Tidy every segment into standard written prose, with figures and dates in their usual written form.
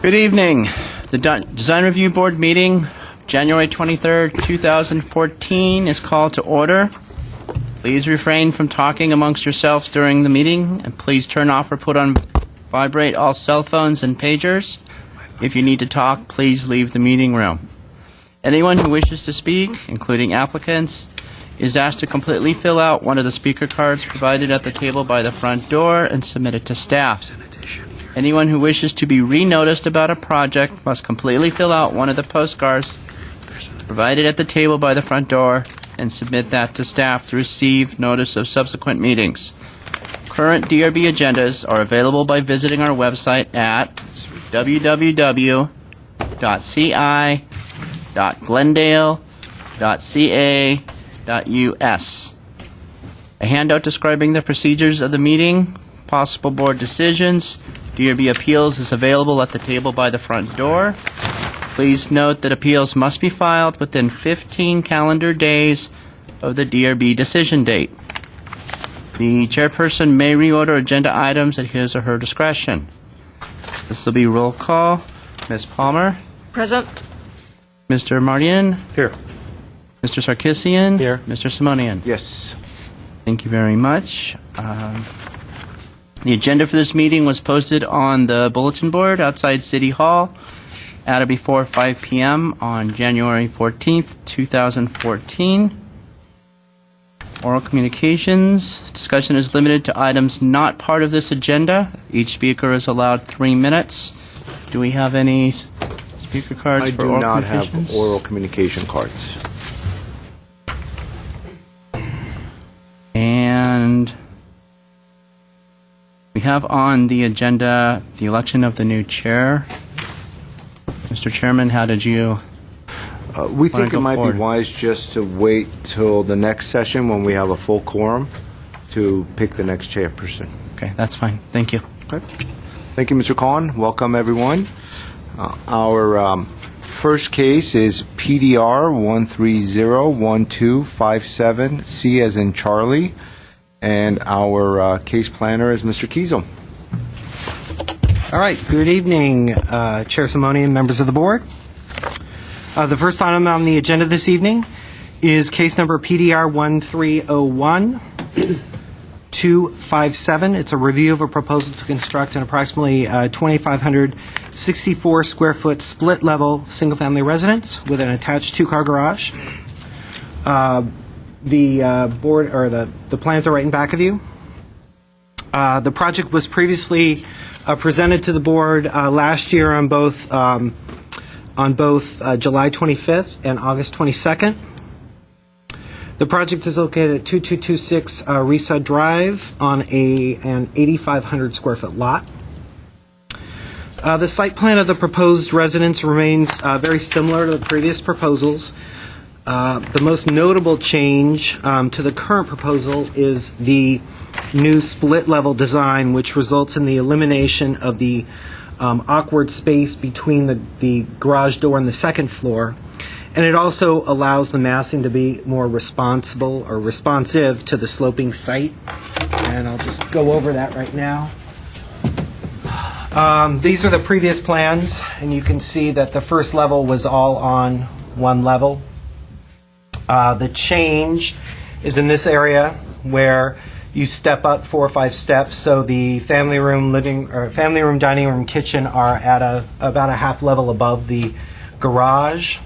Good evening. The Design Review Board meeting, January 23rd, 2014, is called to order. Please refrain from talking amongst yourselves during the meeting, and please turn off or put on vibrate all cell phones and pagers. If you need to talk, please leave the meeting room. Anyone who wishes to speak, including applicants, is asked to completely fill out one of the speaker cards provided at the table by the front door and submit it to staff. Anyone who wishes to be re-noticed about a project must completely fill out one of the postcards provided at the table by the front door and submit that to staff to receive notice of subsequent meetings. Current DRB agendas are available by visiting our website at www.ci.glendale.ca.us. A handout describing the procedures of the meeting, possible board decisions, DRB appeals is available at the table by the front door. Please note that appeals must be filed within 15 calendar days of the DRB decision date. The chairperson may reorder agenda items at his or her discretion. This will be roll call. Ms. Palmer? Present. Mr. Mardian? Here. Mr. Sarkisian? Here. Mr. Simonian? Yes. Thank you very much. The agenda for this meeting was posted on the bulletin board outside City Hall at or before 5 p.m. on January 14th, 2014. Oral communications. Discussion is limited to items not part of this agenda. Each speaker is allowed 3 minutes. Do we have any speaker cards for oral communications? I do not have oral communication cards. And we have on the agenda the election of the new chair. Mr. Chairman, how did you We think go it might forward? be wise just to wait till the next session when we have a full quorum to pick the next chairperson. Okay, that's fine. Thank you. Okay. Thank you, Mr. Khan. Welcome, everyone. Our first case is PDR 1301257, C as in Charlie, and our case planner is Mr. Kiesel. All right. Good evening, Chair Simonian and members of the board. The first item on the agenda this evening is case number PDR 1301257. It's a review of a proposal to construct an approximately 2,564 square foot split level single family residence with an attached two-car garage. The board or the plans are right in back of you. The project was previously presented to the board last year on both July 25th and August 22nd. The project is located at 2226 Resud Drive on an 8,500 square foot lot. The site plan of the proposed residence remains very similar to the previous proposals. The most notable change to the current proposal is the new split-level design, which results in the elimination of the awkward space between the garage door and the second floor. And it also allows the massing to be more responsive to the sloping site. And I'll just go over that right now. These are the previous plans, and you can see that the first level was all on one level. The change is in this area where you step up 4 or 5 steps, so the family room, dining room, kitchen are at about a half level above the garage,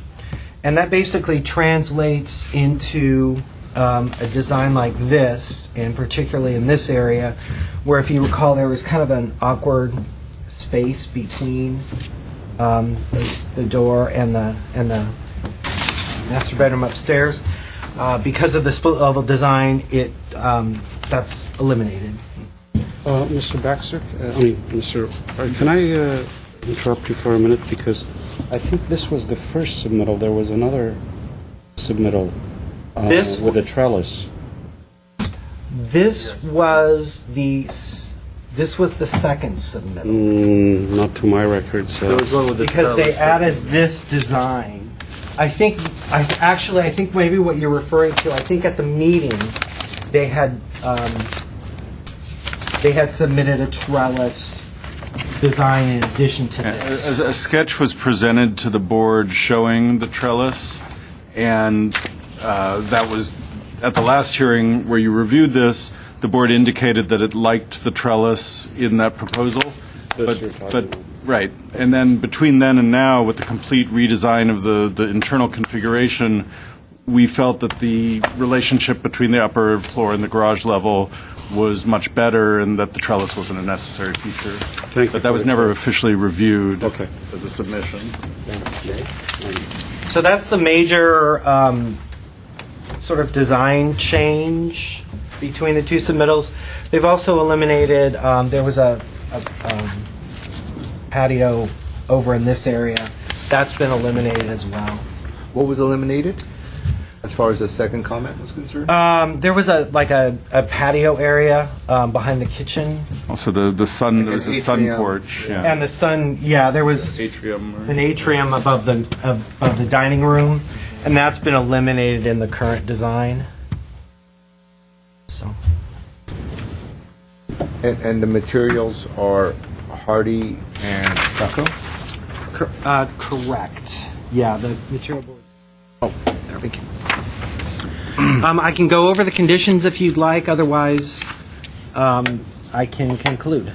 and that basically translates into a design like this, and particularly in this area, where if you recall there was kind of an awkward space between the door and the master bedroom upstairs. Because of the split level design, that's eliminated. Mr. Baxter, can I interrupt you for a minute, because I think this was the first submittal. There was another submittal with a trellis. This was the second submittal. Not to my records. Because they added this design. I think maybe what you're referring to, I think at the meeting they had submitted a trellis design in addition to this. A sketch was presented to the board showing the trellis, and that was, at the last hearing where you reviewed this, the board indicated that it liked the trellis in that proposal. This you're talking about. Right. And then between then and now, with the complete redesign of the internal configuration, we felt that the relationship between the upper floor and the garage level was much better, and that the trellis wasn't a necessary feature. Thank you But that for was the never officially reviewed Okay. as a submission. So that's the major sort of design change between the two submittals. They've also eliminated, there was a patio over in this area. That's been eliminated as well. What was eliminated as far as the second comment was concerned? There was a patio area behind the kitchen. Also, the sun, there was a sun atrium. porch. Yeah. And the sun, yeah, there was Atrium. an atrium above the dining room, and that's been eliminated in the current design. So, And the materials are hardy and stucco? correct. Yeah, the material board. Oh, there we go. I can go over the conditions if you'd like. Otherwise, I can conclude.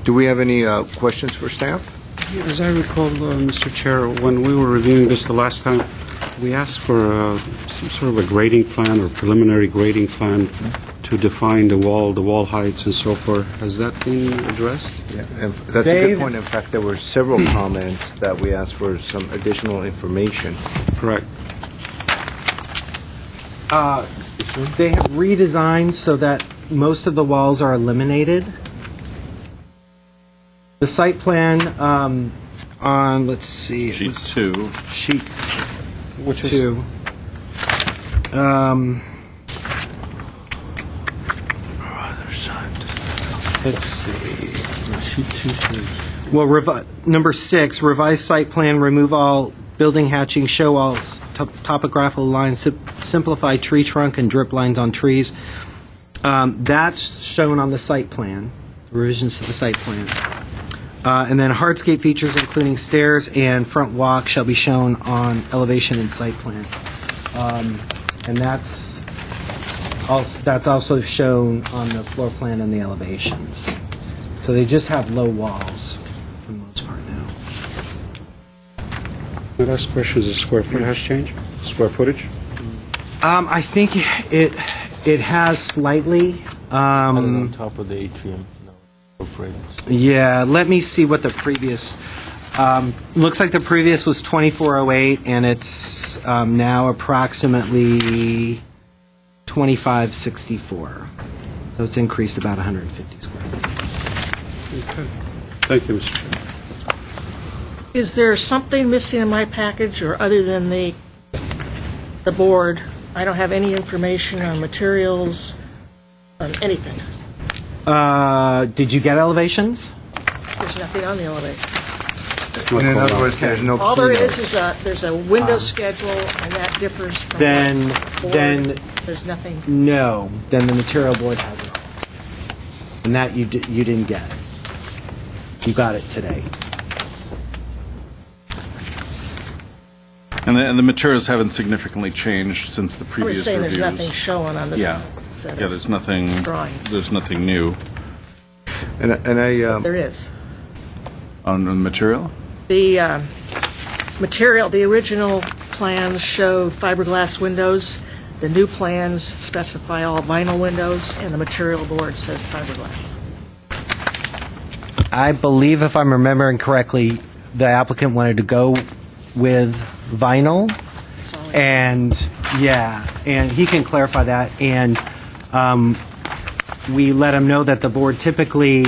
Do we have any questions for staff? As I recall, Mr. Chair, when we were reviewing this the last time, we asked for some sort of a grading plan or preliminary grading plan to define the wall heights and so forth. Has that been addressed? Yeah, and that's a Dave? good point. In fact, there were several comments that we asked for some additional information. Correct. They have redesigned so that most of the walls are eliminated. The site plan on, let's see, it Sheet was 2. sheet Which is 2. Let's see. sheet 2 shows. Well, number 6, revised site plan, remove all building hatching, show all topographical lines, simplify tree trunk and drip lines on trees. That's shown on the site plan, revisions to the site plan. And then hardscape features, including stairs and front walk, shall be shown on elevation and site plan. And that's also shown on the floor plan and the elevations. So they just have low walls for the most part now. My last question is the square foot has changed? Square footage? I think it has slightly. On top of the atrium. Yeah, let me see what the previous. Looks like the previous was 2408, and it's now approximately 2564. So it's increased about 150 square feet. Okay. Thank you, Mr. Chair. Is there something missing in my package, or other than the board, I don't have any information on materials, on anything? Did you get elevations? There's nothing on the elevator. In other words, there's no All there keynote. is there's a window schedule, and that differs from Then- what board. then- There's nothing. No, then the material board has it. And that you didn't get. You got it today. And the materials haven't significantly changed since the I previous was saying reviews. there's nothing showing on this Yeah. set Yeah, of there's nothing, drawings. there's nothing new And I There is. on the material. The material, the original plans showed fiberglass windows. The new plans specify all vinyl windows, and the material board says fiberglass. I believe, if I'm remembering correctly, the applicant wanted to go with vinyl, That's all I- and, yeah, and he can clarify that, and we let him know that the board typically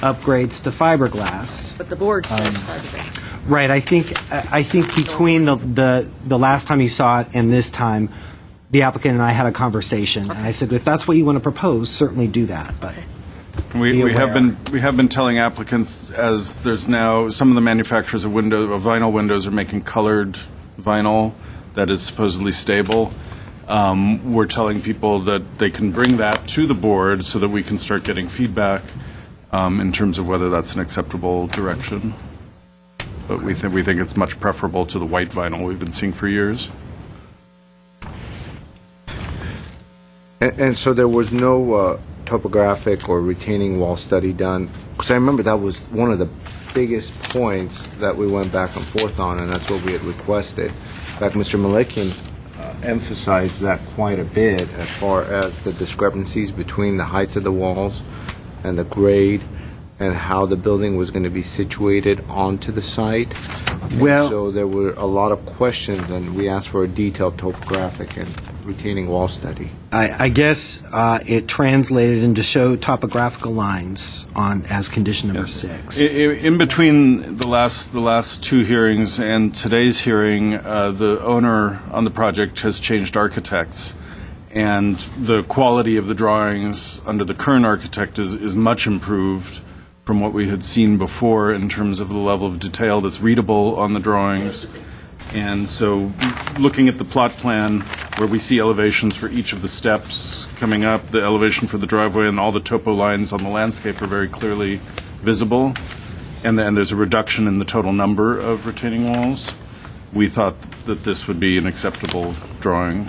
upgrades to fiberglass. But the board says fiberglass. Right, I think between the last time you saw it and this time, the applicant and I had a conversation, and I said, if that's what you want to propose, certainly do that, but... Okay. We Be have aware. been telling applicants, as there's now, some of the manufacturers of vinyl windows are making colored vinyl that is supposedly stable. we're telling people that they can bring that to the board so that we can start getting feedback in terms of whether that's an acceptable direction. But we think it's much preferable to the white vinyl we've been seeing for years. And so there was no topographic or retaining wall study done? Because I remember that was one of the biggest points that we went back and forth on, and that's what we had requested. In fact, Mr. Malikian emphasized that quite a bit as far as the discrepancies between the heights of the walls and the grade and how the building was going to be situated onto the site. Well- So there were a lot of questions, and we asked for a detailed topographic and retaining wall study. I guess it translated into show topographical lines on, as condition number 6. In between the last two hearings and today's hearing, the owner on the project has changed architects, and the quality of the drawings under the current architect is much improved from what we had seen before in terms of the level of detail that's readable on the drawings. And so looking at the plot plan where we see elevations for each of the steps coming up, the elevation for the driveway and all the topo lines on the landscape are very clearly visible. And then there's a reduction in the total number of retaining walls. We thought that this would be an acceptable drawing.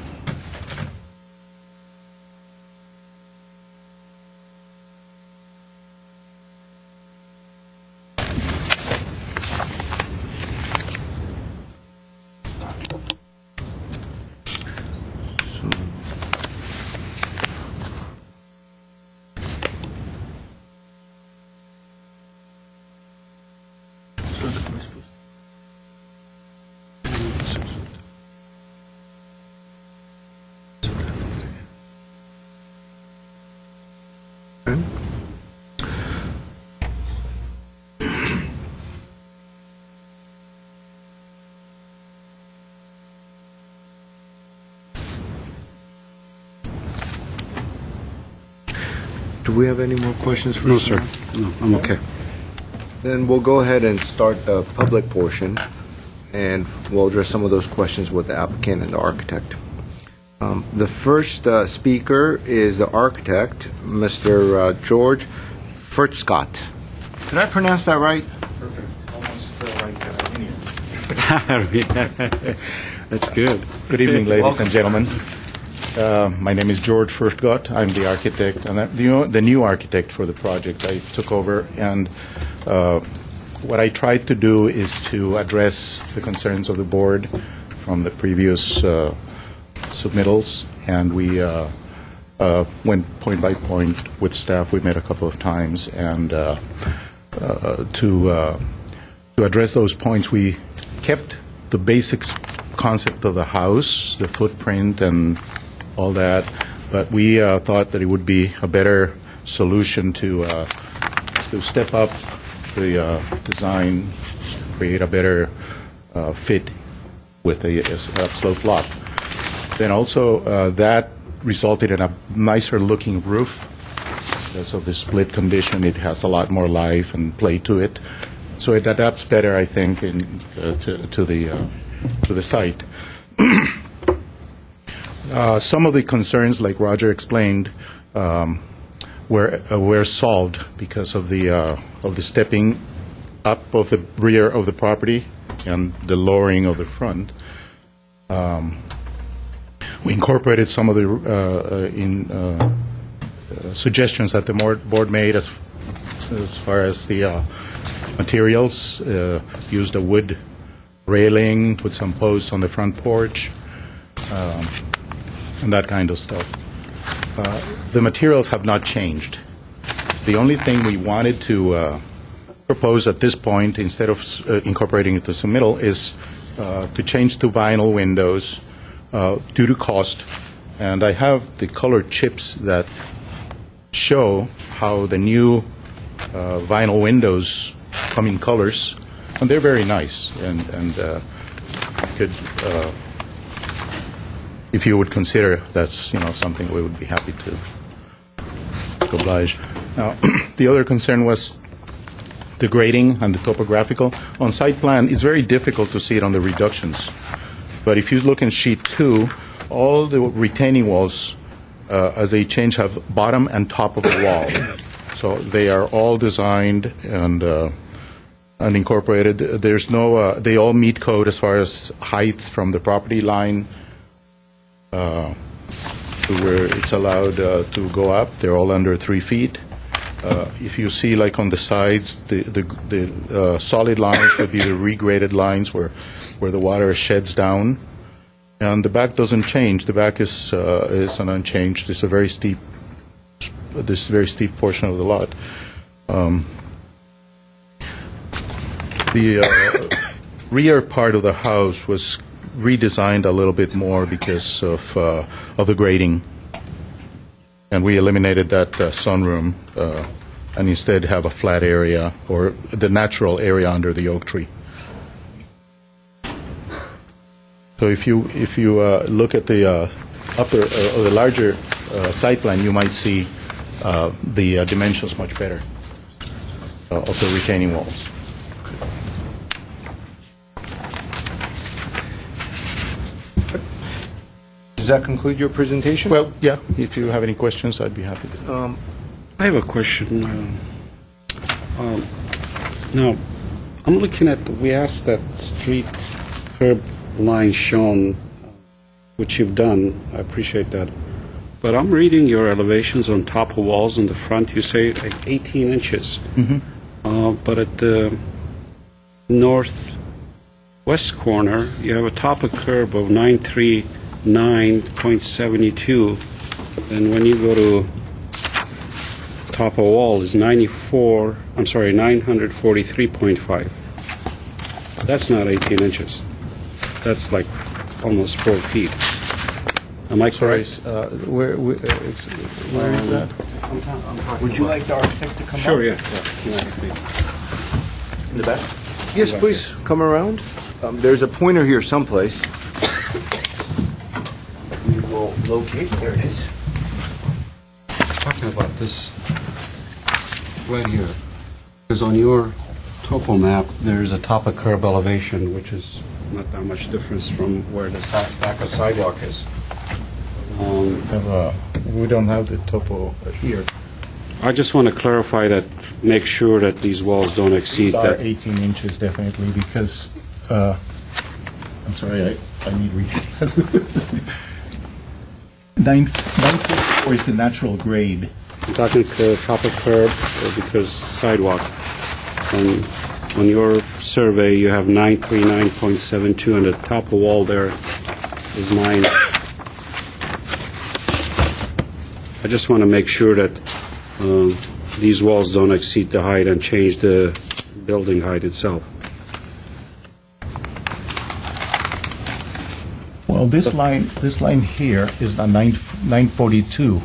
Do we have any more questions for No, sir. No, I'm okay. Then we'll go ahead and start the public portion, and we'll address some of those questions with the applicant and the architect. The first speaker is the architect, Mr. George Furtscott. Did I pronounce that right? That's good. Good evening, ladies and gentlemen. My name is George Furstgott. I'm the architect, and I'm the new architect for the project. I took over, and what I tried to do is to address the concerns of the board from the previous submittals, and we went point by point with staff. We met a couple of times, and to address those points, we kept the basic concept of the house, the footprint, and all that, but we thought that it would be a better solution to step up the design, create a better fit with a slope lot. Then also that resulted in a nicer looking roof. Because of the split condition, it has a lot more life and play to it. So it adapts better, I think, to the site. Some of the concerns, like Roger explained, were solved because of the stepping up of the rear of the property and the lowering of the front. We incorporated some of the suggestions that the board made as far as the materials. Used a wood railing, put some posts on the front porch, and that kind of stuff. The materials have not changed. The only thing we wanted to propose at this point, instead of incorporating it to the middle, is to change to vinyl windows due to cost. And I have the colored chips that show how the new vinyl windows come in colors, and they're very nice. And could, if you would consider, that's something we would be happy to oblige. Now, the other concern was the grading and the topographical. On site plan, it's very difficult to see it on the reductions. But if you look in sheet 2, all the retaining walls, as they change, have bottom and top of the wall. So they are all designed and incorporated. There's no, they all meet code as far as height from the property line to where it's allowed to go up. They're all under 3 feet. If you see, like on the sides, the solid lines would be the regraded lines where the water sheds down. And the back doesn't change. The back is an unchanged. It's a very steep, this very steep portion of the lot. The rear part of the house was redesigned a little bit more because of the grading, and we eliminated that sunroom and instead have a flat area or the natural area under the oak tree. So if you look at the upper or the larger site plan, you might see the dimensions much better of the retaining walls. Does that conclude your presentation? Well, yeah. If you have any questions, I'd be happy to. I have a question. Now, I'm looking at, we asked that street curb line shown, which you've done. I appreciate that. But I'm reading your elevations on top of walls in the front. You say like 18 inches. But at the northwest corner, you have a top of curb of 939.72. And when you go to top of wall is 943.5. That's not 18 inches. That's like almost 4 feet. Am I correct? Where is that? Would you like the architect to come up? Sure, yeah. In the back? Yes, please, come around. There's a pointer here someplace. We will locate, there it is. Talking about this right here, because on your topo map, there's a top of curb elevation, which is not that much difference from where the back of sidewalk is. We don't have the topo here. I just want to clarify that, make sure that these walls don't exceed These are that. 18 inches definitely because, I'm sorry, I need reading glasses. 9.4 is the natural grade. I'm talking top of curb because sidewalk. And on your survey, you have 939.72, and the top of wall there is 9. I just want to make sure that these walls don't exceed the height and change the building height itself. Well, this line here is the 942.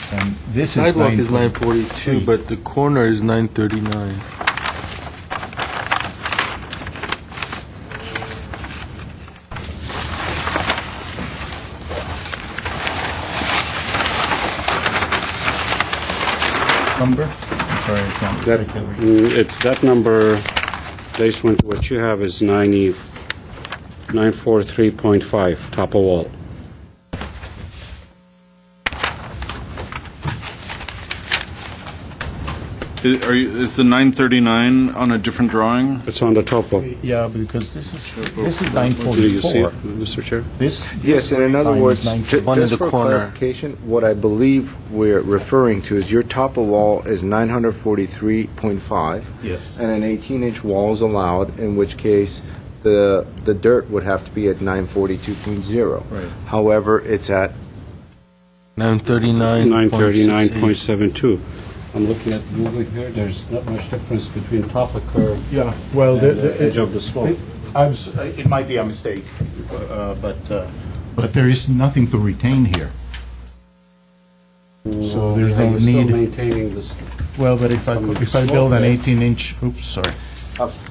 And this is Sidewalk is 942. 942, but the corner is 939. Number? I'm sorry, I can't. That, I can't read. it's that number, based on what you have, is 943.5, top of wall. Is the 939 on a different drawing? It's on the topo. Yeah, because this is Do you see it, 944. Mr. Chair? This Yes, and in other line is words, 942. One in just the for corner. clarification, what I believe we're referring to is your top of wall is 943.5. Yes. And an 18-inch wall is allowed, in which case the dirt would have to be at 942.0. Right. However, it's at 939. 939.72. I'm looking at Google here, there's not much difference between top of curb Yeah, well, and the edge of the slope. it might be a mistake, but there is nothing to retain here. So there's no You're still need. maintaining this. Well, but if I build an 18-inch, oops, sorry.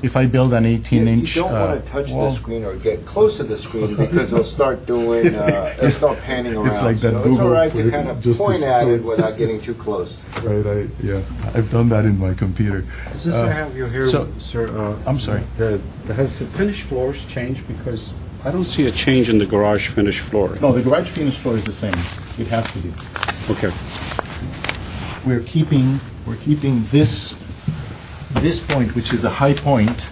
If I build an 18-inch You don't want to touch the wall, screen or get close to the screen because it'll start doing, it'll start panning around. It's like that So it's Google all right to where kind of just point at it distorts. without getting too close. right? I've done that in my computer. Is this I have you here, so- sir? I'm sorry. Has the finished floors changed? Because I don't see a change in the garage finish floor. No, the garage finish floor is the same. It has to be. Okay. We're keeping this point, which is the high point,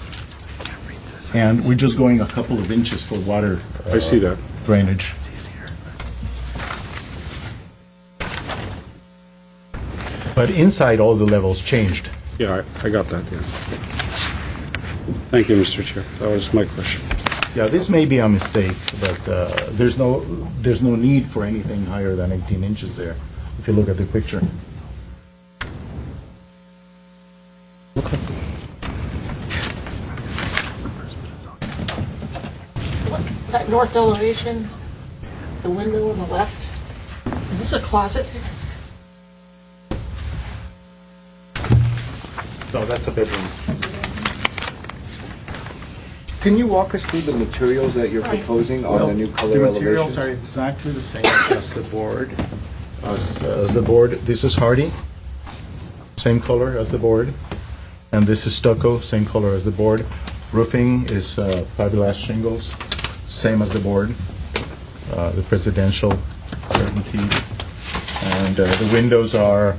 and we're just going a couple of inches for water I see that. drainage. But inside, all the levels changed. Yeah, I got that, yeah. Thank you, Mr. Chair. That was my question. Yeah, this may be a mistake, but there's no need for anything higher than 18 inches there, if you look at the picture. That north elevation, the window on the left, is this a closet? No, that's a bedroom. Can you walk us through the materials that you're proposing on the new color The materials elevation? are exactly the same as the board. As the board, this is hardy, same color as the board, and this is stucco, same color as the board. Roofing is fiberglass shingles, same as the board, the presidential certainty. And the windows are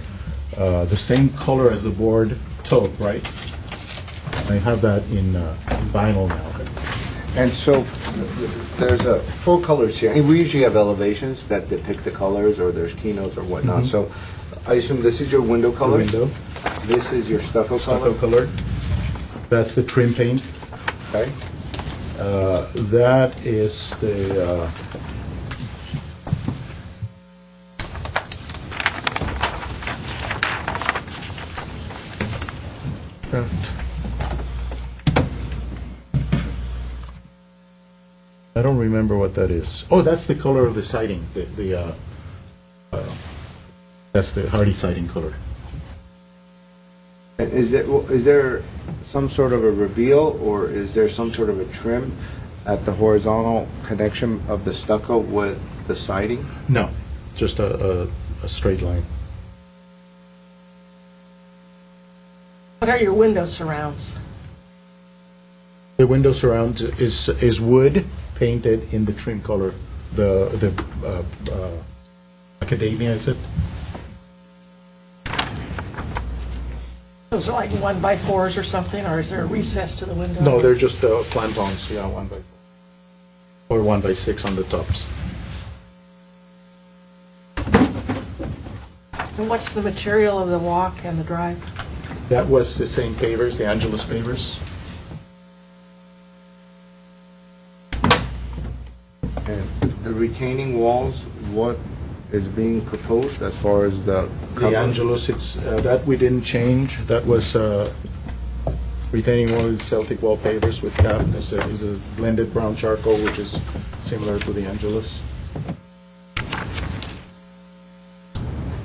the same color as the board taupe, right? I have that in vinyl now. And so there's a full colors here. And we usually have elevations that depict the colors, or there's keynotes or whatnot. So I assume this is your window color? Window, This is your stucco stucco color? color. That's the trim paint. Okay. That is the, I don't remember what that is. Oh, that's the color of the siding, that's the hardy siding color. And is there some sort of a reveal, or is there some sort of a trim at the horizontal connection of the stucco with the siding? No, just a straight line. What are your window surrounds? The window surround is wood painted in the trim color, the macadamia, is it? Those are like 1x4s or something, or is there a recess to the window? No, they're just plantons, yeah, 1x4. Or 1x6 on the tops. And what's the material of the walk and the drive? That was the same pavers, the Angelus pavers. And the retaining walls, what is being proposed as far as the cover? The Angelus, it's, that we didn't change. That was retaining wall is Celtic wall pavers with cap. Is a blended brown charcoal, which is similar to the Angelus.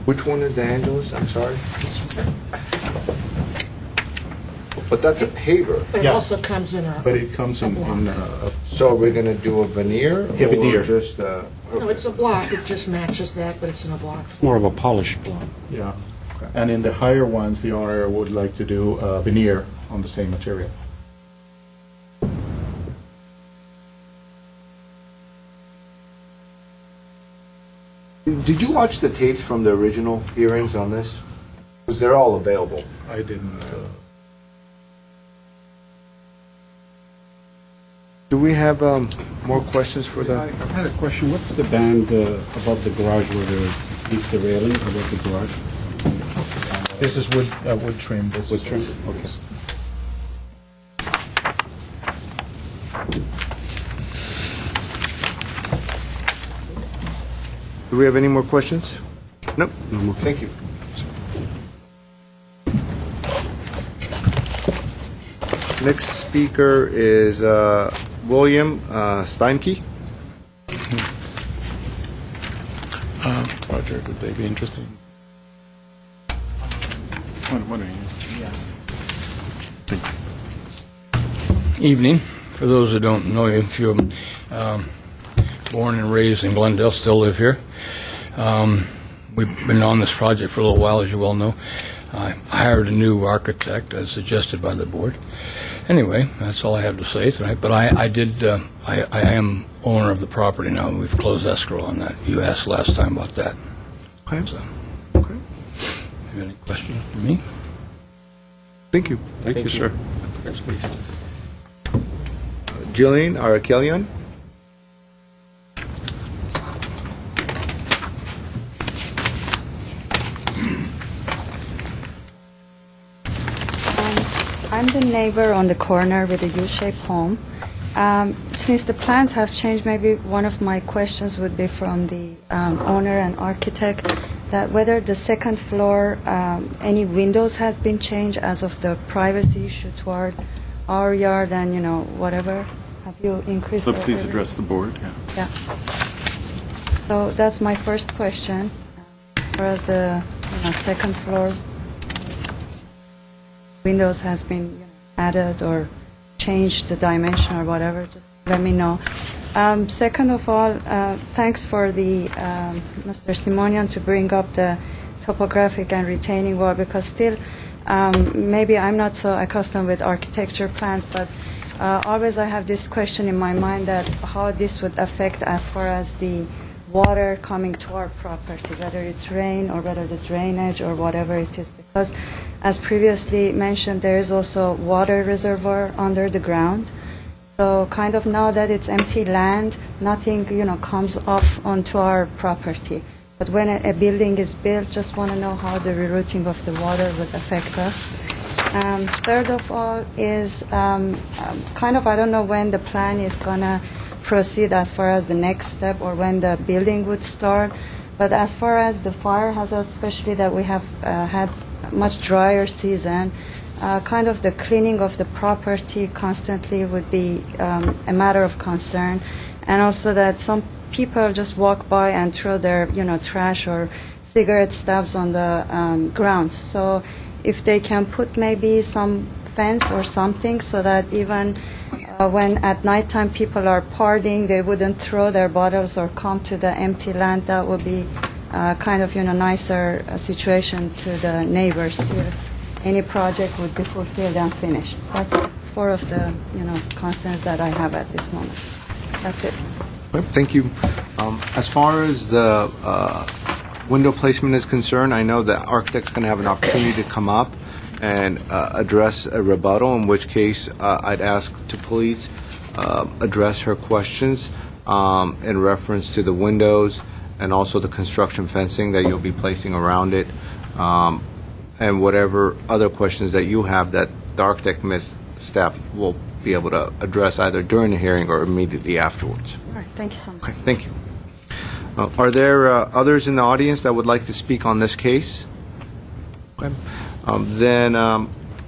Which one is the Angelus? I'm sorry. But that's a paver. But it Yeah. also comes in a, But it comes in So we're going to do a veneer? Yeah, veneer. Or just no, it's a block, it just matches that, but it's in a block. More of a polished block. yeah. And in the higher ones, the owner would like to do veneer on the same material. Did you watch the tapes from the original hearings on this? Because they're all available. I didn't. Do we have more questions for I the... had a question. What's the band above the garage where it meets the railing above the garage? This is wood trim. This Wood is trim? Okay. Do we have any more questions? Nope. No more. Thank you. Next speaker is William Steinke. Roger, would they be interested? What are you? Evening. For those that don't know you, if you're born and raised in Glendale, still live here. We've been on this project for a little while, as you well know. I hired a new architect, as suggested by the board, Anyway, that's all I have to say tonight, but I am owner of the property now. We've closed escrow on that. You asked last time about that. Okay. So, Okay. have any questions for me? Thank you. Thank you, sir. Thanks, please. Jillian Arakelian? I'm the neighbor on the corner with the U-shaped home. Since the plans have changed, maybe one of my questions would be from the owner and architect, that whether the second floor, any windows has been changed as of the privacy issue toward our yard and, whatever. Have you increased? So please or- address the board. Yeah. Yeah. So that's my first question. As far as the second floor windows has been added or changed the dimension or whatever, just let me know. Second of all, thanks for the Mr. Simonian to bring up the topographic and retaining wall, because still maybe I'm not so accustomed with architecture plans, but always I have this question in my mind that how this would affect as far as the water coming to our property, whether it's rain or whether the drainage or whatever it is, because as previously mentioned, there is also water reservoir under the ground. So kind of now that it's empty land, nothing comes off onto our property. But when a building is built, just want to know how the rerouting of the water would affect us. Third of all is kind of, I don't know when the plan is going to proceed as far as the next step or when the building would start. But as far as the fire hazard, especially that we have had much drier season, kind of the cleaning of the property constantly would be a matter of concern. And also that some people just walk by and throw their, trash or cigarette stubs on the grounds. So if they can put maybe some fence or something so that even when at nighttime people are partying, they wouldn't throw their bottles or come to the empty land, that would be kind of, nicer situation to the neighbors till any project would be fulfilled and finished. That's four of the, concerns that I have at this moment. That's it. Okay, thank you. As far as the window placement is concerned, I know the architect's going to have an opportunity to come up and address a rebuttal, in which case I'd ask to please address her questions in reference to the windows and also the construction fencing that you'll be placing around it, and whatever other questions that you have that the architect staff will be able to address either during the hearing or immediately afterwards. All right, thank you so much. Okay, thank you. Are there others in the audience that would like to speak on this case? Okay. Then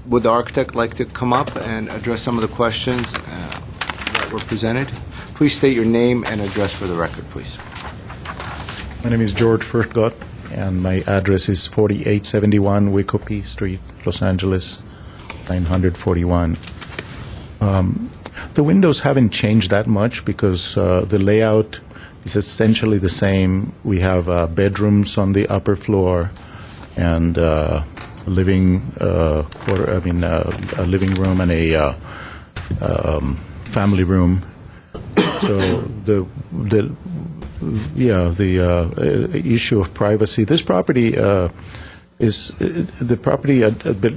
would the architect like to come up and address some of the questions that were presented? Please state your name and address for the record, please. My name is George Furtgott, and my address is 4871 Wicopee Street, Los Angeles, 941. The windows haven't changed that much because the layout is essentially the same. We have bedrooms on the upper floor and living a living room and a family room. So the issue of privacy. This property is the property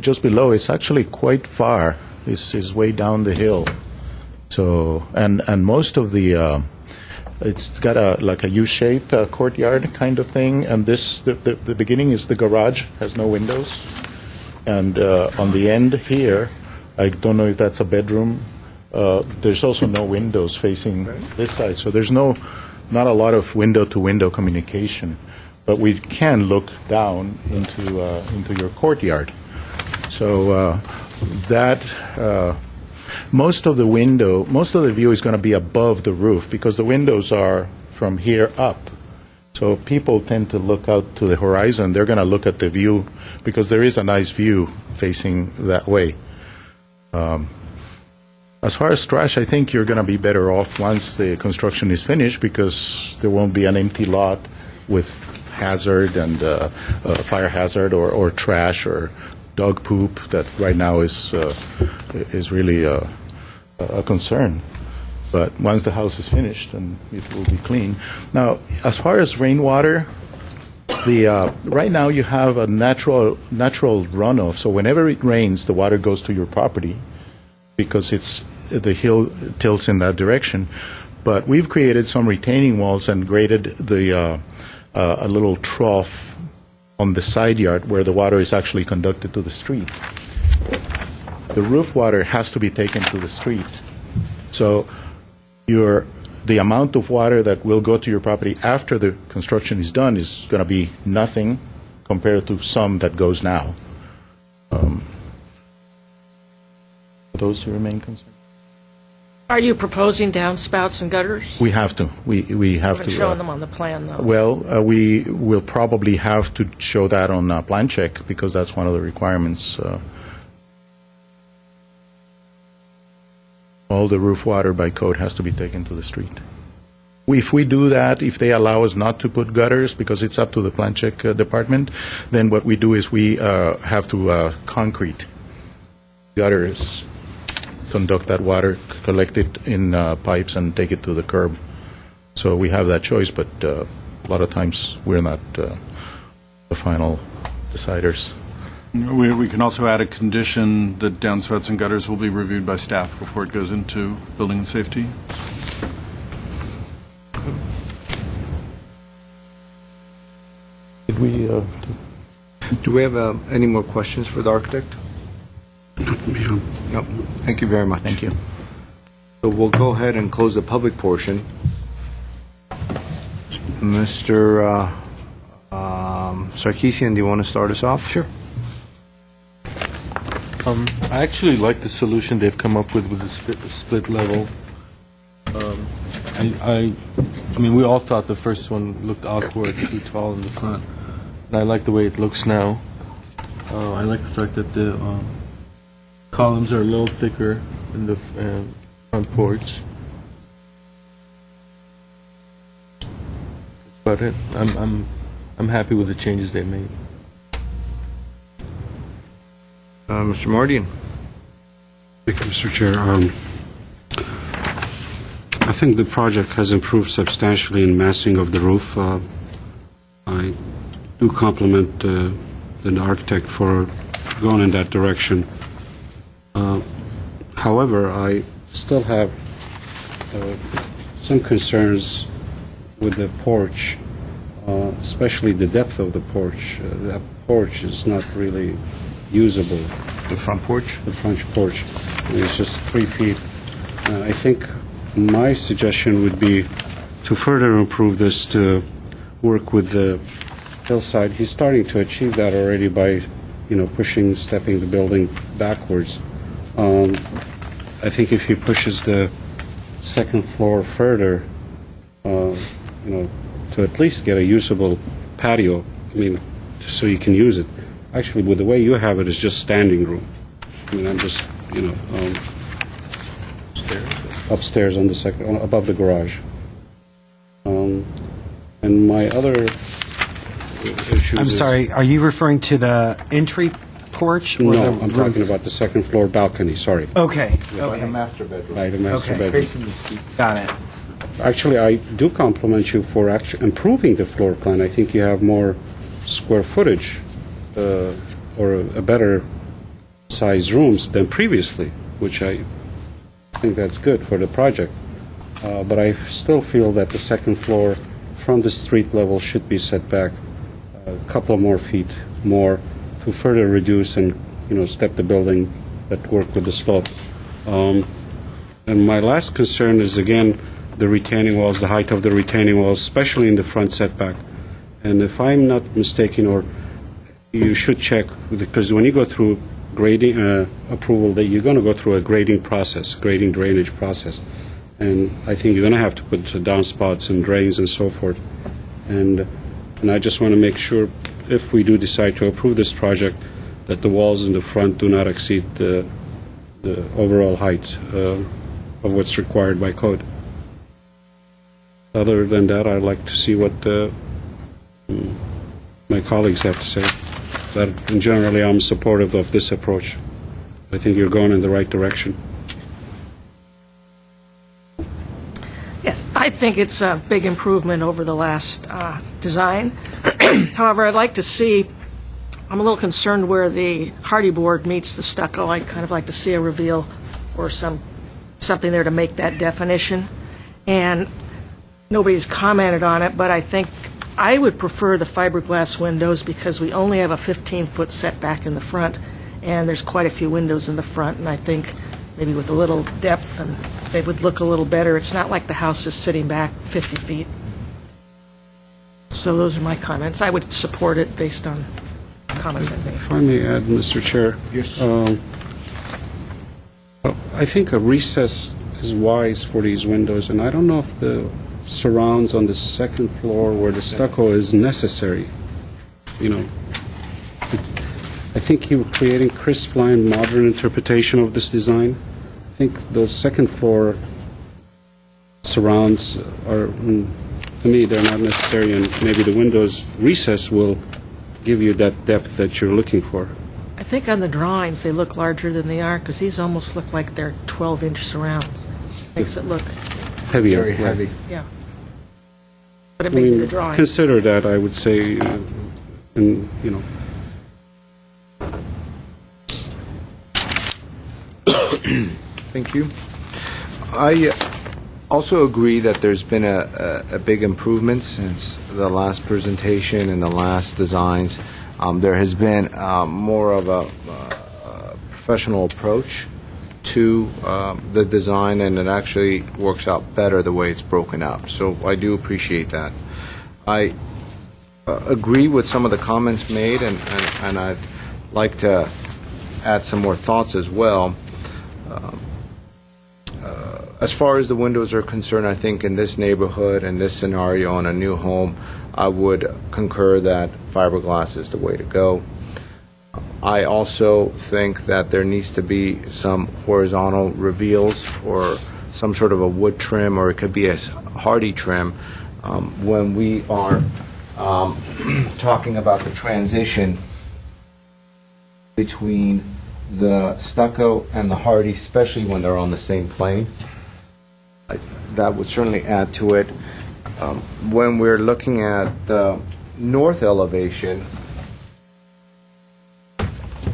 just below. It's actually quite far. Is way down the hill. So and most of the it's got a U-shaped courtyard kind of thing, and the beginning is the garage, has no windows, and on the end here, I don't know if that's a bedroom. There's also no windows facing this side, so there's not a lot of window-to-window communication, but we can look down into your courtyard. So most of the view is going to be above the roof because the windows are from here up. So people tend to look out to the horizon. They're going to look at the view because there is a nice view facing that way. As far as trash, I think you're going to be better off once the construction is finished because there won't be an empty lot with hazard and fire hazard or trash or dog poop that right now is really a concern. But once the house is finished, and it will be clean. Now, as far as rainwater, right now you have a natural runoff. So whenever it rains, the water goes to your property because the hill tilts in that direction. But we've created some retaining walls and graded a little trough on the side yard where the water is actually conducted to the street. The roof water has to be taken to the street. So the amount of water that will go to your property after the construction is done is going to be nothing compared to some that goes now. Are those your main concerns? Are you proposing downspouts and gutters? We have to. We have Haven't to. shown them on the plan, though. Well, we will probably have to show that on plan check because that's one of the requirements. All the roof water by code has to be taken to the street. If we do that, if they allow us not to put gutters, because it's up to the plan check department, then what we do is we have to concrete gutters, conduct that water, collect it in pipes, and take it to the curb. So we have that choice, but a lot of times we're not the final deciders. We can also add a condition that downspouts and gutters will be reviewed by staff before it goes into building and safety. Did we? Do we have any more questions for the architect? No. Thank you very much. Thank you. So we'll go ahead and close the public portion. Mr. Sarkeesian, do you want to start us off? Sure. I actually like the solution they've come up with the split level. I mean, we all thought the first one looked awkward, too tall in the front. And I like the way it looks now. I like the fact that the columns are a little thicker in the front porch. That's about it. I'm happy with the changes they made. Mr. Mardian. Thank you, Mr. Chair. I think the project has improved substantially in massing of the roof. I do compliment the architect for going in that direction. However, I still have some concerns with the porch, especially the depth of the porch. That porch is not really usable. The front porch? The front porch. It's just 3 feet. I think my suggestion would be to further improve this, to work with the hillside. He's starting to achieve that already by, stepping the building backwards. I think if he pushes the second floor further, to at least get a usable patio, so you can use it. Actually, with the way you have it, it's just standing room. I'm just, upstairs on the second, above the garage. And my other issue I'm sorry, are you referring to the entry porch? Or No, the I'm talking about the second floor balcony, sorry. Okay, By the okay, master bedroom. Right, the master Okay. bedroom. Facing the street. got it. Actually, I do compliment you for actually improving the floor plan. I think you have more square footage or a better size rooms than previously, which I think that's good for the project. But I still feel that the second floor from the street level should be set back a couple of more feet more to further reduce and, step the building that work with the slope. And my last concern is, again, the retaining walls, the height of the retaining walls, especially in the front setback. And if I'm not mistaken, or you should check, because when you go through grading approval, that you're going to go through a grading drainage process. And I think you're going to have to put downspouts and drains and so forth. And I just want to make sure, if we do decide to approve this project, that the walls in the front do not exceed the overall height of what's required by code. Other than that, I'd like to see what my colleagues have to say. But generally, I'm supportive of this approach. I think you're going in the right direction. Yes, I think it's a big improvement over the last design. However, I'd like to see, I'm a little concerned where the hardy board meets the stucco. I'd kind of like to see a reveal or something there to make that definition. And nobody's commented on it, but I think I would prefer the fiberglass windows because we only have a 15-foot setback in the front, and there's quite a few windows in the front, and I think maybe with a little depth, and they would look a little better. It's not like the house is sitting back 50 feet. So those are my comments. I would support it based on comments I made. If I may add, Mr. Chair. Yes. I think a recess is wise for these windows, and I don't know if the surrounds on the second floor where the stucco is necessary. You know, I think you were creating crisp line, modern interpretation of this design. I think the second floor surrounds are, to me, they're not necessary, and maybe the windows recess will give you that depth that you're looking for. I think on the drawings, they look larger than they are, because these almost look like they're 12-inch surrounds. Makes it look, Heavier. Very heavy. yeah. But it I may be mean, the drawing. consider that, I would say, and, you know. Thank you. I also agree that there's been a big improvement since the last presentation and the last designs. There has been more of a professional approach to the design, and it actually works out better the way it's broken up. So I do appreciate that. I agree with some of the comments made, and I'd like to add some more thoughts as well. As far as the windows are concerned, I think in this neighborhood and this scenario on a new home, I would concur that fiberglass is the way to go. I also think that there needs to be some horizontal reveals or some sort of a wood trim, or it could be a hardy trim. When we are talking about the transition between the stucco and the hardy, especially when they're on the same plane, that would certainly add to it. When we're looking at the north elevation,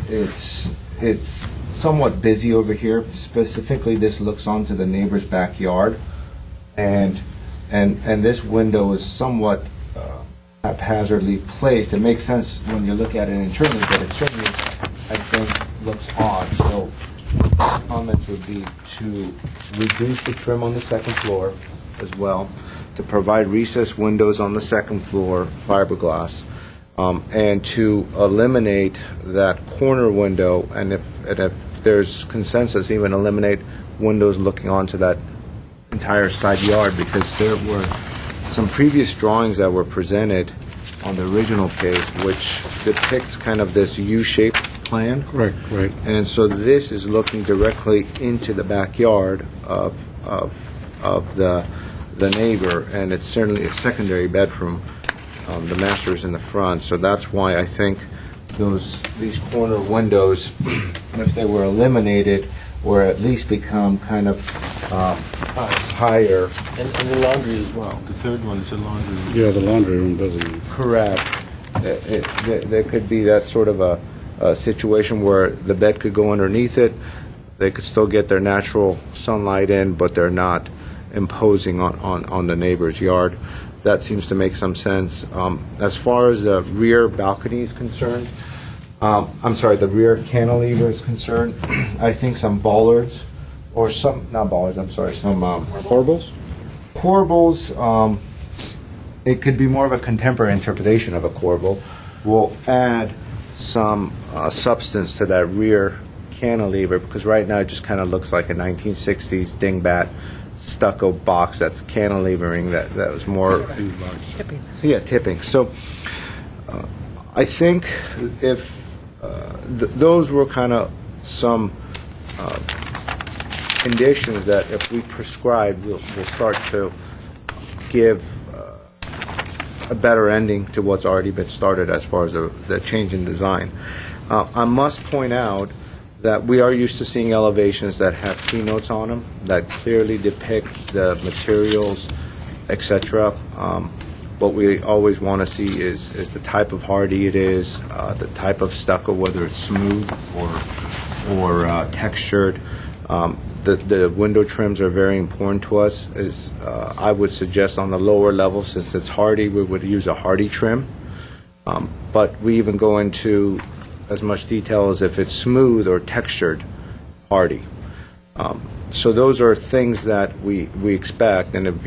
it's somewhat busy over here. Specifically, this looks onto the neighbor's backyard, and this window is somewhat haphazardly placed. It makes sense when you look at it internally, but it certainly, I think, looks odd. So comments would be to reduce the trim on the second floor as well, to provide recessed windows on the second floor, fiberglass, and to eliminate that corner window, and if there's consensus, even eliminate windows looking onto that entire side yard, because there were some previous drawings that were presented on the original case which depicts kind of this U-shaped plan. Right. And so this is looking directly into the backyard of the neighbor, and it's certainly a secondary bedroom. The master's in the front, so that's why I think these corner windows, if they were eliminated, or at least become kind of higher. And the laundry as well. The third one is a laundry room. Yeah, the laundry room doesn't. Correct. There could be that sort of a situation where the bed could go underneath it. They could still get their natural sunlight in, but they're not imposing on the neighbor's yard. That seems to make some sense. As far as the rear balcony is concerned, the rear cantilever is concerned, I think some bollards, or some Corbels? corbels, it could be more of a contemporary interpretation of a corbel, will add some substance to that rear cantilever, because right now it just kind of looks like a 1960s dingbat stucco box that's cantilevering that was more Tipping. tipping. So I think if those were kind of some conditions that if we prescribe, we'll start to give a better ending to what's already been started as far as the change in design. I must point out that we are used to seeing elevations that have keynotes on them that clearly depict the materials, etc. What we always want to see is the type of hardy it is, the type of stucco, whether it's smooth or textured. The window trims are very important to us. As I would suggest on the lower level, since it's hardy, we would use a hardy trim. But we even go into as much detail as if it's smooth or textured hardy. So those are things that we expect, and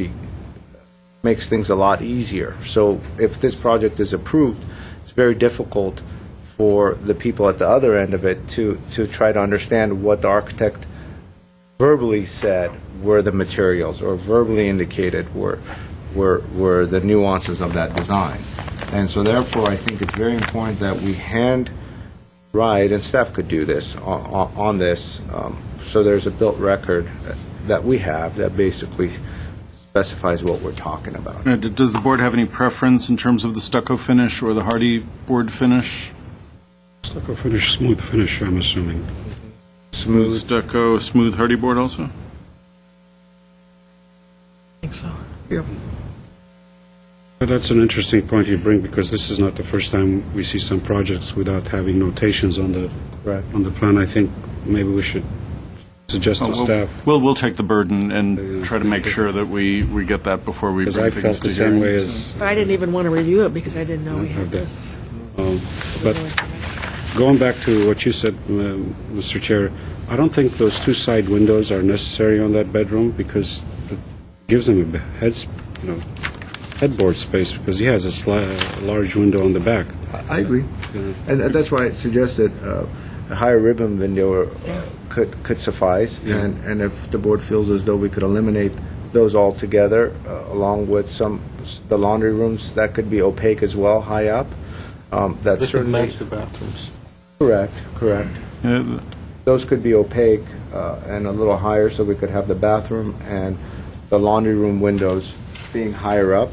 makes things a lot easier. So if this project is approved, it's very difficult for the people at the other end of it to try to understand what the architect verbally said were the materials, or verbally indicated were the nuances of that design. And so therefore, I think it's very important that we handwrite, and staff could do this, on this, so there's a built record that we have that basically specifies what we're talking about. Does the board have any preference in terms of the stucco finish or the hardy board finish? Stucco finish, smooth finish, I'm assuming. Smooth stucco, smooth hardy board also? I think so. Yep. But that's an interesting point you bring, because this is not the first time we see some projects without having notations on the plan. I think maybe we should suggest to staff. We'll take the burden and try to make sure that we get that before we bring Because I things felt to the same way hearing. as But I didn't even want to review it because I didn't know we have had that. this. But going back to what you said, Mr. Chair, I don't think those two side windows are necessary on that bedroom, because it gives him a headboard space, because he has a large window on the back. I agree. And that's why I suggested a higher ribbon window could suffice, and if the board feels as though we could eliminate those altogether, along with the laundry rooms, that could be opaque as well, high up. That's This would certainly match the bathrooms. correct. Those could be opaque and a little higher, so we could have the bathroom and the laundry room windows being higher up,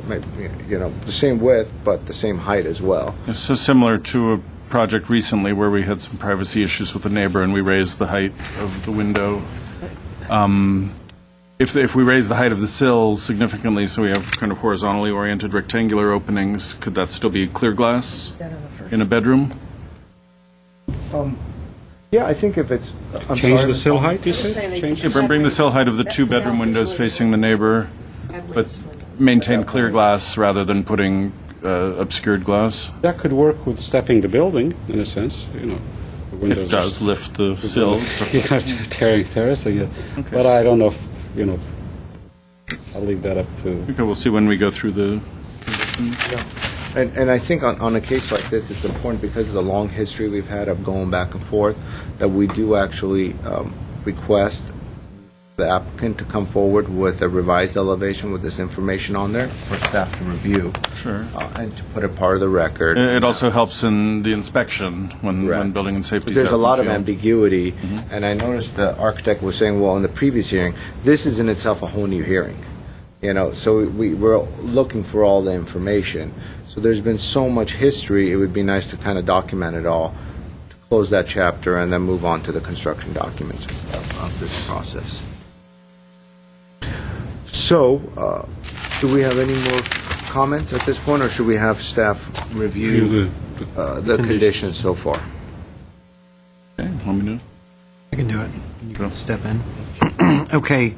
maybe, the same width, but the same height as well. So similar to a project recently where we had some privacy issues with the neighbor and we raised the height of the window. If we raise the height of the sill significantly, so we have kind of horizontally oriented rectangular openings, could that still be clear glass in a bedroom? Yeah, I think if it's... Change the sill height, you said? Change Yeah, bring the sill height of the two-bedroom windows facing the neighbor, but maintain clear glass rather than putting obscured glass. That could work with stepping the building, in a sense, The windows It does lift the sill. Tearing terrace again. Okay. But I don't know if, I'll leave that up to... Okay, we'll see when we go through the... And I think on a case like this, it's important, because of the long history we've had of going back and forth, that we do actually request the applicant to come forward with a revised elevation with this information on there for staff to review. Sure. And to put it part of the record. It also helps in the inspection when Correct. building and safety. There's a lot of ambiguity, and I noticed the architect was saying, well, in the previous hearing, this is in itself a whole new hearing. So we're looking for all the information. So there's been so much history, it would be nice to kind of document it all, to close that chapter, and then move on to the construction documents of this process. So, do we have any more comments at this point, or should we have staff review the conditions so far? Okay, let me know. I can do it. You Go. can step in. Okay.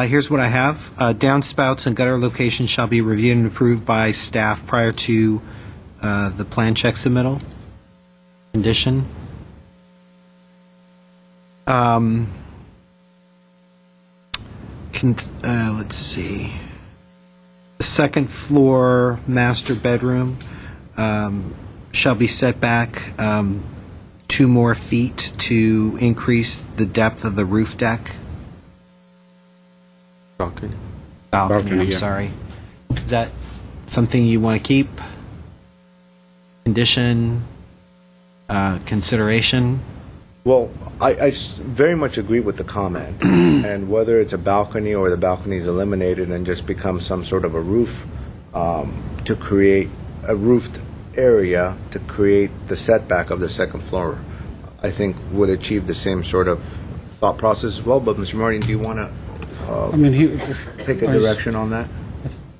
Here's what I have. Downspouts and gutter locations shall be reviewed and approved by staff prior to the plan check submittal. Condition. Let's see. The second floor master bedroom shall be set back 2 more feet to increase the depth of the roof deck. Balcony. Balcony, I'm yeah. sorry. Is that something you want to keep? Condition? Consideration? Well, I very much agree with the comment, and whether it's a balcony or the balcony is eliminated and just becomes some sort of a roof to create a roofed area to create the setback of the second floor, I think would achieve the same sort of thought process as well. But Mr. Martin, do you want to I mean, pick a direction on that?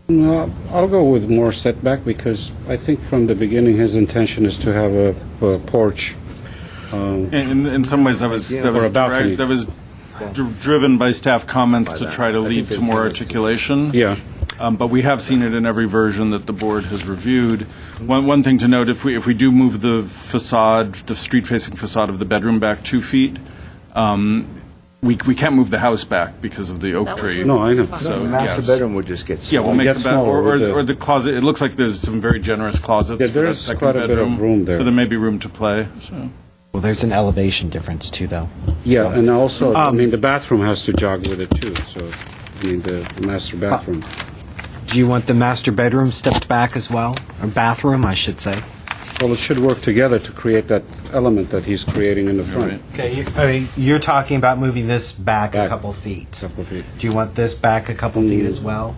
No, I'll go with more setback because I think from the beginning his intention is to have a porch. In some ways, that was Or a balcony. driven by staff comments to that. try to I think lead to there's more more- articulation. Yeah. But we have seen it in every version that the board has reviewed. One thing to note, if we do move the facade, the street-facing facade of the bedroom back 2 feet, we can't move the house back because of the oak That was tree. No, I know. So, The master yes. bedroom would just get Yeah, we'll smaller. make Get the smaller with the- or the closet. It looks like there's some very generous closets Yeah, for that there's second quite a bit of bedroom. room there. So there may be room to play. So. Well, there's an elevation difference too, though. Yeah, and also, I mean, the bathroom has to jog with it too, so, I mean, the master bathroom. Do you want the master bedroom stepped back as well? Or bathroom, I should say. Well, it should work together to create that element that he's creating in the front. Right. Okay, you're talking about moving this back a Back. couple feet. Couple feet. Do you want this back a couple feet as well?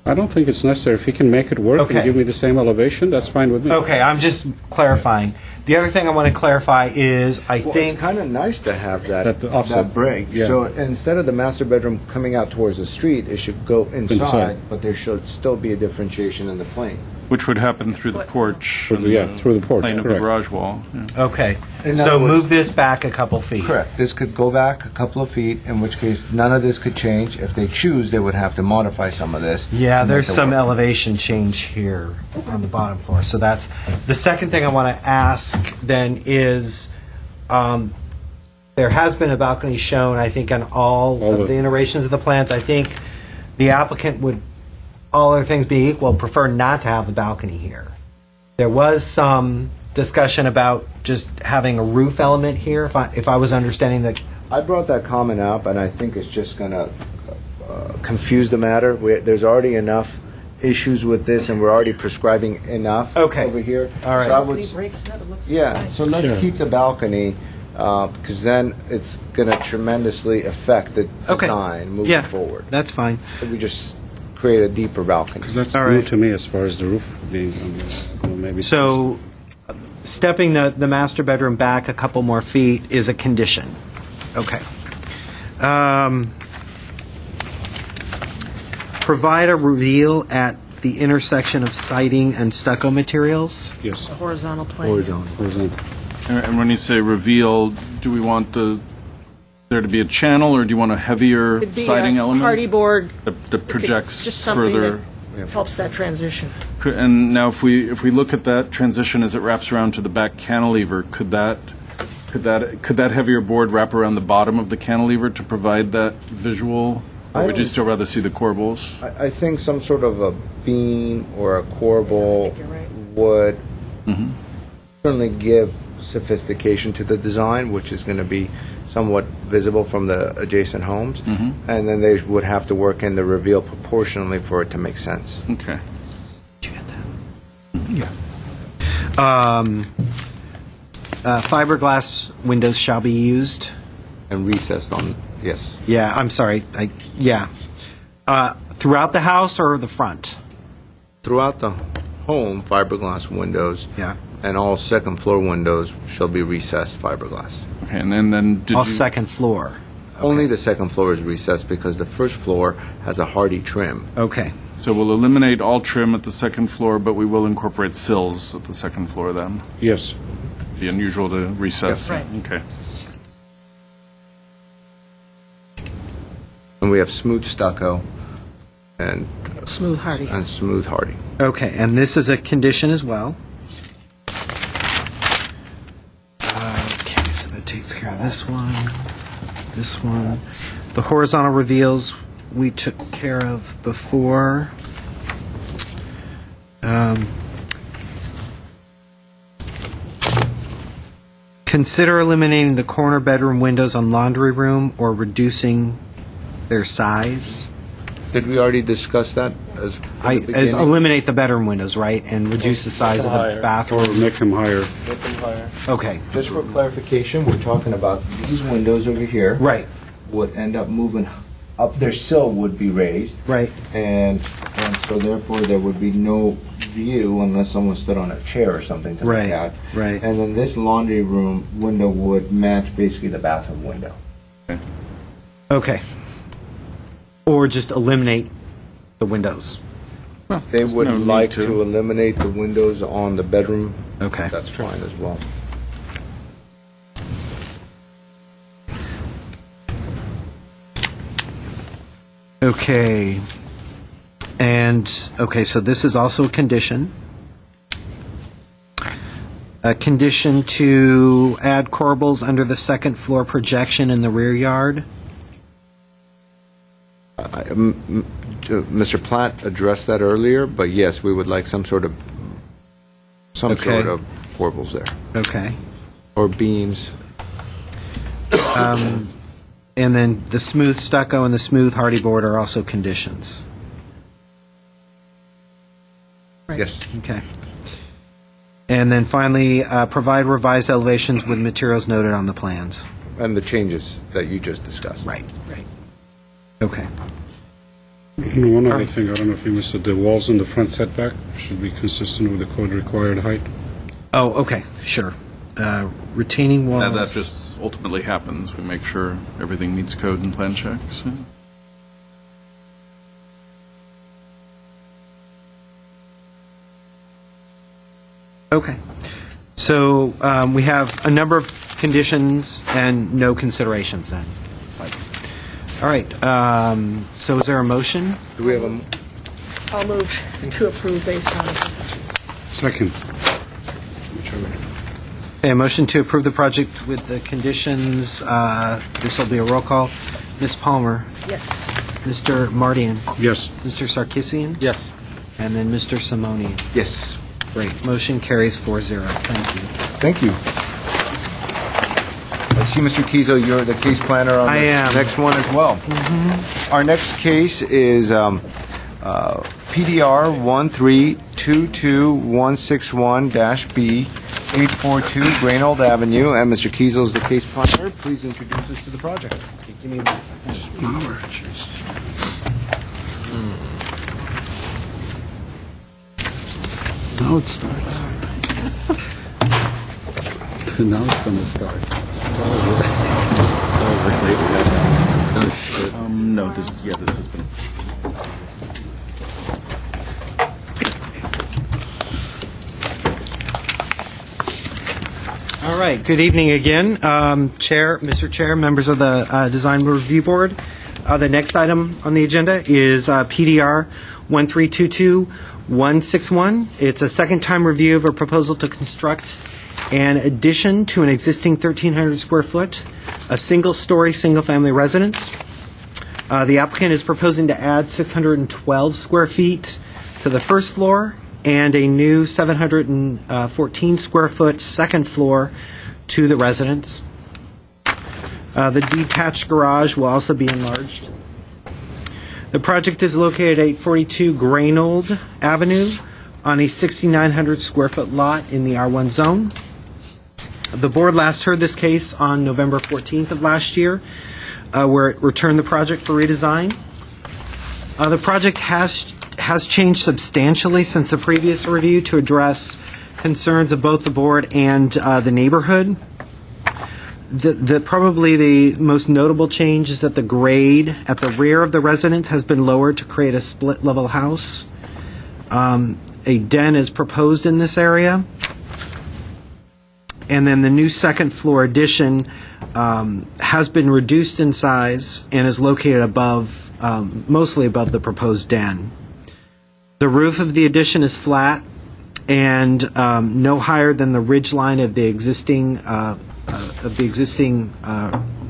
I don't think it's necessary. If he can make it work Okay. and give me the same elevation, that's fine with me. Okay, I'm just clarifying. The other thing I want to clarify is, I Well, think... it's kind of nice to have that, That offset. break. Yeah. So instead of the master bedroom coming out towards the street, it should go inside, Inside. but there should still be a differentiation in the plane. Which would happen through the porch. and Yeah, through the porch, Plane of the correct. garage wall. Yeah. Okay, In so other words- move this back a couple feet. Correct. This could go back a couple of feet, in which case none of this could change. If they choose, they would have to modify some of this. Yeah, and there's make it some work. elevation change here on the bottom floor. So that's, the second thing I want to ask then is, there has been a balcony shown, I think, on all All of the- the iterations of the plans. I think the applicant would, all other things being equal, prefer not to have the balcony here. There was some discussion about just having a roof element here, if I was understanding the I brought that comment up, and I think it's just going to confuse the matter. There's already enough issues with this, and we're already prescribing enough Okay. over here. All right. So I would, yeah, so let's keep the balcony, because then it's going to tremendously affect the Okay. design moving Yeah, forward. that's fine. If we just create a deeper balcony. Because that's All new right. to me as far as the roof being, well, maybe. So, stepping the master bedroom back a couple more feet is a condition. Okay. Provide a reveal at the intersection of siding and stucco materials. Yes, A horizontal plane. horizontal. And when you say reveal, do we want there to be a channel, or do you want a heavier Could be siding a element? hardy board. That projects Just something further. that helps that transition. And now, if we look at that transition as it wraps around to the back cantilever, could that heavier board wrap around the bottom of the cantilever to provide that visual? Or would you still rather see the corbels? I think some sort of a beam or a corbel you're right. would certainly give sophistication to the design, which is going to be somewhat visible from the adjacent homes. And then they would have to work in the reveal proportionally for it to make sense. Okay. Did you get that? Fiberglass windows shall be used. And recessed on, yes. Yeah, I'm sorry. Yeah. Throughout the house or the front? Throughout the home, fiberglass windows. Yeah. And all second floor windows shall be recessed fiberglass. Okay, and then did All you... second floor. Only the second floor is recessed because the first floor has a hardy trim. Okay. So we'll eliminate all trim at the second floor, but we will incorporate sills at the second floor then? Yes. Be unusual to recess? Yes. Right. Okay. And we have smooth stucco and Smooth hardy. smooth hardy. Okay, and this is a condition as well. Okay, so that takes care of this one, this one. The horizontal reveals we took care of before. Consider eliminating the corner bedroom windows on laundry room or reducing their size. Did we already discuss that as As eliminate the bedroom windows, right, and reduce the size of the Or bathroom? make them higher. Okay, Just for clarification, we're talking about these windows over here. right. Would end up moving up their sill would be raised. Right. And so therefore there would be no view unless someone stood on a chair or something to look Right, out. right. And then this laundry room window would match basically the bathroom window. Okay. Or just eliminate the windows. They would no need like to. to eliminate the windows on the bedroom. Okay. That's fine as well. Okay. And, okay, so this is also a condition. A condition to add corbels under the second floor projection in the rear yard. Mr. Platt addressed that earlier, but yes, we would like some sort of Okay. corbels there, Okay. or beams. And then the smooth stucco and the smooth hardy board are also conditions. Yes. Okay. And then finally, provide revised elevations with materials noted on the plans. And the changes that you just discussed. Right. Okay. One other thing, I don't know if you missed it, the walls in the front setback should be consistent with the code required height. Oh, okay, sure. Retaining walls. And that just ultimately happens. We make sure everything meets code and plan checks. Yeah. Okay. So we have a number of conditions and no considerations then. It's like- All right. So is there a motion? Do we have a, I'll move to approve based on the Second. Whichever. A motion to approve the project with the conditions. This will be a roll call. Ms. Palmer, Yes. Mr. Mardian, Yes. Mr. Sarkisian, Yes. and then Mr. Simonian. yes. Great. Motion carries 4-0. Thank you. Thank you. I see, Mr. Kizo, you're the case planner on I this am. next one as well. Our next case is PDR 1322161-B, 842 Grainold Avenue, and Mr. Kizo is the case planner. Please introduce us to the project. Give me 1 second. Now it starts. Now it's going to start. No, this has been. All right, good evening again, Mr. Chair, members of the Design Review Board. The next item on the agenda is PDR 1322161. It's a second-time review of a proposal to construct an addition to an existing 1,300 square foot, a single-story, single-family residence. The applicant is proposing to add 612 square feet to the first floor and a new 714 square foot second floor to the residence. The detached garage will also be enlarged. The project is located at 842 Grainold Avenue on a 6,900 square foot lot in the R1 zone. The board last heard this case on November 14th of last year, where it returned the project for redesign. The project has changed substantially since the previous review to address concerns of both the board and the neighborhood. Probably the most notable change is that the grade at the rear of the residence has been lowered to create a split-level house. A den is proposed in this area. And then the new second-floor addition has been reduced in size and is located above, mostly above the proposed den. The roof of the addition is flat and no higher than the ridge line of the existing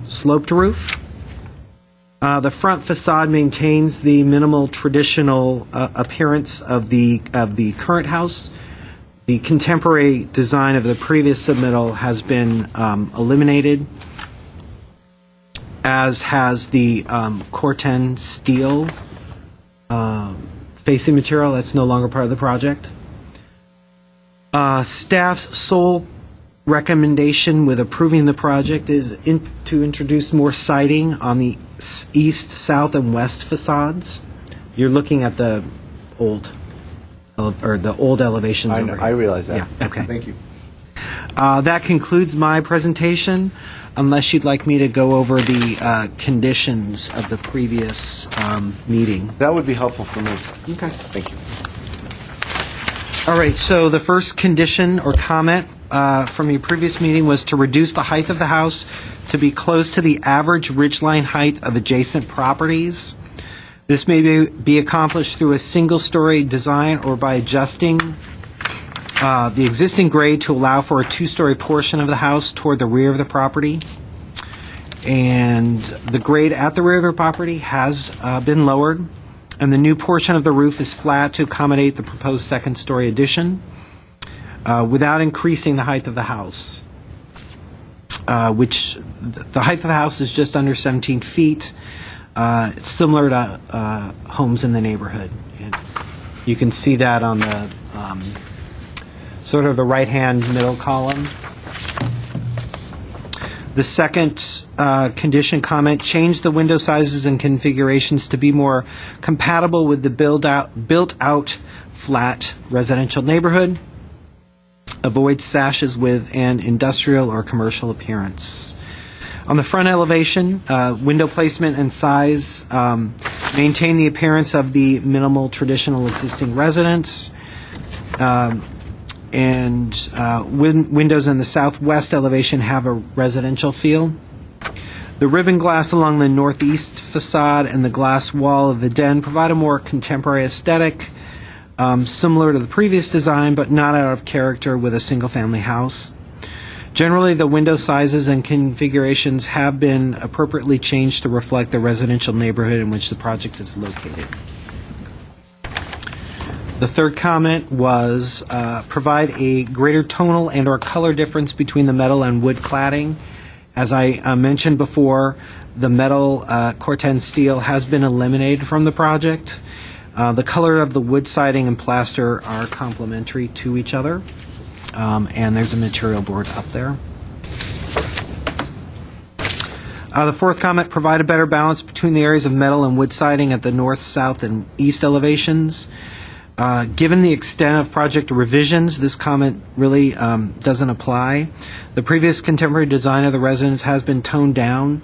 sloped roof. The front facade maintains the minimal traditional appearance of the current house. The contemporary design of the previous submittal has been eliminated, as has the Corten steel facing material. That's no longer part of the project. Staff's sole recommendation with approving the project is to introduce more siding on the east, south, and west facades. You're looking at the old elevations over here. I realize that. Yeah, okay. Thank you. That concludes my presentation, unless you'd like me to go over the conditions of the previous meeting. That would be helpful for me. Okay. Thank you. All right, so the first condition or comment from your previous meeting was to reduce the height of the house to be close to the average ridgeline height of adjacent properties. This may be accomplished through a single-story design or by adjusting the existing grade to allow for a two-story portion of the house toward the rear of the property. And the grade at the rear of the property has been lowered, and the new portion of the roof is flat to accommodate the proposed second-story addition without increasing the height of the house, which the height of the house is just under 17 feet. It's similar to homes in the neighborhood. And you can see that on the sort of the right-hand middle column. The second condition comment, change the window sizes and configurations to be more compatible with the built-out flat residential neighborhood. Avoid sashes with an industrial or commercial appearance. On the front elevation, window placement and size maintain the appearance of the minimal traditional existing residence. And windows in the southwest elevation have a residential feel. The ribbon glass along the northeast facade and the glass wall of the den provide a more contemporary aesthetic, similar to the previous design, but not out of character with a single-family house. Generally, the window sizes and configurations have been appropriately changed to reflect the residential neighborhood in which the project is located. The third comment was provide a greater tonal and or color difference between the metal and wood cladding. As I mentioned before, the metal Corten steel has been eliminated from the project. The color of the wood siding and plaster are complementary to each other. And there's a material board up there. The fourth comment, provide a better balance between the areas of metal and wood siding at the north, south, and east elevations. Given the extent of project revisions, this comment really doesn't apply. The previous contemporary design of the residence has been toned down,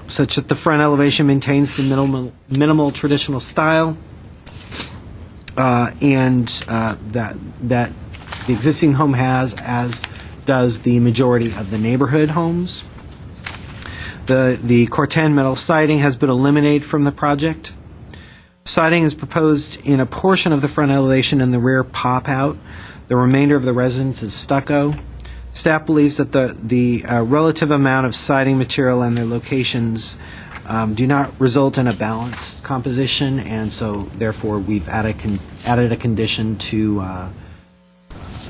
such that the front elevation maintains the minimal traditional style, and that the existing home has, as does the majority of the neighborhood homes. The Corten metal siding has been eliminated from the project. Siding is proposed in a portion of the front elevation and the rear pop-out. The remainder of the residence is stucco. Staff believes that the relative amount of siding material and their locations do not result in a balanced composition, and so therefore we've added a condition to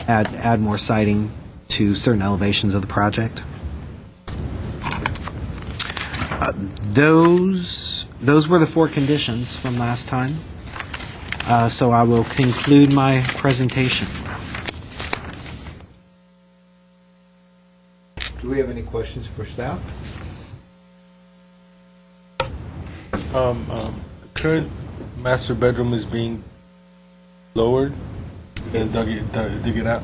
add more siding to certain elevations of the project. Those were the four conditions from last time. So I will conclude my presentation. Do we have any questions for staff? The current master bedroom is being lowered and dig it out.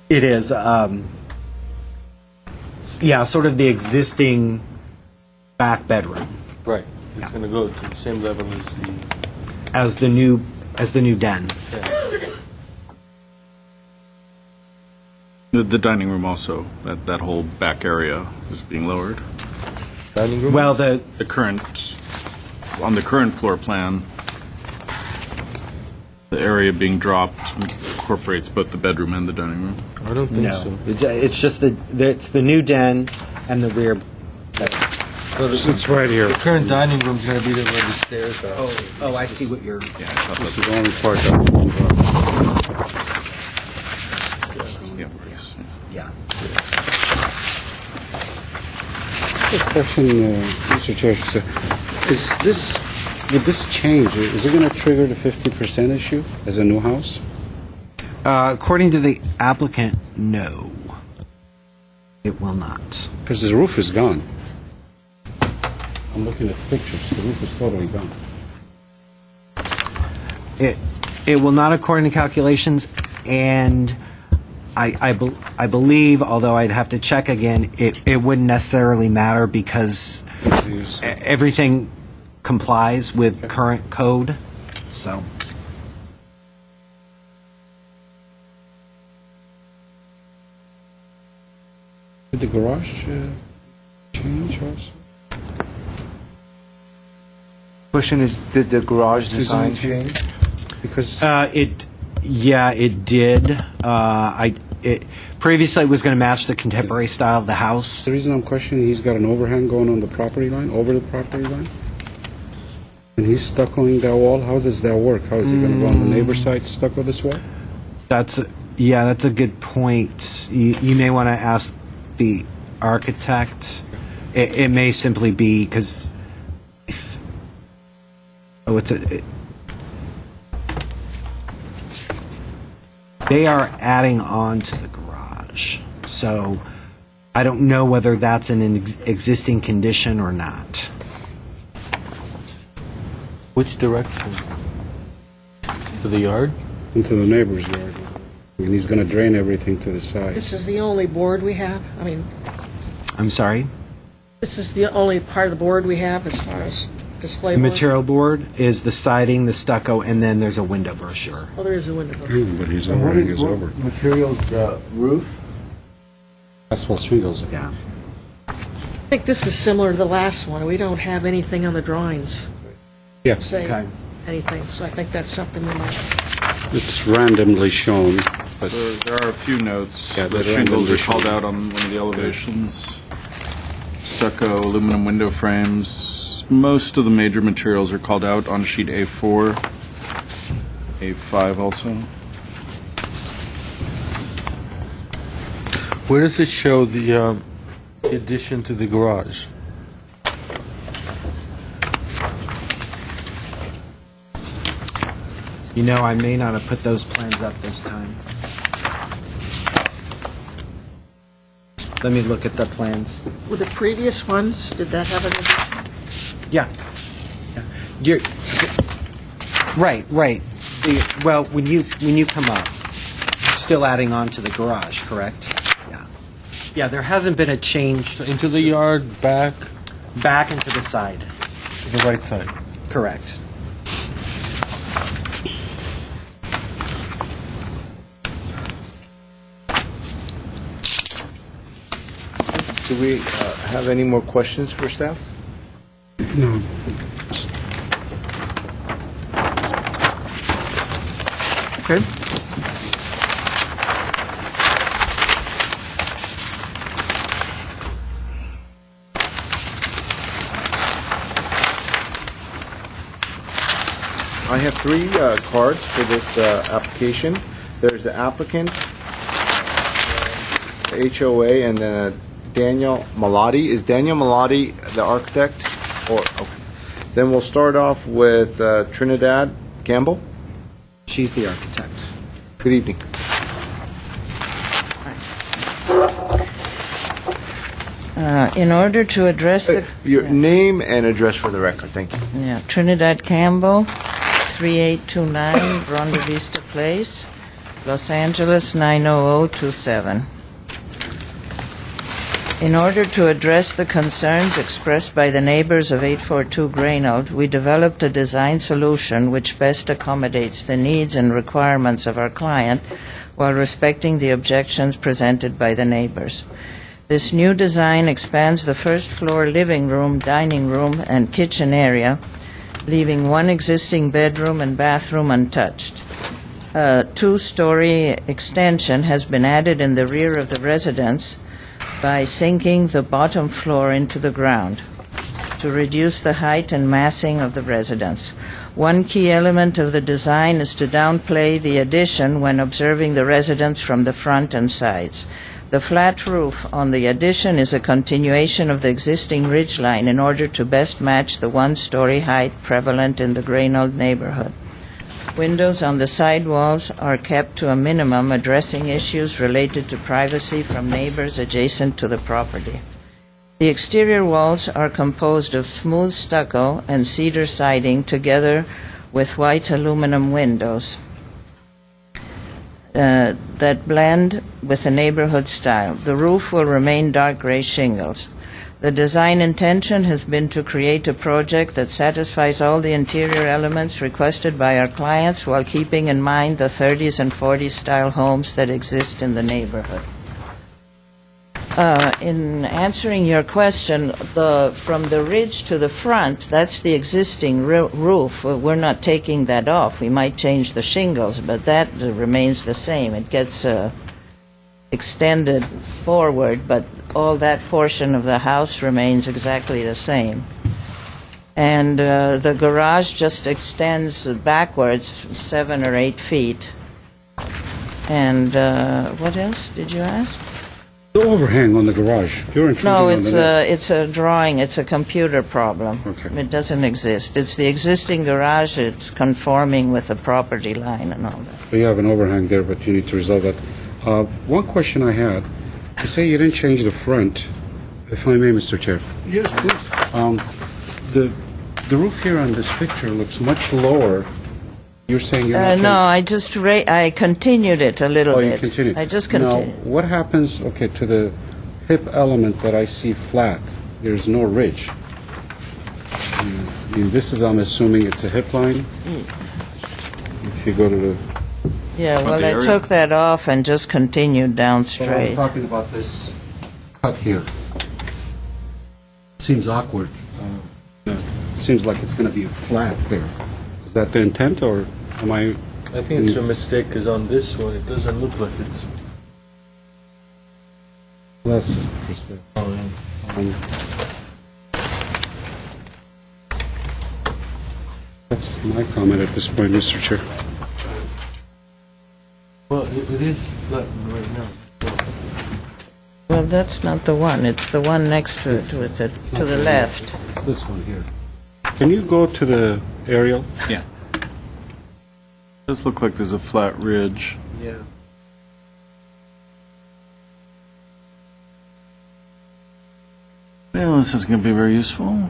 It is, sort of the existing back bedroom Right. It's Yeah. going to go to the same level as the. as the new den. The dining room also, that whole back area is being lowered. Dining room? Well, On the current floor plan, the area being dropped incorporates both the bedroom and the dining room. I don't think no, so. it's just it's the new den and the rear bedroom. It's right here. The current dining room is going to be there where the stairs are. Oh, I see what you're. This is the only part that. Yeah, please. Yeah. Question, Mr. Chair, sir. With this change, is it going to trigger the 50% issue as a new house? According to the applicant, no. It will not. Because the roof is gone. I'm looking at pictures. The roof is totally gone. It will not according to calculations, and I believe, although I'd have to check again, it wouldn't necessarily matter because everything complies with current code, so. Did the garage change also? Question is, did the garage design change? Because It did. Previously, it was going to match the contemporary style of the house. the reason I'm questioning, he's got an overhang going on the property line, over the property line. And he's stuccoing that wall. How does that work? How is he going to go on the neighbor's side stucco this wall? That's a good point. You may want to ask the architect. It may simply be because they are adding on to the garage, so I don't know whether that's an existing condition or not. Which direction? To the yard? Into the neighbor's yard. And he's going to drain everything to the side. This is the only board we have? I mean, I'm sorry? this is the only part of the board we have as far as display The board? material board is the siding, the stucco, and then there's a window brochure. Oh, there is a window. But his overhang is over. Materials, roof? Asphalt shingles. Yeah. I think this is similar to the last one. We don't have anything on the drawings Yeah, say Okay. anything, so I think that's something we might... it's randomly shown, but There are a few notes. Yeah, The they're shingles are randomly called shown. out on one of the elevations. Stucco, aluminum window frames. Most of the major materials are called out on sheet A4, A5 also. Where does it show the addition to the garage? You know, I may not have put those plans up this time. Let me look at the plans. With the previous ones, did that have an addition? Yeah. You're, right. Well, when you come up, you're still adding on to the garage, correct? Yeah. Yeah, there hasn't been a change Into the yard, back, back and to the side. to the right side? Correct. Do we have any more questions for staff? no. Okay. I have three cards for this application. There's the applicant, HOA, and then Daniel Malati. Is Daniel Malati the architect? Or okay. Then we'll start off with Trinidad Campbell. She's the architect. Good evening. In order to address the... Your name and address for the record, thank you. Yeah, Trinidad Campbell, 3829 Ronda Vista Place, Los Angeles 90027. In order to address the concerns expressed by the neighbors of 842 Graynote, we developed a design solution which best accommodates the needs and requirements of our client while respecting the objections presented by the neighbors. This new design expands the first floor living room, dining room, and kitchen area, leaving one existing bedroom and bathroom untouched. A two-story extension has been added in the rear of the residence by sinking the bottom floor into the ground to reduce the height and massing of the residence. One key element of the design is to downplay the addition when observing the residence from the front and sides. The flat roof on the addition is a continuation of the existing ridgeline in order to best match the one-story height prevalent in the Graynold neighborhood. Windows on the side walls are kept to a minimum, addressing issues related to privacy from neighbors adjacent to the property. The exterior walls are composed of smooth stucco and cedar siding together with white aluminum windows that blend with the neighborhood style. The roof will remain dark gray shingles. The design intention has been to create a project that satisfies all the interior elements requested by our clients while keeping in mind the 30s and 40s style homes that exist in the neighborhood. In answering your question, from the ridge to the front, that's the existing roof. We're not taking that off. We might change the shingles, but that remains the same. It gets extended forward, but all that portion of the house remains exactly the same. And the garage just extends backwards 7 or 8 feet. And what else did you ask? The overhang on the garage. You're intruding No, on the it's a drawing. It's a computer problem. Okay. It doesn't exist. It's the existing garage. It's conforming with the property line and all that. So you have an overhang there, but you need to resolve that. One question I had, you say you didn't change the front, if I may, Mr. Chair. Yes, please. The roof here on this picture looks much lower. You're saying you're not... No, I continued it a little Oh, bit. you continued. I just Now, continued. what happens, okay, to the hip element that I see flat? There's no ridge. I mean, this is, I'm assuming it's a hip line? If you go to the... Yeah, well, I area? took that off and just continued down Well, I'm straight. talking about this cut here. Seems awkward. It seems like it's going to be flat there. Is that the intent, or am I... I think it's a mistake, because on this one, it doesn't look like it's... Well, that's just a perspective. That's my comment at this point, Mr. Chair. Well, it is flattened right now. Well, that's not the one. It's the one next to it, to the left. It's this one here. Can you go to the aerial? Yeah. Does look like there's a flat ridge. Yeah. Well, this is going to be very useful.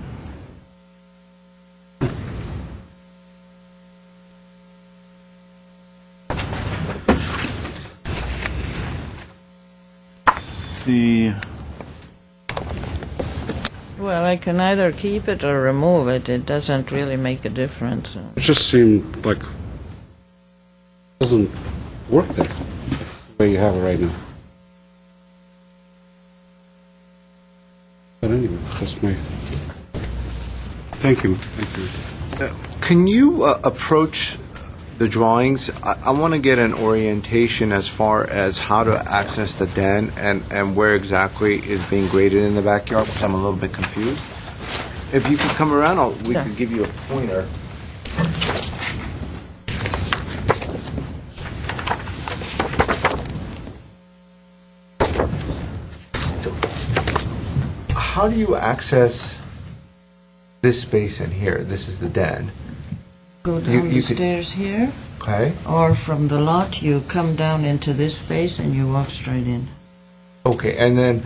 Let's see. Well, I can either keep it or remove it. It doesn't really make a difference. It just seemed like it doesn't work there, the way you have it right now. But anyway, that's my... Thank you. Thank you. Can you approach the drawings? I want to get an orientation as far as how to access the den and where exactly is being graded in the backyard, because I'm a little bit confused. If you could come around, we Yeah. could give you a pointer. How do you access this space in here? This is the den. Go You- down you the could- stairs here, Okay. or from the lot, you come down into this space and you walk straight in. Okay, and then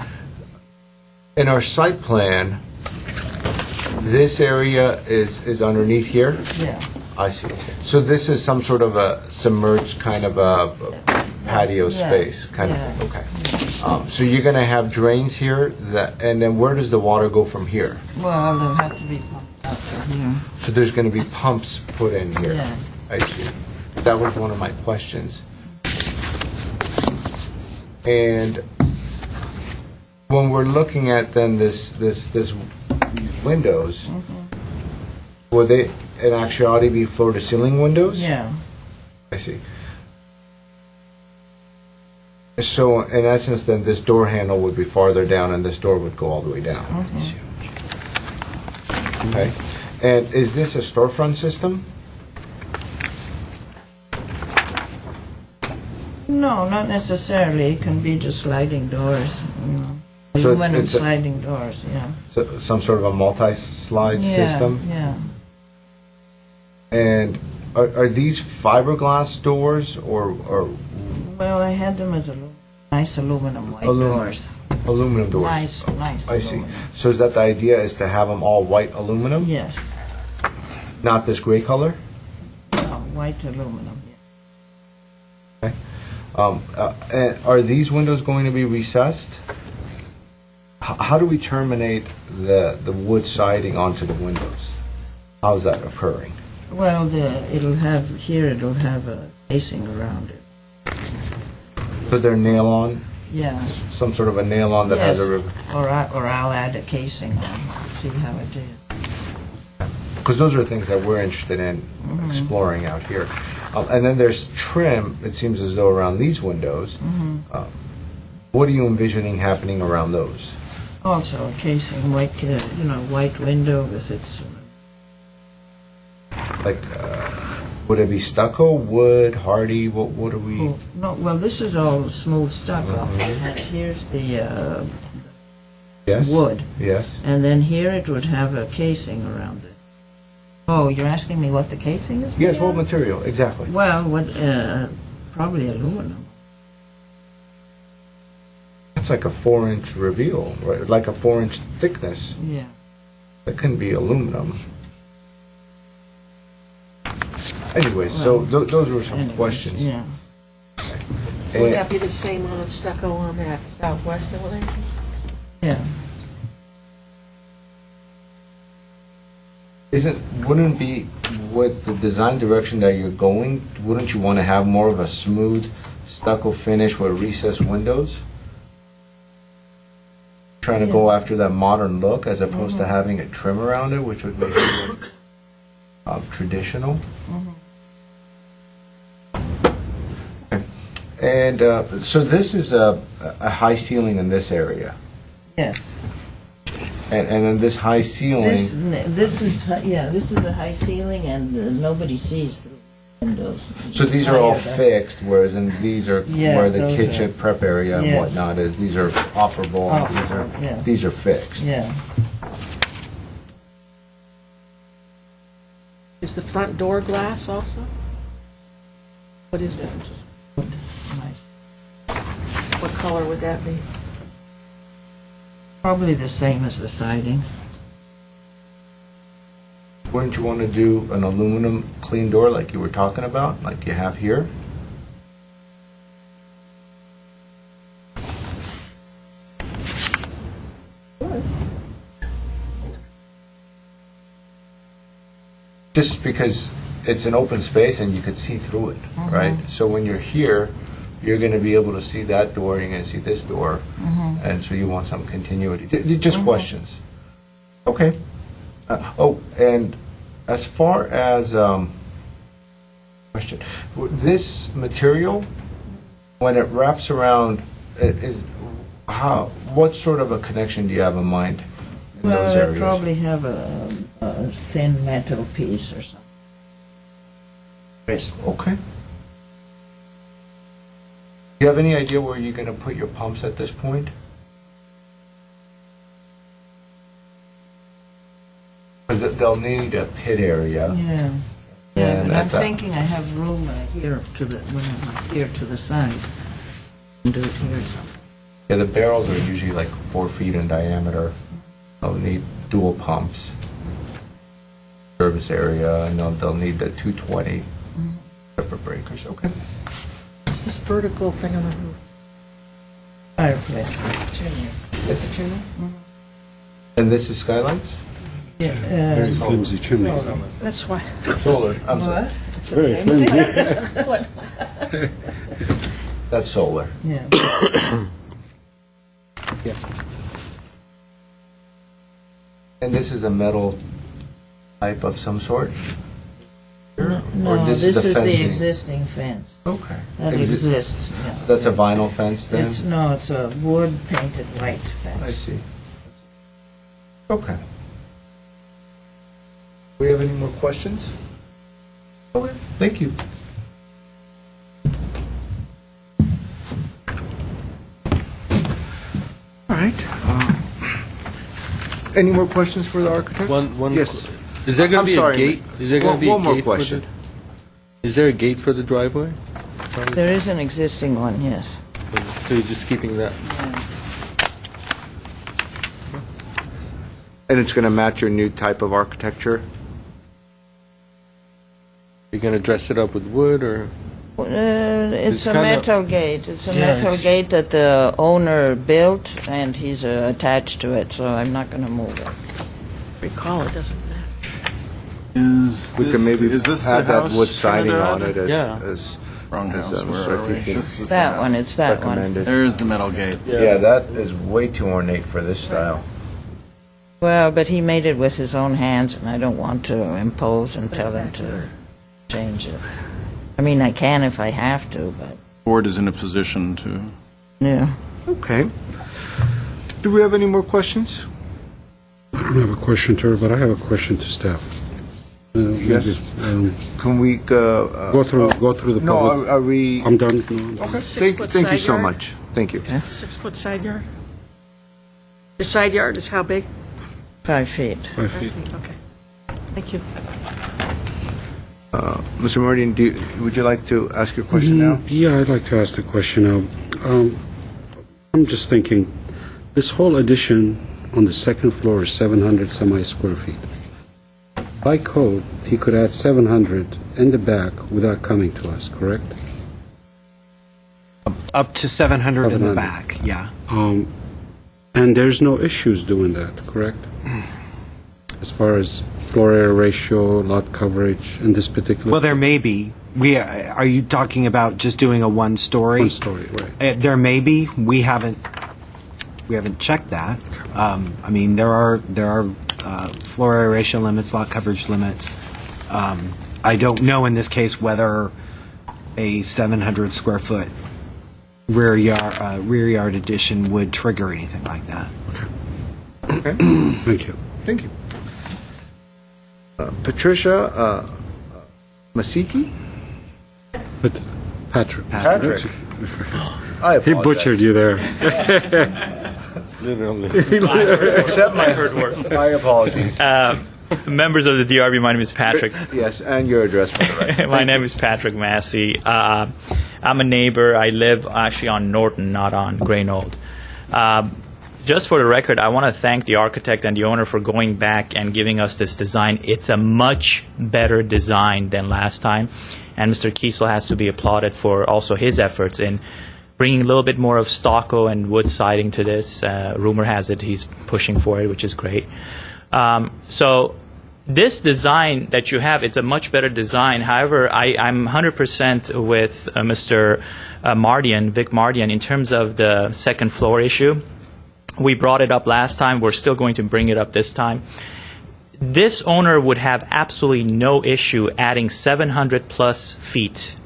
in our site plan, this area is underneath here? Yeah. I see. So this is some sort of a submerged kind of a patio Yeah, space, kind yeah. of, okay. So you're going to have drains here, and then where does the water go from here? Well, they'll have to be pumped out to here. So there's going to be pumps put in here? Yeah. I see. That was one of my questions. And when we're looking at then this windows, will they in actuality be floor-to-ceiling windows? Yeah. I see. So in essence, then this door handle would be farther down, and this door would go all the way down. Okay. And is this a storefront system? No, not necessarily. It can be just sliding doors, you know. So Aluminum it's a- sliding doors, yeah. So some sort of a multi-slide Yeah, system? yeah. And Are these fiberglass doors or Well, I had them as nice aluminum white doors. aluminum doors? Nice I see. aluminum. So is that the idea, is to have them all white aluminum? Yes, Not this gray color? no, white aluminum. And are these windows going to be recessed? How do we terminate the wood siding onto the windows? How's that occurring? Well, it'll have a casing around it. So they're nail-on, Yeah. some sort of a nail-on that has Yes, a... or I'll add a casing on, see how it is. Because those are things that we're interested in exploring out here. And then there's trim, it seems as though, around these windows. What are you envisioning happening around those? Also a casing, white, white window with its, Like, would it be stucco, wood, hardy? What are we... oh, no, well, this is all smooth stucco. And here's the Yes? wood. Yes. And then here it would have a casing around it. Oh, you're asking me what the casing is? Yes, made what of? material, exactly? Well, probably aluminum. It's like a 4-inch reveal, right? Like a 4-inch thickness. Yeah. That can be aluminum. Anyway, so those were some Anyways, questions. Yeah. So would that be the same on stucco on that southwest elevation? Yeah. Wouldn't it be, with the design direction that you're going, wouldn't you want to have more of a smooth stucco finish with recessed windows? Trying to go after that modern look as opposed to having a trim around it, which would make it look traditional? Okay. And so this is a high ceiling in this area. Yes. And then this high ceiling... This is a high ceiling and nobody sees through windows. So It's these are all higher than- fixed, whereas these are Yeah, where the those kitchen are- prep area and Yes. whatnot is. These are operable, and Yeah. these are fixed. Yeah. Is the front door glass also? What is that? Nice. What color would that be? Probably the same as the siding. Wouldn't you want to do an aluminum clean door like you were talking about, like you have here? Just because it's an open space and you could see through it, right? So when you're here, you're going to be able to see that door, you're going to see this door, and so you want some continuity. Just questions. Okay. And as far as question, this material, when it wraps around, what sort of a connection do you have in mind in those Well, areas? I'd probably have a thin metal piece or something. Okay. Do you have any idea where you're going to put your pumps at this point? Because they'll need a pit area. Yeah. Yeah, And but I'm at that- thinking I have room here when I'm here to the side. And do it here somewhere. Yeah, the barrels are usually like 4 feet in diameter. They'll need dual pumps. Service area, and they'll need the 220 separate breakers. Okay. What's this vertical thing on the roof? Fireplace, chimney. It's a chimney? And this is skylights? Very flimsy chimney. That's why. Solar. I'm sorry. What? Very flimsy. That's solar. Yeah. And this is a metal pipe of some sort? No, this is the fencing? existing fence. Okay. That exists, yeah. That's a vinyl fence then? It's a wood painted white fence. I see. Okay. Do we have any more questions? Okay, thank you. All right. Any more questions for the architect? One. Yes. Is there going I'm to be sorry, a gate? Is there going to be a one more gate for question. Is there a gate for the driveway? There is an existing one, yes. So you're just keeping that? And it's going to match your new type of architecture? You're going to dress it up with wood, or? It's a kinda- metal gate. It's a Yeah, metal it's- gate that the owner built, and he's attached to it, so I'm not going to move it. Recall, it doesn't match. We could maybe is this have the that house, wood siding Trinidad? on it Yeah. as Wrong as, house, where are we? Mr. Keith This is That one, it's that one. recommended. There's the metal gate. Yeah, that is way too ornate for this style. Well, but he made it with his own hands, and I don't want to impose and tell him to change it. I mean, I can if I have to, but, Board is in a position to. yeah. Okay. Do we have any more questions? I don't have a question to her, but I have a question to staff. Maybe, Can we go through the No, public. are we? I'm done. No, I'm done. Thank you Side so yard? much. Thank you. 6-foot side yard? Your side yard is how big? 5 feet. 5 feet. Okay. Thank you. Mr. Martin, would you like to ask your question now? Yeah, I'd like to ask the question now. I'm just thinking, this whole addition on the second floor is 700 square feet. By code, he could add 700 in the back without coming to us, correct? Up to 700 in the 700. back, yeah. And there's no issues doing that, correct? As far as floor area ratio, lot coverage in this particular... Well, there may be. Are you talking about just doing a one-story? One story, right. There may be. We haven't checked that. I mean, there are floor area ratio limits, lot coverage limits. I don't know in this case whether a 700 square foot rear yard addition would trigger anything like that. Okay. Thank you. Thank you. Patricia Masiki? But Patrick. Patrick. I apologize. He butchered you there. Literally. Accept my apologies. Members of the DRB, my name is Patrick. Yes, and your address for the record. My name is Patrick Massey. I'm a neighbor. I live actually on Norton, not on Graynold. Just for the record, I want to thank the architect and the owner for going back and giving us this design. It's a much better design than last time, and Mr. Kiesel has to be applauded for also his efforts in bringing a little bit more of stucco and wood siding to this. Rumor has it he's pushing for it, which is great. So this design that you have, it's a much better design. However, I'm 100% with Mr. Vic Mardian, in terms of the second floor issue. We brought it up last time. We're still going to bring it up this time. This owner would have absolutely no issue adding 700 plus feet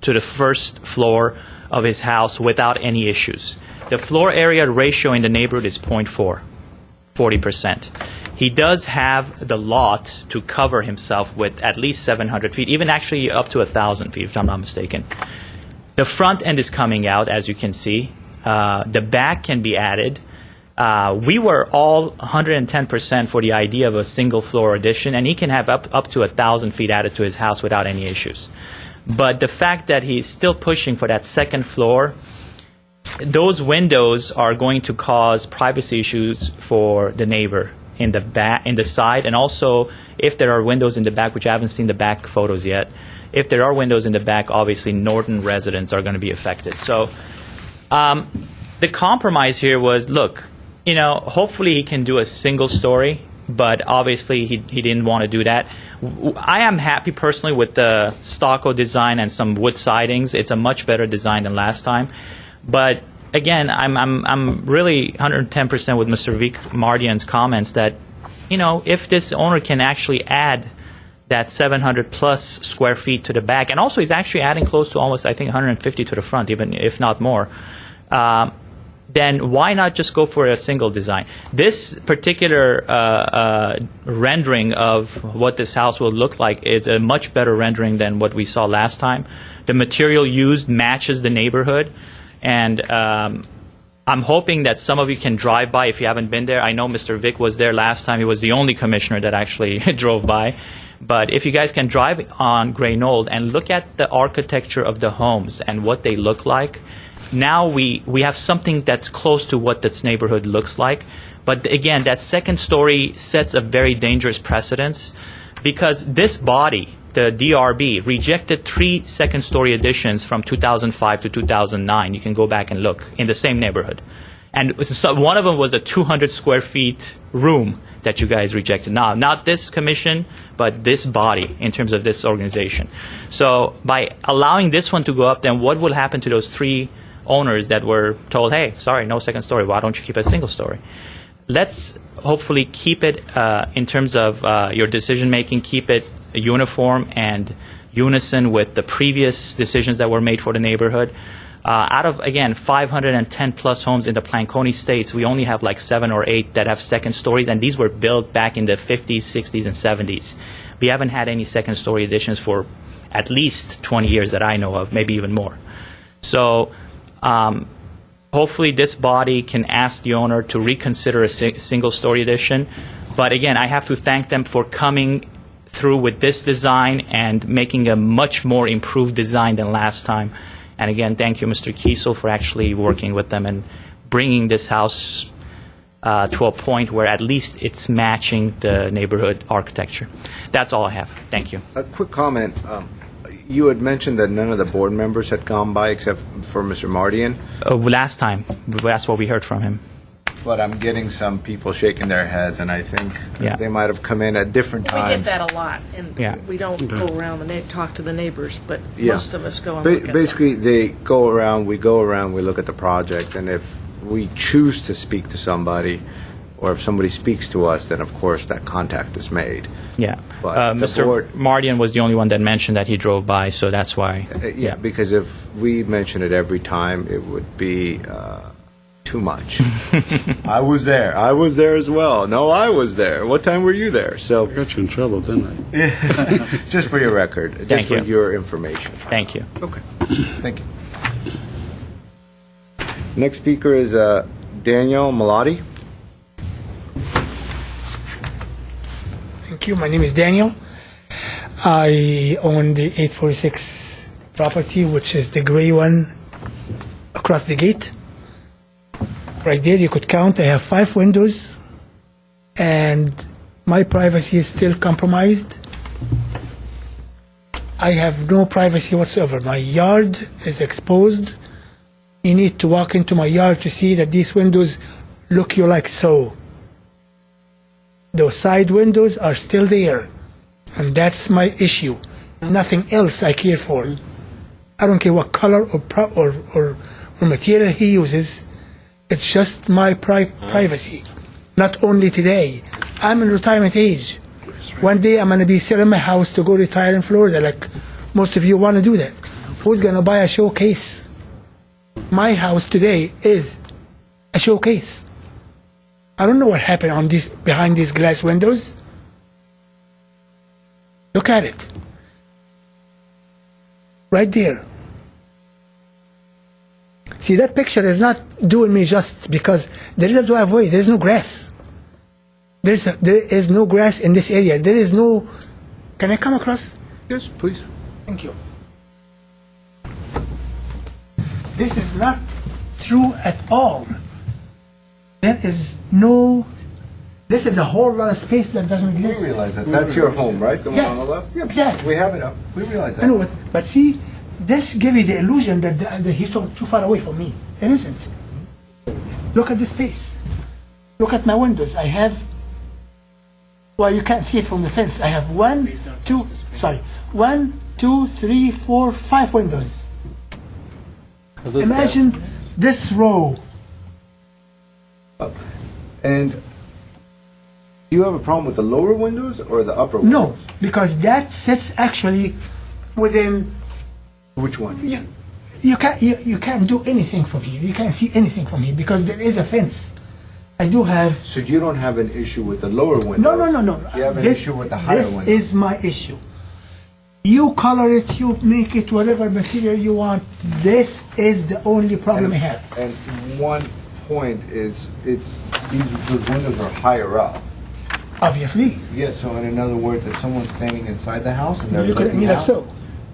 to the first floor of his house without any issues. The floor area ratio in the neighborhood is 0.4, 40%. He does have the lot to cover himself with at least 700 feet, even actually up to 1,000 feet, if I'm not mistaken. The front end is coming out, as you can see. The back can be added. We were all 110% for the idea of a single floor addition, and he can have up to 1,000 feet added to his house without any issues. But the fact that he's still pushing for that second floor, those windows are going to cause privacy issues for the neighbor in the back, in the side, and also if there are windows in the back, which I haven't seen the back photos yet. If there are windows in the back, obviously Norton residents are going to be affected. So the compromise here was, look, hopefully he can do a single story, but obviously he didn't want to do that. I am happy personally with the stucco design and some wood sidings. It's a much better design than last time. But again, I'm really 110% with Mr. Vic Mardian's comments that, if this owner can actually add that 700 plus square feet to the back, and also he's actually adding close to almost, I think, 150 to the front, even if not more, then why not just go for a single design? This particular rendering of what this house will look like is a much better rendering than what we saw last time. The material used matches the neighborhood, and I'm hoping that some of you can drive by if you haven't been there. I know Mr. Vic was there last time. He was the only commissioner that actually drove by. But if you guys can drive on Graynold and look at the architecture of the homes and what they look like, now we have something that's close to what this neighborhood looks like. But again, that second story sets a very dangerous precedence because this body, the DRB, rejected 3 second-story additions from 2005 to 2009. You can go back and look in the same neighborhood. And so one of them was a 200 square feet room that you guys rejected. Now, not this commission, but this body in terms of this organization. So by allowing this one to go up, then what will happen to those 3 owners that were told, hey, sorry, no second story, why don't you keep a single story? Let's hopefully keep it in terms of your decision-making, keep it uniform and unison with the previous decisions that were made for the neighborhood. Out of, again, 510-plus homes in the Planconey states, we only have like 7 or 8 that have second stories, and these were built back in the 50s, 60s, and 70s. We haven't had any second-story additions for at least 20 years that I know of, maybe even more. So hopefully this body can ask the owner to reconsider a single-story addition. But again, I have to thank them for coming through with this design and making a much more improved design than last time. And again, thank you, Mr. Kiesel, for actually working with them and bringing this house to a point where at least it's matching the neighborhood architecture. That's all I have. Thank you. A quick comment. You had mentioned that none of the board members had gone by except for Mr. Mardian. Last time, that's what we heard from him. But I'm getting some people shaking their heads, and I think Yeah. they might have come in at different We times. get that a lot, and Yeah. we don't go around and talk to the neighbors, but Yeah. most of us go and look at them. Basically, they go around, we look at the project, and if we choose to speak to somebody, or if somebody speaks to us, then of course that contact is made. Yeah. But the Mr. board- Mardian was the only one that mentioned that he drove by, so that's why. Yeah, because if we mention it every time, it would be too much. I was there. I was there as well. No, I was there. What time were you there? So, I got you in trouble, didn't I? just for your record, just Thank for you. your information. Thank you. Okay, thank you. Next speaker is Daniel Malati. Thank you. My name is Daniel. I own the 846 property, which is the gray one across the gate. Right there, you could count. I have 5 windows, and my privacy is still compromised. I have no privacy whatsoever. My yard is exposed. You need to walk into my yard to see that these windows look you like so. Those side windows are still there, and that's my issue. Nothing else I care for. I don't care what color or material he uses. It's just my privacy. Not only today. I'm in retirement age. One day I'm going to be selling my house to go retire in Florida, like most of you want to do that. Who's going to buy a showcase? My house today is a showcase. I don't know what happened on behind these glass windows. Look at it. Right there. See, that picture is not doing me just because there is a driveway, there is no grass. There is no grass in this area. There is no... Can I come across? Yes, please. Thank you. This is not true at all. There is no... This is a whole lot of space that doesn't We exist. realize that. That's your home, right? The one on the Yes, left? Yeah, exactly. We have it up. We realize that. I know, but see, this gives you the illusion that he's too far away from me. It isn't. Look at the space. Look at my windows. I have, well, you can't see it from the fence. I have 1, 2, 3, 4, 5 windows. Imagine this row. And do you have a problem with the lower windows or the upper windows? No, because that sits actually within. Which one? You can't do anything from here. You can't see anything from here because there is a fence. I do have. So you don't have an issue with the lower windows? No. You have an issue with the higher windows? This is my issue. You color it, you make it whatever material you want. This is the only problem I have. And one point is, those windows are higher up. Obviously. Yeah, so in other words, if someone's standing inside the house and they're You could, looking like out. so.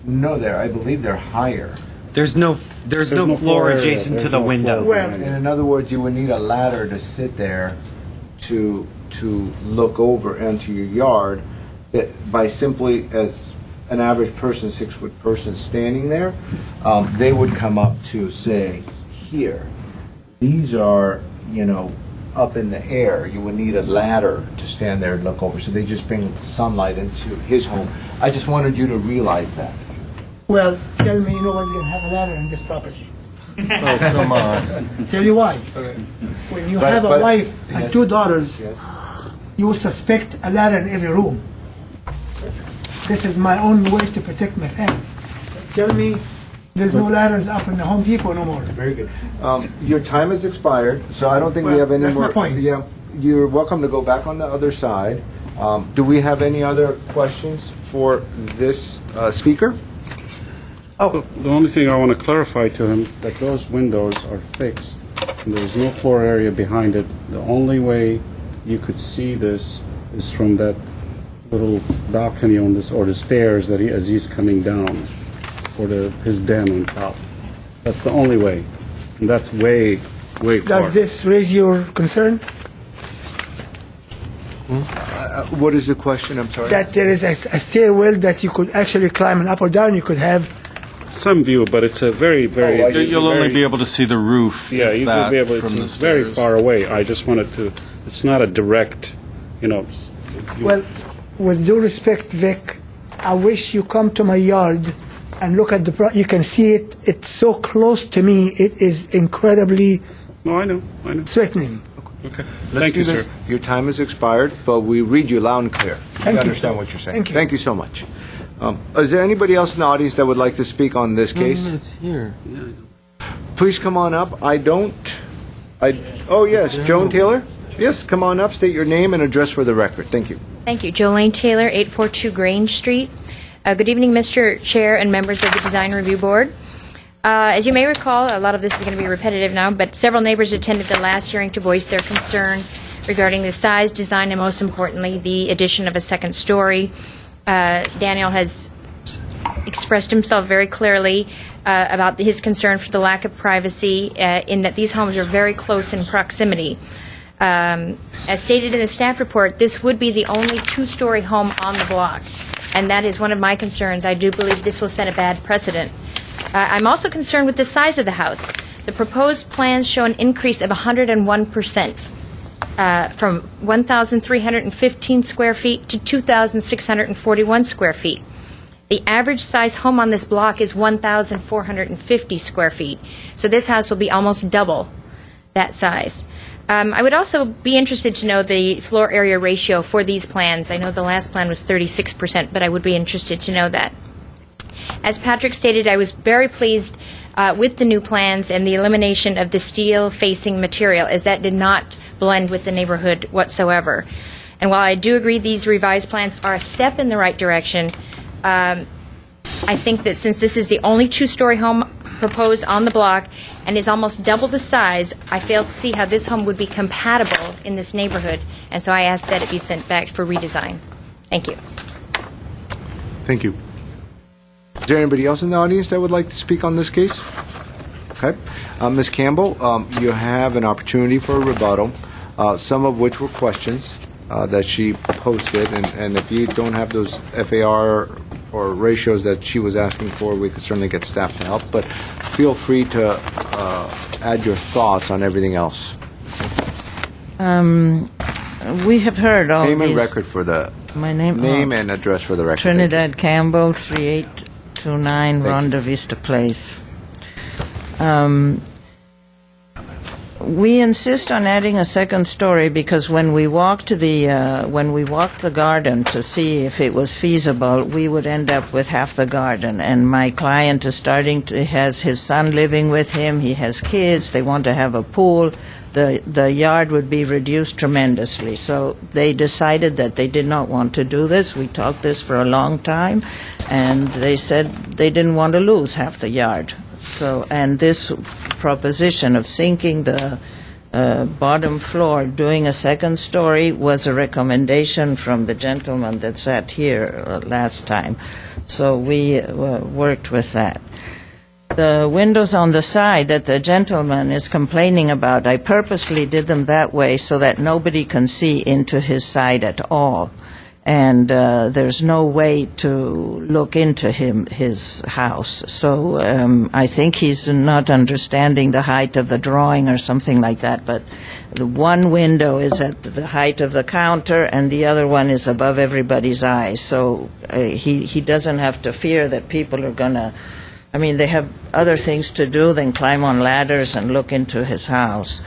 No, I believe they're higher. There's no floor area, adjacent to there's the no window. floor. Well, And in other words, you would need a ladder to sit there to look over into your yard. That by simply as an average person, 6-foot person standing there, they would come up to say here. These are, up in the air. You would need a ladder to stand there and look over. So they just bring sunlight into his home. I just wanted you to realize that. well, tell me no one's going to have a ladder in this property. Oh, come on. Tell you why. When you have a but- wife and yes. 2 daughters, Yes. you will suspect a ladder in every room. This is my own way to protect my family. Tell me there's no ladders up in the Home Depot no more. Very good. Your time has expired, so I don't think we Well, have any that's more. my point. Yeah, you're welcome to go back on the other side. Do we have any other questions for this speaker? The only thing I want to clarify to him, that those windows are fixed, and there's no floor area behind it. The only way you could see this is from that little balcony on this, or the stairs that as he's coming down, or his den on top. That's the only way, and that's way far. Does this raise your concern? What is the question? I'm sorry. That there is a stairwell that you could actually climb and up or down, you could have. Some view, but it's a very. You'll only be able to see the roof. Yeah, if you that, will be able. from the It's very stairs. far away. I just wanted to. It's not a direct, Well, with due respect, Vic, I wish you come to my yard and look at you can see it. It's so close to me. It is incredibly No, I know. threatening. Okay. Let's Thank do you, this. sir. Your time has expired, but we read you loud and clear. Thank you. Understand what you're saying. Thank you. Thank you so much. Is there anybody else in the audience that would like to speak on this case? It's here. Please come on up. Oh, yes, Joan Taylor? Yes, come on up, state your name and address for the record. Thank you. Thank you. Jolene Taylor, 842 Grange Street. Good evening, Mr. Chair and members of the Design Review Board. As you may recall, a lot of this is going to be repetitive now, but several neighbors attended the last hearing to voice their concern regarding the size, design, and most importantly, the addition of a second story. Daniel has expressed himself very clearly about his concern for the lack of privacy in that these homes are very close in proximity. As stated in the staff report, this would be the only 2-story home on the block, and that is one of my concerns. I do believe this will set a bad precedent. I'm also concerned with the size of the house. The proposed plans show an increase of 101%. From 1,315 square feet to 2,641 square feet. The average size home on this block is 1,450 square feet. So this house will be almost double that size. I would also be interested to know the floor area ratio for these plans. I know the last plan was 36%, but I would be interested to know that. As Patrick stated, I was very pleased with the new plans and the elimination of the steel facing material, as that did not blend with the neighborhood whatsoever. And while I do agree these revised plans are a step in the right direction, I think that since this is the only 2-story home proposed on the block and is almost double the size, I fail to see how this home would be compatible in this neighborhood, and so I ask that it be sent back for redesign. Thank you. Thank you. Is there anybody else in the audience that would like to speak on this case? Okay. Ms. Campbell, you have an opportunity for a rebuttal, some of which were questions that she posted, and if you don't have those FAR or ratios that she was asking for, we could certainly get staff to help, but feel free to add your thoughts on everything else. We have heard all Name and these. record for the My name. name and address for the record. Thank you. Trinidad Campbell, 3829 Ronda Vista Place. We insist on adding a second story because when we walked the garden to see if it was feasible, we would end up with half the garden. And my client has his son living with him. He has kids. They want to have a pool. The yard would be reduced tremendously. So they decided that they did not want to do this. We talked this for a long time, and they said they didn't want to lose half the yard. So, and this proposition of sinking the bottom floor, doing a second story was a recommendation from the gentleman that sat here last time. So we worked with that. The windows on the side that the gentleman is complaining about, I purposely did them that way so that nobody can see into his side at all. And there's no way to look into his house. So I think he's not understanding the height of the drawing or something like that. But the one window is at the height of the counter, and the other one is above everybody's eyes. So he doesn't have to fear that people are going to... I mean, they have other things to do than climb on ladders and look into his house.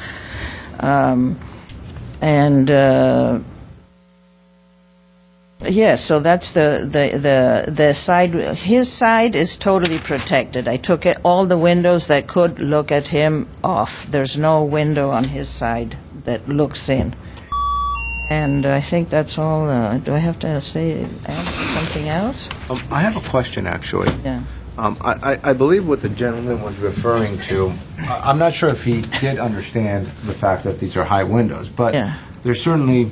Yeah, so that's the side. His side is totally protected. I took all the windows that could look at him off. There's no window on his side that looks in. And I think that's all. Do I have to add something else? I have a question, actually. Yeah. I believe what the gentleman was referring to, I'm not sure if he did understand the fact that these are high windows, but there's certainly,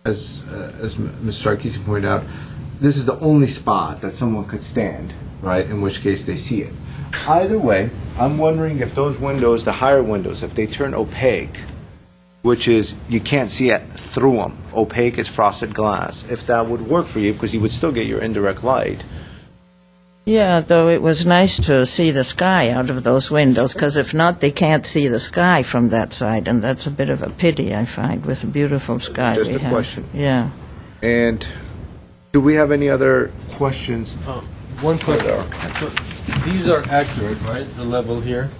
as Ms. Sarkeesian pointed out, this is the only spot that someone could stand, right, in which case they see it. Either way, I'm wondering if those windows, the higher windows, if they turn opaque, which is you can't see it through them, opaque is frosted glass, if that would work for you, because you would still get your indirect light. Yeah, though it was nice to see the sky out of those windows, because if not, they can't see the sky from that side, and that's a bit of a pity, I find, with a beautiful sky Just we a have. question. Yeah. And do we have any other questions? One question. These are accurate, right? The level here?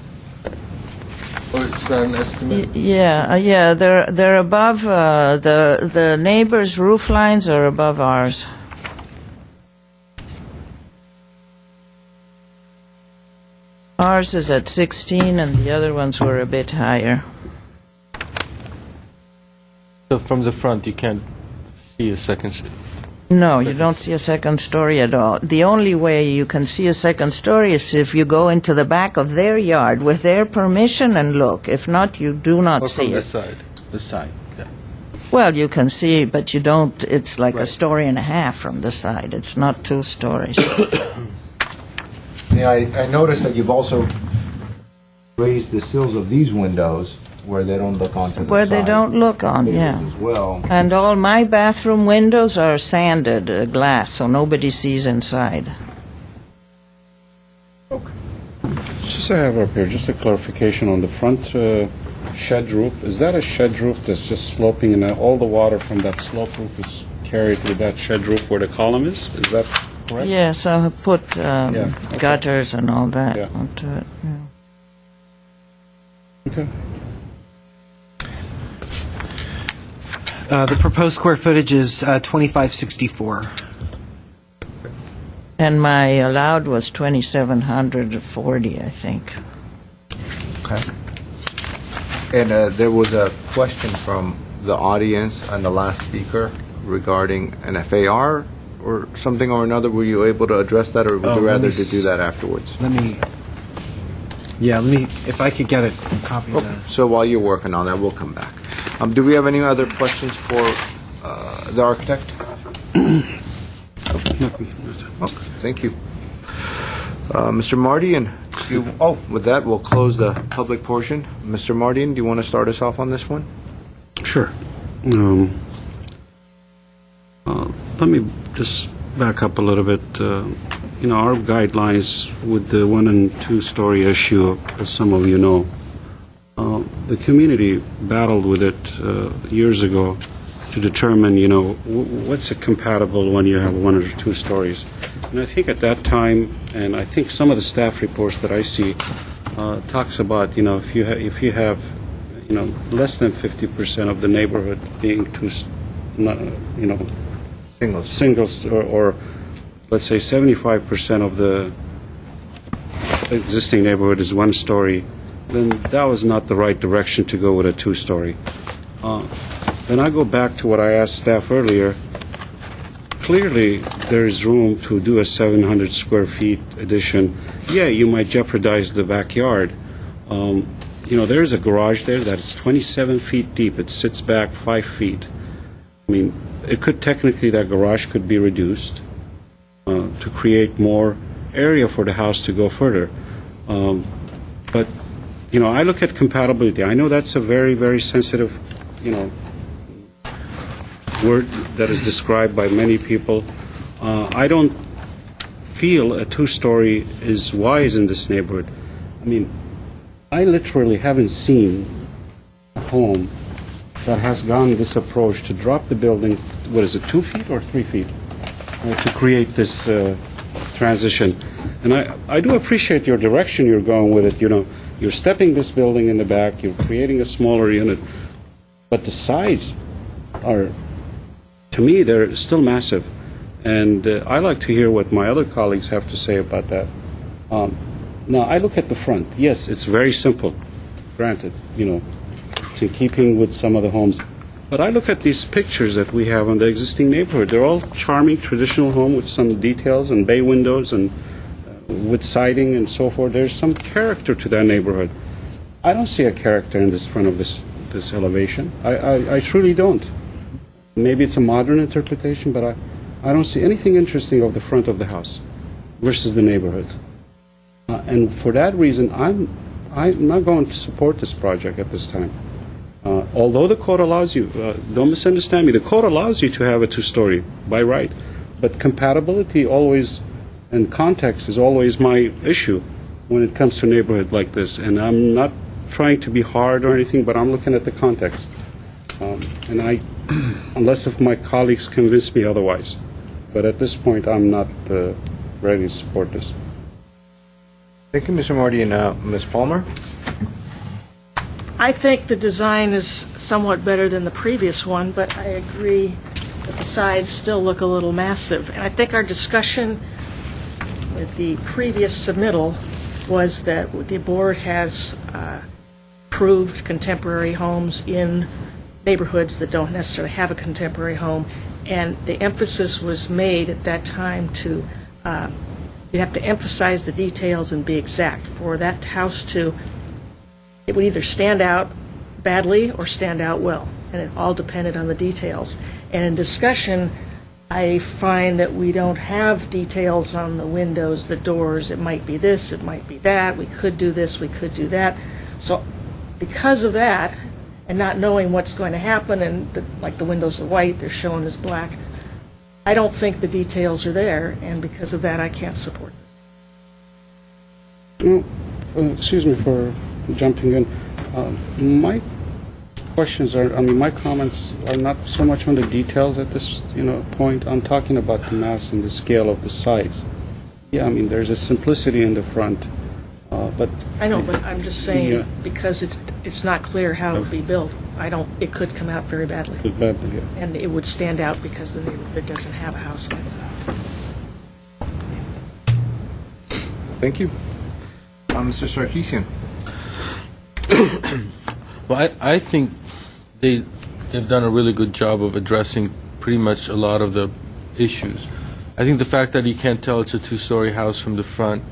Or it's not an estimate? Yeah, they're above, the neighbors' roof lines are above ours. Ours is at 16, and the other ones were a bit higher. So from the front, you can't see a second. No, you don't see a second story at all. The only way you can see a second story is if you go into the back of their yard with their permission and look. If not, you do not Or see from it. the side. The side. Well, you can see, but you don't. It's like a story and a half from the side. It's not 2 stories. Yeah, I noticed that you've also raised the sills of these windows where they don't look onto the Where side. they don't look on, yeah. As well. And all my bathroom windows are sanded glass, so nobody sees inside. Just I have up here, just a clarification on the front shed roof. Is that a shed roof that's just sloping, and all the water from that slope roof is carried with that shed roof where the column is? Is that correct? Yes, I put okay. gutters and all that Yeah. onto it. Yeah. Okay. The proposed square footage is 2564. And my allowed was 2,740, I think. Okay. And there was a question from the audience and the last speaker regarding an FAR or something or another. Were you able to address that, or would you rather to do that afterwards? Let me, if I could get a copy of that. So while you're working on that, we'll come back. Do we have any other questions for the architect? Okay, thank you. Mr. Mardian, with that, we'll close the public portion. Mr. Mardian, do you want to start us off on this one? Sure. Let me just back up a little bit. Our guidelines with the 1 and 2 story issue, as some of you know, the community battled with it years ago to determine, what's compatible when you have 1 or 2 stories. And I think at that time, and I think some of the staff reports that I see talks about, if you have less than 50% of the neighborhood being singles, or let's say 75% of the existing neighborhood is 1 story, then that was not the right direction to go with a 2 story. Then I go back to what I asked staff earlier. Clearly, there is room to do a 700 square feet addition. Yeah, you might jeopardize the backyard. there's a garage there that is 27 feet deep. It sits back 5 feet. I mean, that garage could be reduced to create more area for the house to go further. But, I look at compatibility. I know that's a very, very sensitive, word that is described by many people. I don't feel a two-story is wise in this neighborhood. I mean, I literally haven't seen a home that has gone this approach to drop the building, 2 feet or 3 feet, to create this transition. And I do appreciate your direction you're going with it. You're stepping this building in the back, you're creating a smaller unit, but the sides are, to me, they're still massive. And I like to hear what my other colleagues have to say about that. Now, I look at the front. Yes, it's very simple, granted, it's in keeping with some of the homes. But I look at these pictures that we have on the existing neighborhood. They're all charming, traditional home with some details and bay windows and with siding and so forth. There's some character to that neighborhood. I don't see a character in this front of this elevation. I truly don't. Maybe it's a modern interpretation, but I don't see anything interesting of the front of the house versus the neighborhoods. And for that reason, I'm not going to support this project at this time. Although the code allows you, don't misunderstand me, the code allows you to have a two-story by right, but compatibility always, and context is always my issue when it comes to a neighborhood like this. And I'm not trying to be hard or anything, but I'm looking at the context. And unless if my colleagues convince me otherwise. But at this point, I'm not ready to support this. Thank you, Mr. Marty. And Ms. Palmer? I think the design is somewhat better than the previous one, but I agree that the sides still look a little massive. And I think our discussion with the previous submittal was that the board has approved contemporary homes in neighborhoods that don't necessarily have a contemporary home, and the emphasis was made at that time to you have to emphasize the details and be exact. For that house it would either stand out badly or stand out well, and it all depended on the details. And in discussion, I find that we don't have details on the windows, the doors. It might be this, it might be that. We could do this, we could do that. So because of that, and not knowing what's going to happen, and like the windows are white, they're shown as black, I don't think the details are there, and because of that, I can't support this. Excuse me for jumping in. My questions my comments are not so much on the details at this point. I'm talking about the mass and the scale of the sides. Yeah, there's a simplicity in the front, but I know, but I'm just saying because it's not clear how it would be built. It could come out very badly. And it would stand out because the neighborhood doesn't have a house like that. Thank you. Mr. Sarkeesian. Well, I think they've done a really good job of addressing pretty much a lot of the issues. I think the fact that you can't tell it's a two-story house from the front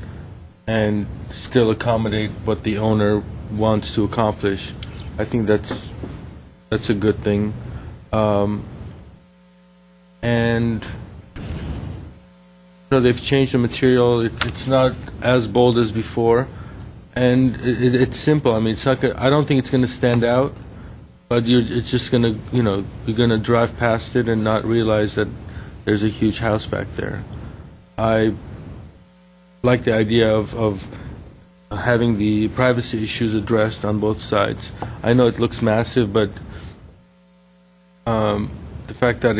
and still accommodate what the owner wants to accomplish, I think that's a good thing. And they've changed the material. It's not as bold as before, and it's simple. It's not. I don't think it's going to stand out, but it's just going to, you're going to drive past it and not realize that there's a huge house back there. I like the idea of having the privacy issues addressed on both sides. I know it looks massive, but the fact that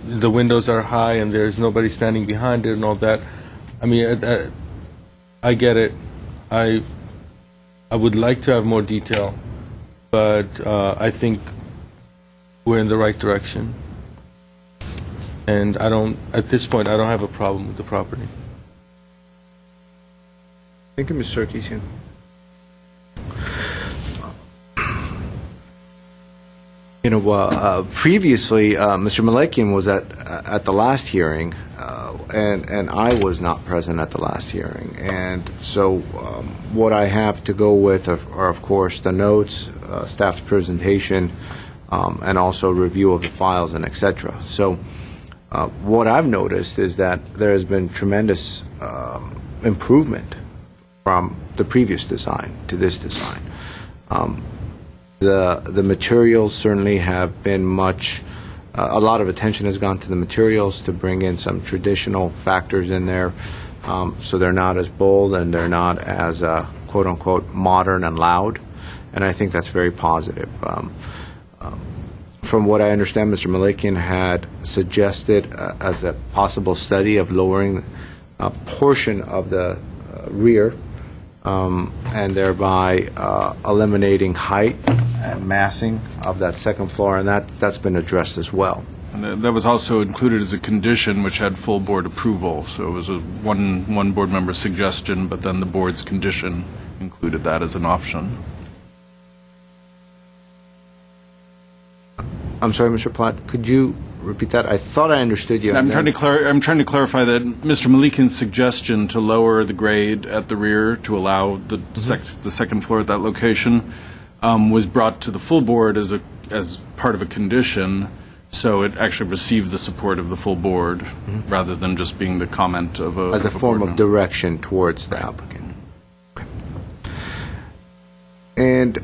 the windows are high and there's nobody standing behind it and all that, I get it. I would like to have more detail, but I think we're in the right direction. And at this point, I don't have a problem with the property. Thank you, Mr. Sarkeesian. Previously, Mr. Malakian was at the last hearing, and I was not present at the last hearing. And so what I have to go with are of course, the notes, staff's presentation, and also review of the files and et cetera. So what I've noticed is that there has been tremendous improvement from the previous design to this design. The materials certainly have been a lot of attention has gone to the materials to bring in some traditional factors in there, so they're not as bold and they're not as quote-unquote modern and loud, and I think that's very positive. From what I understand, Mr. Malakian had suggested as a possible study of lowering a portion of the rear and thereby eliminating height and massing of that second floor, and that's been addressed as well. And that was also included as a condition which had full board approval. So it was a one board member's suggestion, but then the board's condition included that as an option. I'm sorry, Mr. Platt, could you repeat that? I thought I understood you. I'm trying to clarify that Mr. Malikian's suggestion to lower the grade at the rear to allow the second floor at that location was brought to the full board as part of a condition, so it actually received the support of the full board rather than just being the comment of a as a form of direction towards the applicant. Okay. And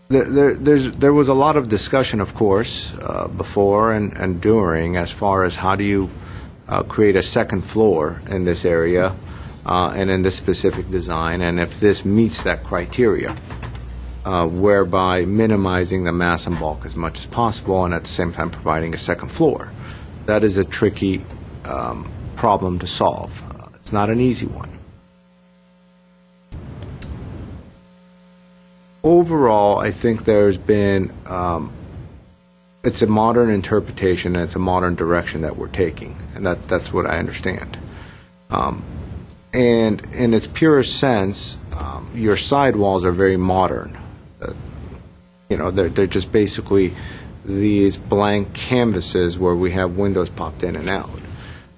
there was a lot of discussion, of course, before and during, as far as how do you create a second floor in this area and in this specific design, and if this meets that criteria, whereby minimizing the mass and bulk as much as possible and at the same time providing a second floor. That is a tricky problem to solve. It's not an easy one. Overall, I think there's been, it's a modern interpretation and it's a modern direction that we're taking, and that's what I understand. And in its purest sense, your sidewalls are very modern. They're just basically these blank canvases where we have windows popped in and out.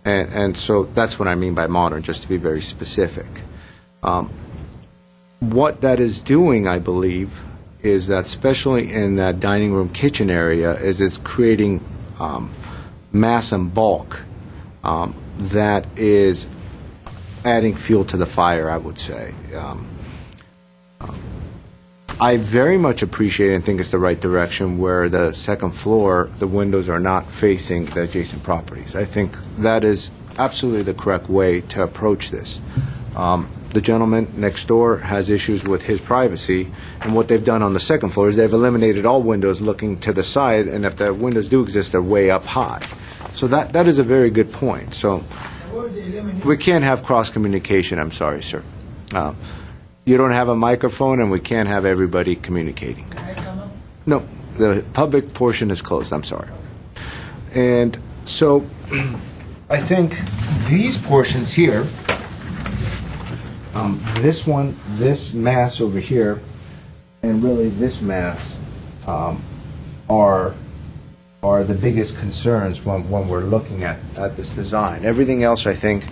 And so that's what I mean by modern, just to be very specific. What that is doing, I believe, is that especially in that dining room kitchen area, is it's creating mass and bulk that is adding fuel to the fire, I would say. I very much appreciate and think it's the right direction where the second floor, the windows are not facing the adjacent properties. I think that is absolutely the correct way to approach this. The gentleman next door has issues with his privacy, and what they've done on the second floor is they've eliminated all windows looking to the side, and if the windows do exist, they're way up high. So that is a very good point. So we can't have cross-communication, I'm sorry, sir. You don't have a microphone, and we can't have everybody communicating. No, the public portion is closed, I'm sorry. And so I think these portions here, this one, this mass over here, and really this mass are the biggest concerns when we're looking at this design. Everything else, I think,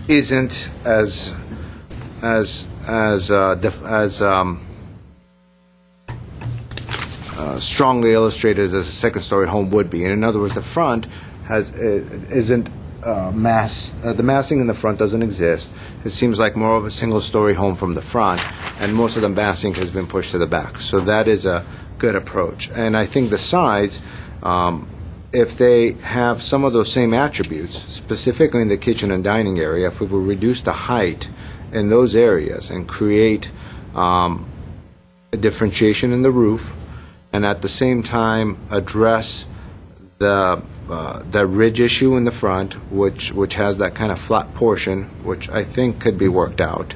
isn't as strongly illustrated as a second-story home would be. And in other words, the front isn't the massing in the front doesn't exist. It seems like more of a single-story home from the front, and most of the massing has been pushed to the back. So that is a good approach. And I think the sides, if they have some of those same attributes, specifically in the kitchen and dining area, if we will reduce the height in those areas and create a differentiation in the roof, and at the same time address the ridge issue in the front, which has that kind of flat portion, which I think could be worked out.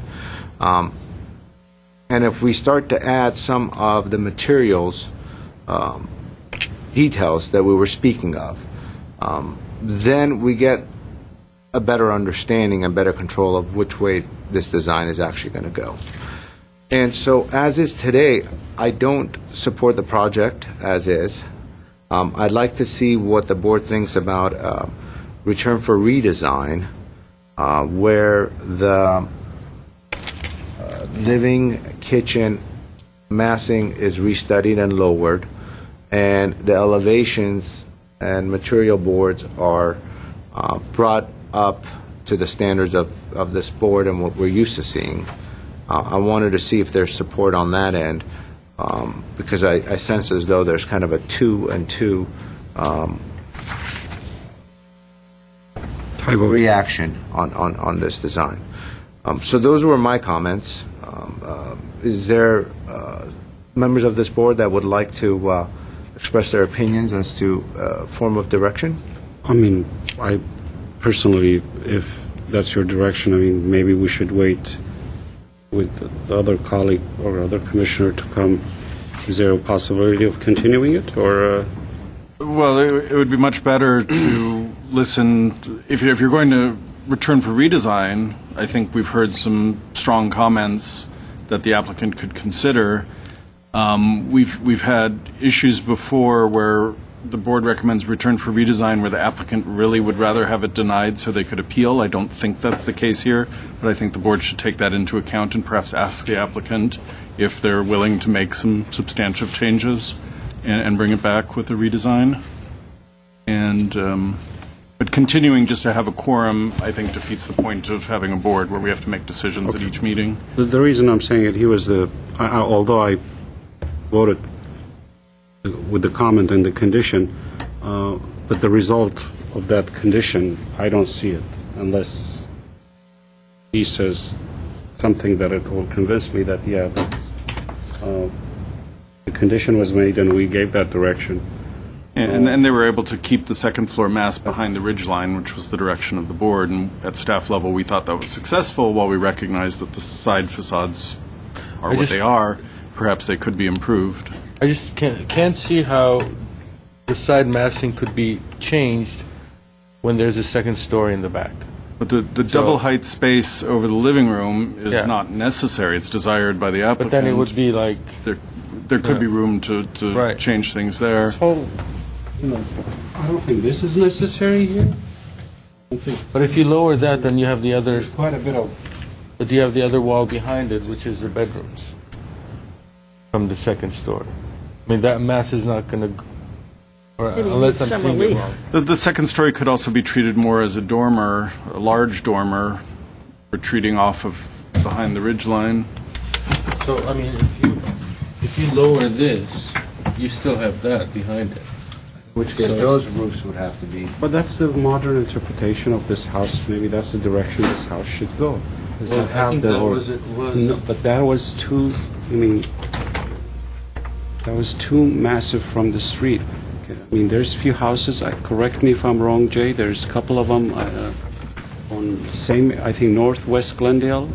And if we start to add some of the materials, details that we were speaking of, then we get a better understanding and better control of which way this design is actually going to go. And so, as is today, I don't support the project as is. I'd like to see what the board thinks about return for redesign, where the living kitchen massing is restudied and lowered, and the elevations and material boards are brought up to the standards of this board and what we're used to seeing. I wanted to see if there's support on that end, because I sense as though there's kind of a 2 and 2 reaction on this design. So those were my comments. Is there members of this board that would like to express their opinions as to form of direction? I mean, I personally, if that's your direction, I mean, maybe we should wait with the other colleague or other commissioner to come. Is there a possibility of continuing it, or? Well, it would be much better to listen. If you're going to return for redesign, I think we've heard some strong comments that the applicant could consider. We've had issues before where the board recommends return for redesign where the applicant really would rather have it denied so they could appeal. I don't think that's the case here, but I think the board should take that into account and perhaps ask the applicant if they're willing to make some substantive changes and bring it back with a redesign. But continuing just to have a quorum, I think, defeats the point of having a board where we have to make decisions at each meeting. The reason I'm saying it, he was although I voted with the comment and the condition, but the result of that condition, I don't see it unless he says something that it will convince me that, yeah, the condition was made and we gave that direction. And they were able to keep the second floor mass behind the ridge line, which was the direction of the board. And at staff level, we thought that was successful, while we recognized that the side facades are what they are. Perhaps they could be improved. I just can't see how the side massing could be changed when there's a second story in the back. But the double height space over the living room is not necessary. It's desired by the applicant. But then it would be like... There could be room to change things there. So, I don't think this is necessary here. But if you lower that, then you have the other... There's quite a bit of... But you have the other wall behind it, which is the bedrooms from the second story. I mean, that mass is not going to... Unless I'm seeing it wrong. The second story could also be treated more as a dormer, a large dormer, retreating off of behind the ridge line. So, I mean, if you lower this, you still have that behind it. Which case, those roofs would have to be... But that's the modern interpretation of this house. Maybe that's the direction this house should go. Well, I think that was it. No, but that was too, I mean, that was too massive from the street. Okay, I mean, there's a few houses, correct me if I'm wrong, Jay, there's a couple of them on same, I think, northwest Glendale,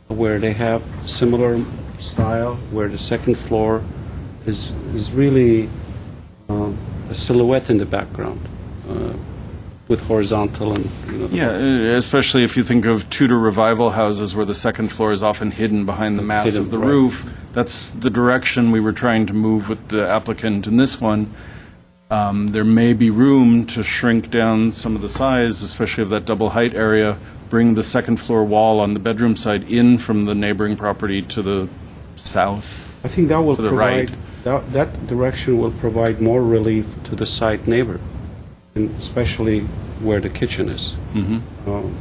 where they have similar style, where the second floor is really a silhouette in the background with horizontal and, you know. Yeah, especially if you think of Tudor revival houses where the second floor is often hidden behind the mass of the roof. That's the direction we were trying to move with the applicant in this one. There may be room to shrink down some of the size, especially of that double height area, bring the second floor wall on the bedroom side in from the neighboring property to the south. I think that will to the provide, right. that direction will provide more relief to the side neighbor, and especially where the kitchen is. Mm-hmm.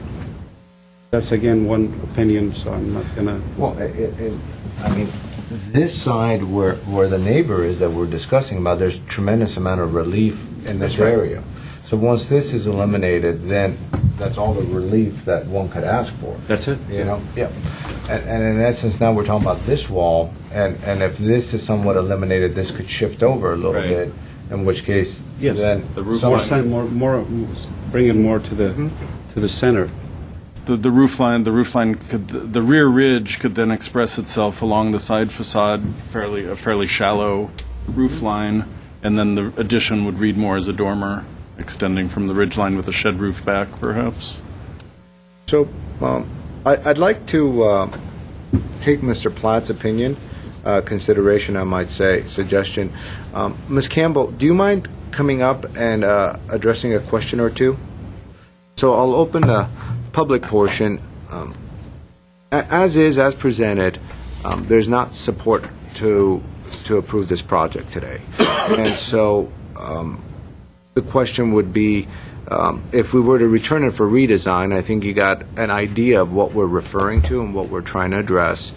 That's, again, one opinion, so I'm not going to... Well, I mean, this side where the neighbor is that we're discussing about, there's tremendous amount of relief in this area. So once this is eliminated, then that's all the relief that one could ask for. That's it? You know? Yeah. And in essence, now we're talking about this wall, and if this is somewhat eliminated, this could shift over a little bit, in which case, yes, then... the roof more, bring it more to the center. The roof line could, the rear ridge could then express itself along the side facade, a fairly shallow roof line, and then the addition would read more as a dormer, extending from the ridge line with a shed roof back, perhaps. So, I'd like to take Mr. Platt's opinion, consideration, I might say, suggestion. Ms. Campbell, do you mind coming up and addressing a question or two. So I'll open the public portion. As presented, there's not support to approve this project today. And so the question would be, if we were to return it for redesign, I think you got an idea of what we're referring to and what we're trying to address.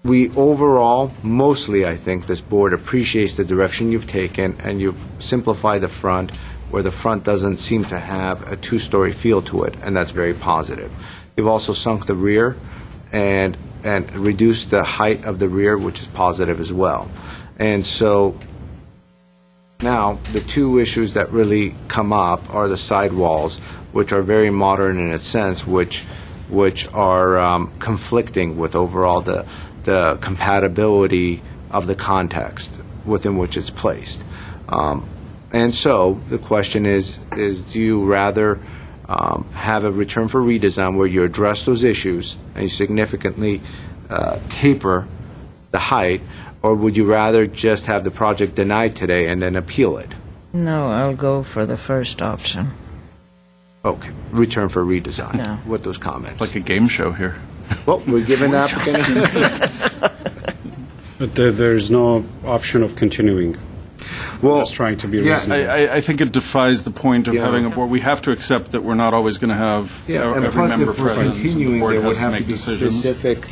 We overall, mostly, I think, this board appreciates the direction you've taken, and you've simplified the front, where the front doesn't seem to have a two-story feel to it, and that's very positive. You've also sunk the rear and reduced the height of the rear, which is positive as well. And so now, the two issues that really come up are the sidewalls, which are very modern in its sense, which are conflicting with overall the compatibility of the context within which it's placed. And so the question is do you rather have a return for redesign where you address those issues and you significantly taper the height, or would you rather just have the project denied today and then appeal it? No, I'll go for the first option. Okay, return for redesign. Yeah. With those comments. Like a game show here. Well, we're giving the applicant. But there's no option of continuing. Well, Just trying to be yeah, reasonable. I think it defies the point of Yeah. having a board. We have to accept that we're not always going to have Yeah, and every plus member if we're present. and continuing, the board there would has to have to make be decisions. specific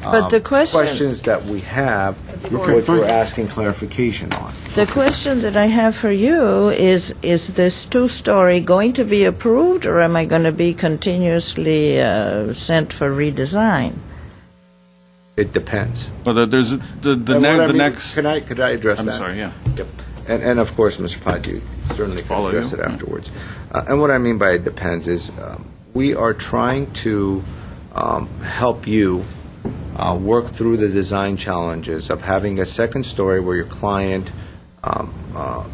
But the question, questions that we have, which we're asking clarification on. the question that I have for you is this two-story going to be approved, or am I going to be continuously sent for redesign? It depends. Well, there's the And what I mean- next. Could I address I'm that? sorry. Yeah. Yep. And of course, Mr. Platt, you certainly can Follow address you. it afterwards. And what I mean by it depends is we are trying to help you work through the design challenges of having a second story where your client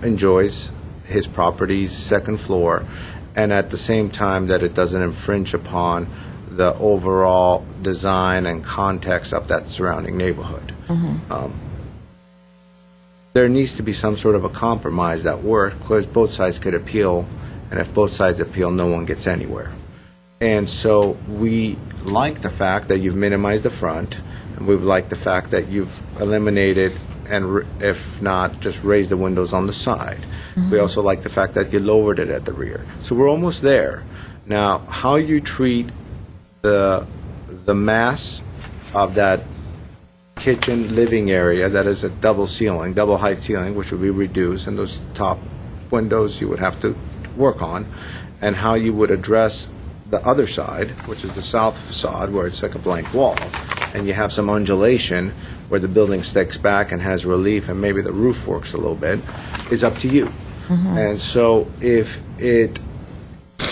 enjoys his property's second floor, and at the same time that it doesn't infringe upon the overall design and context of that surrounding neighborhood. There needs to be some sort of a compromise that works, because both sides could appeal, and if both sides appeal, no one gets anywhere. And so we like the fact that you've minimized the front, and we like the fact that you've eliminated and, if not, just raised the windows on the side. We also like the fact that you lowered it at the rear. So we're almost there. Now, how you treat the mass of that kitchen living area that is a double height ceiling, which would be reduced, and those top windows you would have to work on, and how you would address the other side, which is the south facade, where it's like a blank wall, and you have some undulation where the building sticks back and has relief, and maybe the roof works a little bit, is up to you. And so if it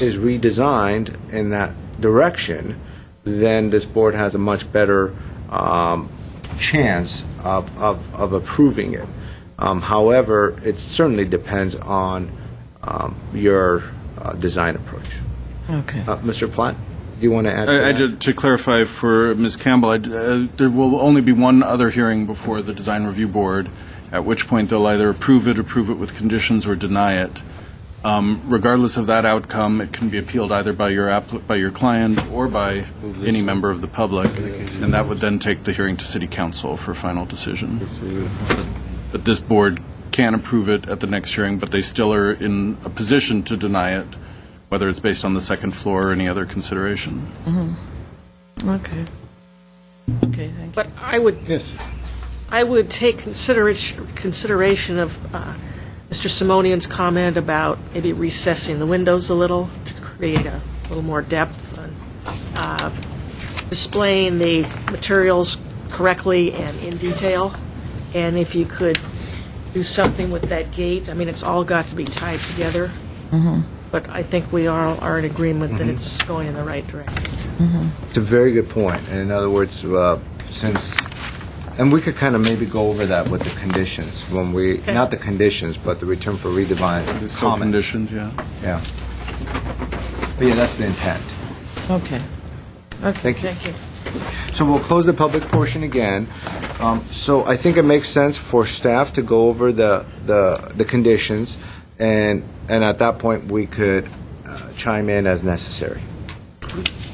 is redesigned in that direction, then this board has a much better chance of approving it. However, it certainly depends on your design approach. Okay. Mr. Platt, do you want to add to that? Just to clarify for Ms. Campbell, there will only be one other hearing before the Design Review Board, at which point they'll either approve it with conditions, or deny it. Regardless of that outcome, it can be appealed either by your client or by any member of the public, and that would then take the hearing to City Council for final decision. But this board can approve it at the next hearing, but they still are in a position to deny it, whether it's based on the second floor or any other consideration. Okay. Okay, thank you. But I would take consideration of Mr. Simonian's comment about maybe recessing the windows a little to create a little more depth, and displaying the materials correctly and in detail. And if you could do something with that gate, I mean, it's all got to be tied together. But I think we all are in agreement that it's going in the right direction. It's a very good point. And in other words, and we could kind of maybe go over that with the conditions when we, not the conditions, but the return for redesign So comments. conditions, yeah. Yeah. But yeah, that's the intent. Okay. Okay, Thank you. thank you. So we'll close the public portion again. So I think it makes sense for staff to go over the conditions, and at that point, we could chime in as necessary.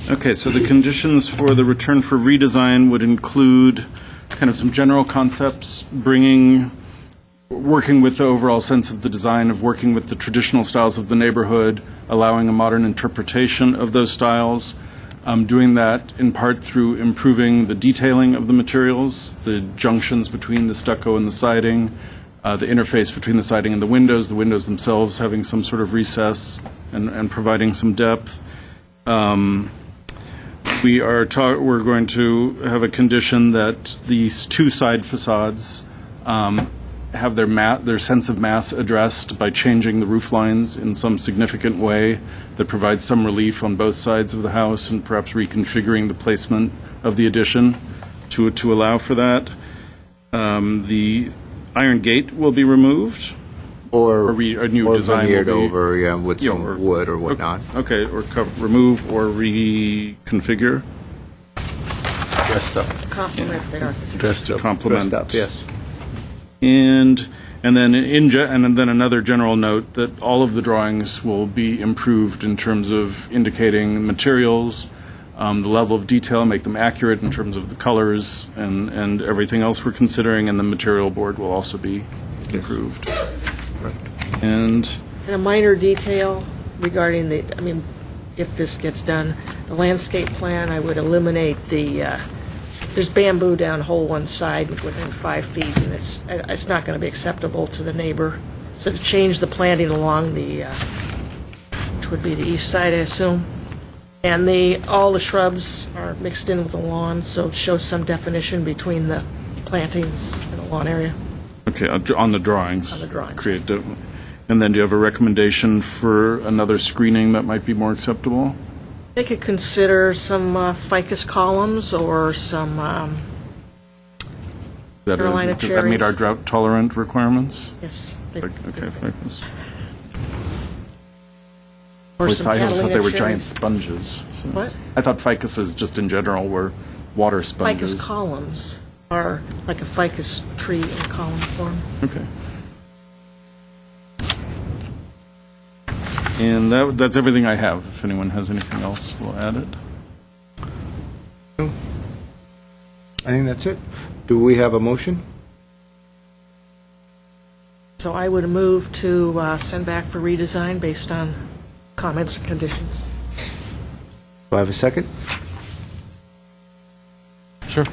Okay, so the conditions for the return for redesign would include kind of some general concepts, working with the overall sense of the design, of working with the traditional styles of the neighborhood, allowing a modern interpretation of those styles, doing that in part through improving the detailing of the materials, the junctions between the stucco and the siding, the interface between the siding and the windows themselves having some sort of recess and providing some depth. We're going to have a condition that these two side facades have their sense of mass addressed by changing the roof lines in some significant way that provides some relief on both sides of the house, and perhaps reconfiguring the placement of the addition to allow for that. The iron gate will be removed, Or a new design veneered will be over, yeah, with some wood or whatnot. Okay, or remove or reconfigure. Dressed up. Compliment the architect. Dressed up. Complement. Dressed up, yes. And then and then another general note that all of the drawings will be improved in terms of indicating materials, the level of detail, make them accurate in terms of the colors and everything else we're considering, and the material board will also be improved. And And a minor detail regarding if this gets done, the landscape plan, I would eliminate there's bamboo down whole one side within 5 feet, and it's not going to be acceptable to the neighbor. So to change the planting along which would be the east side, I assume. And all the shrubs are mixed in with the lawn, so it shows some definition between the plantings and the lawn area. okay, on the drawings. On the drawings. And then do you have a recommendation for another screening that might be more acceptable? They could consider some ficus columns or some Carolina Does that meet cherries. our drought tolerant requirements? yes, Okay, ficus. or I some always thought they Catalina were giant cherries. sponges. So. What? I thought ficuses just in general were water sponges. Ficus columns are like a ficus tree in column form. Okay. And that's everything I have. If anyone has anything else, we'll add it. I think that's it. Do we have a motion? So I would move to send back for redesign based on comments and conditions. Do I have a second? Sure.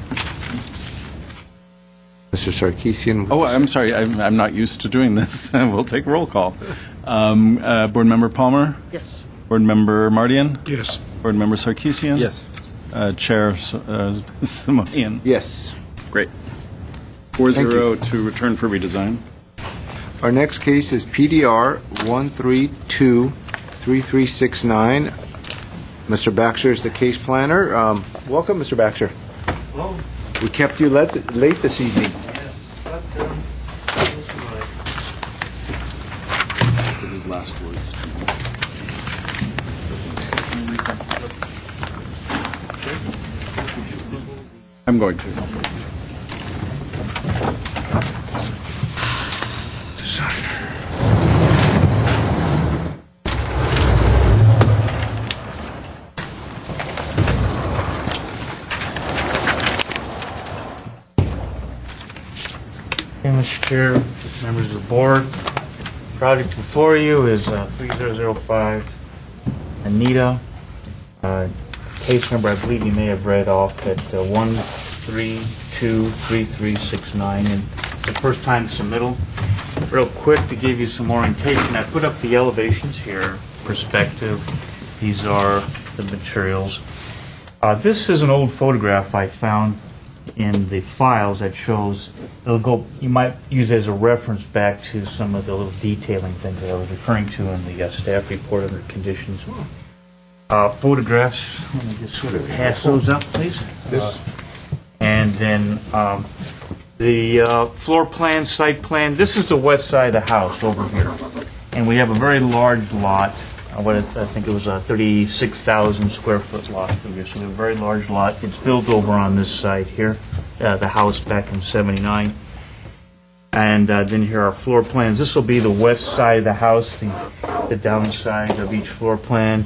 Mr. Sarkeesian? Oh, I'm sorry. I'm not used to doing this. We'll take roll call. Board Member Palmer? Yes. Board Member Mardian? Yes. Board Member Sarkeesian? Yes. Chair Simonian? Yes. Great. 4-0 to return for redesign. Our next case is PDR 1323369. Mr. Baxter is the case planner. Welcome, Mr. Baxter. Hello. We kept you late this evening. His last words. I'm going to. Hey, Mr. Chair, members of the board, project before you is 3005 Anita. Case number, I believe you may have read off at 1323369, and it's the first time submittal. Real quick to give you some orientation, I put up the elevations here, perspective. These are the materials. This is an old photograph I found in the files that shows, you might use it as a reference back to some of the little detailing things that I was referring to in the staff report under conditions. Photographs, let me just sort of pass those up, please. And then the floor plan, site plan, this is the west side of the house over here. And we have a very large lot, I think it was a 36,000 square foot lot over here, so we have a very large lot. It's built over on this side here. the house back in '79. And then here are floor plans. This will be the west side of the house, the downside of each floor plan,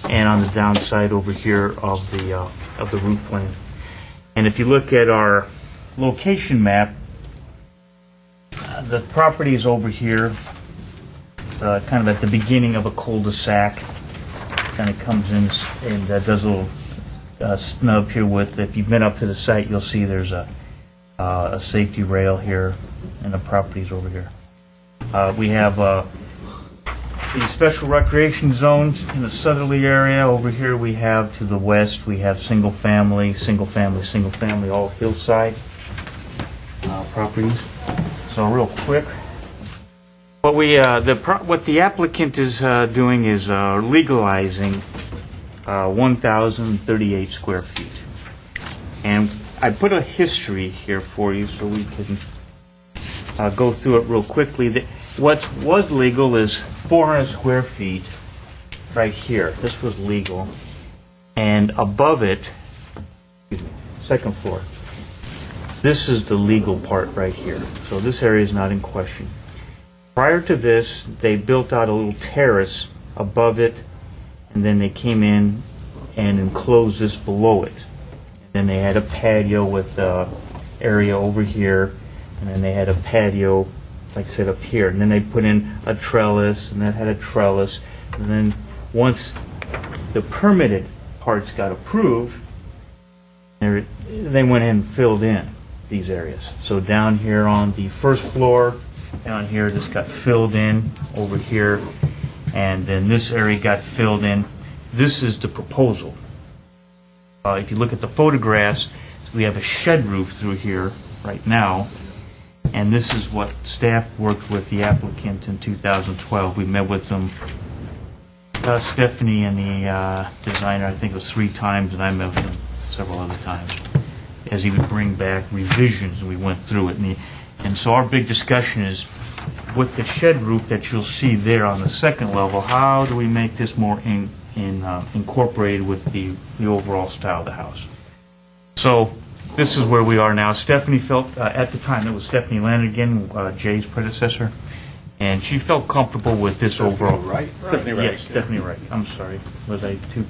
and on the downside over here of the roof plan. And if you look at our location map, the property is over here, kind of at the beginning of a cul-de-sac. Kind of comes in and does a little snub here with, if you've been up to the site, you'll see there's a safety rail here, and the property's over here. We have the special recreation zones in the southerly area. Over here we have to the west, we have single family, all hillside properties. So real quick, what the applicant is doing is legalizing 1,038 square feet. And I put a history here for you so we can go through it real quickly. What was legal is 400 square feet right here. This was legal. And above it, second floor, this is the legal part right here. So this area is not in question. Prior to this, they built out a little terrace above it, and then they came in and enclosed this below it. Then they had a patio with area over here, and then they had a patio, like I said, up here. And then they put in a trellis, and that had a trellis. And then once the permitted parts got approved, they went in and filled in these areas. So down here on the first floor, down here, this got filled in over here, and then this area got filled in. This is the proposal. If you look at the photographs, we have a shed roof through here right now, and this is what staff worked with the applicant in 2012. We met with them, Stephanie and the designer, I think it was 3 times, and I met with him several other times, as he would bring back revisions, and we went through it. And so our big discussion is, with the shed roof that you'll see there on the second level, how do we make this more incorporated with the overall style of the house? So this is where we are now. Stephanie felt, at the time, it was Stephanie Lanigan, Jay's predecessor, and she felt comfortable with this overall. Stephanie Wright. Yes, Stephanie Wright. I'm sorry. Was I too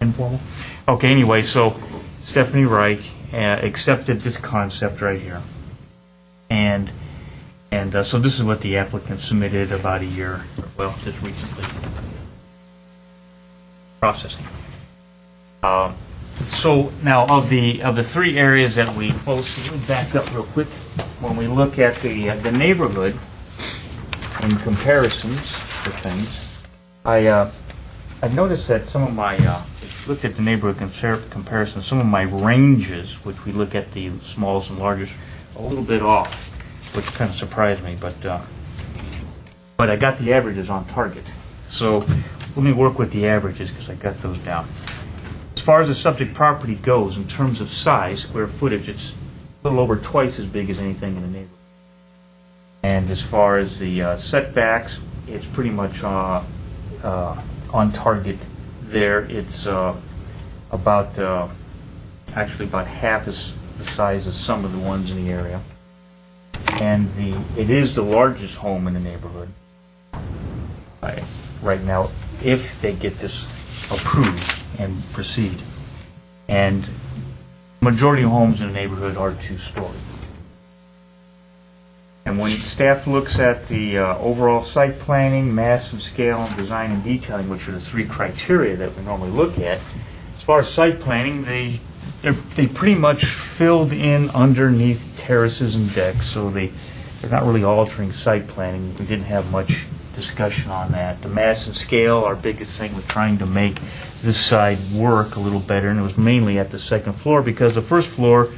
informal? Okay, anyway, so Stephanie Wright accepted this concept right here. And so this is what the applicant submitted about a year, well, just recently. Processing. So now of the 3 areas that we let me back up real quick. When we look at the neighborhood in comparisons to things, I've noticed that some of my looked at the neighborhood comparison, some of my ranges, which we look at the smallest and largest, a little bit off, which kind of surprised me, but I got the averages on target. So let me work with the averages because I got those down. As far as the subject property goes, in terms of size, square footage, it's a little over twice as big as anything in the neighborhood. And as far as the setbacks, it's pretty much on target there. It's actually about half as the size of some of the ones in the area. And it is the largest home in the neighborhood right now, if they get this approved and proceed. And majority of homes in the neighborhood are 2-story. And when staff looks at the overall site planning, massive scale, and design and detailing, which are the 3 criteria that we normally look at, as far as site planning, they pretty much filled in underneath terraces and decks, so they're not really altering site planning. We didn't have much discussion on that. The massive scale, our biggest thing was trying to make this side work a little better, and it was mainly at the second floor, because the first floor,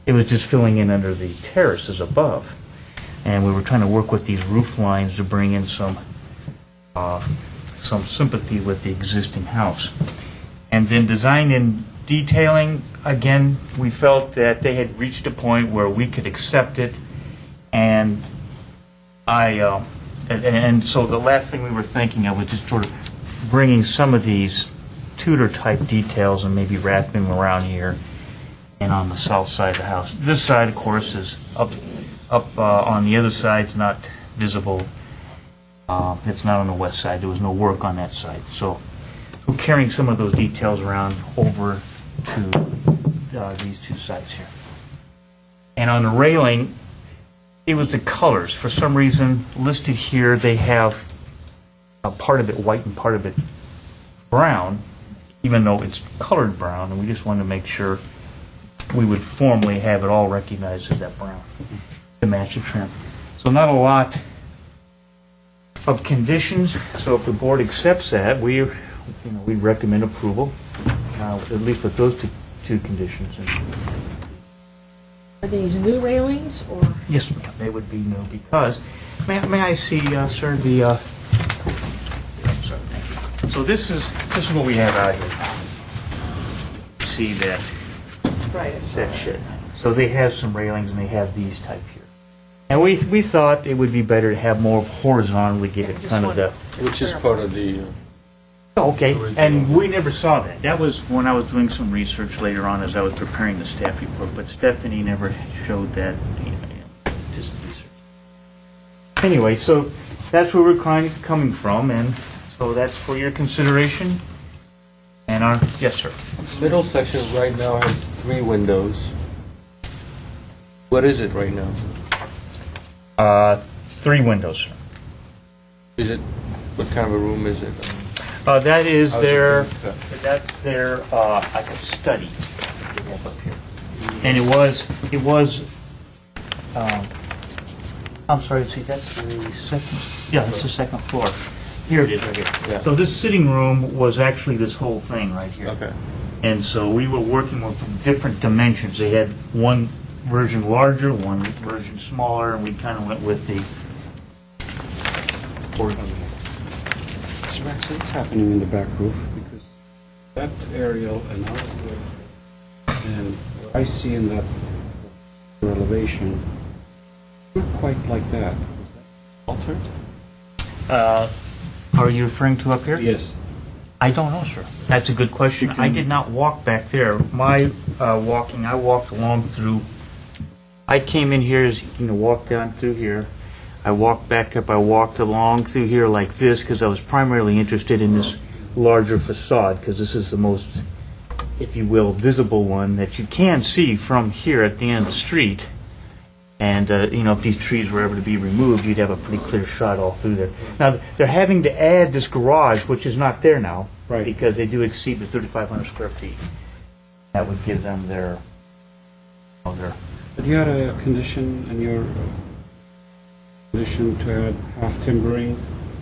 it was just filling in under the terraces above. And we were trying to work with these roof lines to bring in some sympathy with the existing house. And then design and detailing, again, we felt that they had reached a point where we could accept it, and so the last thing we were thinking of was just sort of bringing some of these Tudor-type details and maybe wrapping them around here. and on the south side of the house. This side, of course, is up on the other side. It's not visible. It's not on the west side. There was no work on that side. So we're carrying some of those details around over to these two sides here. And on the railing, it was the colors. For some reason, listed here, they have a part of it white and part of it brown, even though it's colored brown, and we just wanted to make sure we would formally have it all recognized as that brown to match the trim. So not a lot of conditions, so if the board accepts that, we recommend approval, at least with those two conditions. Are these new railings, or? Yes, ma'am, they would be new because, may I see, sir, the, I'm sorry, thank you. So this is what we have out here. See that? Right, it's That shed. So they have some railings and they have these type here. And we thought it would be better to have more horizontally get it kind of the. Which is part of the... Okay, and we never saw that. That was when I was doing some research later on as I was preparing the staff report, but Stephanie never showed that, just research. Anyway, so that's where we're coming from, and so that's for your consideration. And yes, sir. Middle section right now has 3 windows. What is it right now? 3 windows, sir. Is it, what kind of a room is it? That is How's their, it being set? that's their, like a study they have up here. And it was, I'm sorry, see, that's the second, yeah, that's the second floor. Here it is, right here. Yeah. So this sitting room was actually this whole thing right here. Okay. And so we were working with different dimensions. They had one version larger, one version smaller, and we kind of went with the So Rex, what's happening in the back roof? Because that aerial and ours there, and what I see in that elevation, not quite like that. Is that altered? Are you referring to up here? Yes. I don't know, sir. That's a good question. I did not walk back there. My I walked along through, I came in here, walked down through here. I walked back up, I walked along through here like this because I was primarily interested in this larger facade because this is the most, if you will, visible one that you can see from here at the end of the street. And, if these trees were ever to be removed, you'd have a pretty clear shot all through there. Now, they're having to add this garage, which is not there now, Right. because they do exceed the 3,500 square feet. That would give them their. But you had a condition in your condition to add half timbering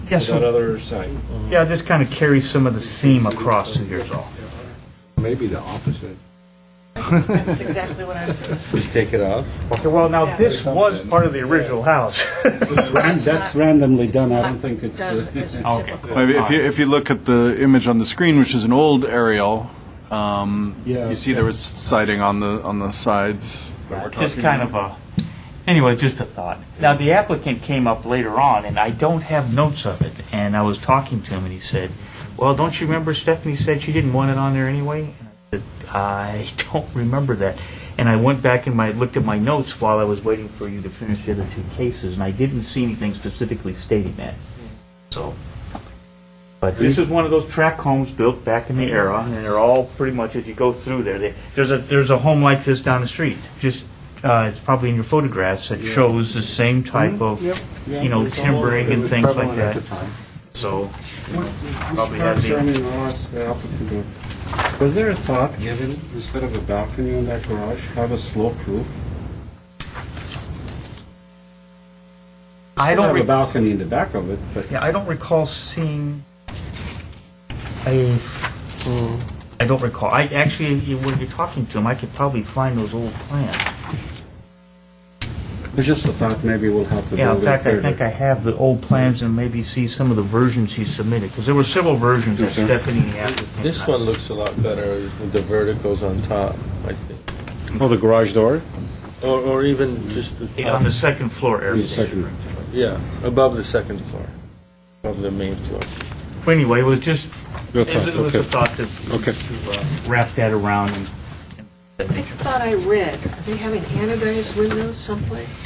Yes, to that sir. other side. Yeah, this kind of carries some of the seam across through here is all. Maybe the opposite. That's exactly what I was going to say. Just take it off? Okay, well, now, this was part of the original house. That's randomly done. I don't think it's. Done as a Okay. typical. Maybe if you look at the image on the screen, which is an old aerial, Yeah, you see there was siding on the sides. that we're Just talking kind about. of anyway, just a thought. Now, the applicant came up later on, and I don't have notes of it, and I was talking to him, and he said, well, don't you remember Stephanie said she didn't want it on there anyway? And I said, I don't remember that. And I went back and looked at my notes while I was waiting for you to finish the other 2 cases, and I didn't see anything specifically stating that. So, but this is one of those tract homes built back in the era, and they're all pretty much as you go through there. There's a home like this down the street. Just it's probably in your photographs that shows the same type of timbering and things like that. So probably has the. I'll ask the applicant. Was there a thought given, instead of a balcony on that garage, have a sloped roof? I don't have a re- balcony in the back of it, but Yeah, I don't recall seeing a. I don't recall. I actually, when you're talking to him, I could probably find those old plans. it's just a thought. Maybe we'll have to Yeah, in build it fact, I further. think I have the old plans and maybe see some of the versions he submitted, because there were several versions that Okay. Stephanie and the applicant. This one looks a lot better with the verticals on top, I think. Oh, the garage door? Or even just the Yeah, on the second floor area. The second. Yeah, above the second floor, above the main floor. Well, anyway, it was just, Good it thought, was okay. a thought to Okay. wrap that around and I thought I read, are they having anodized windows someplace?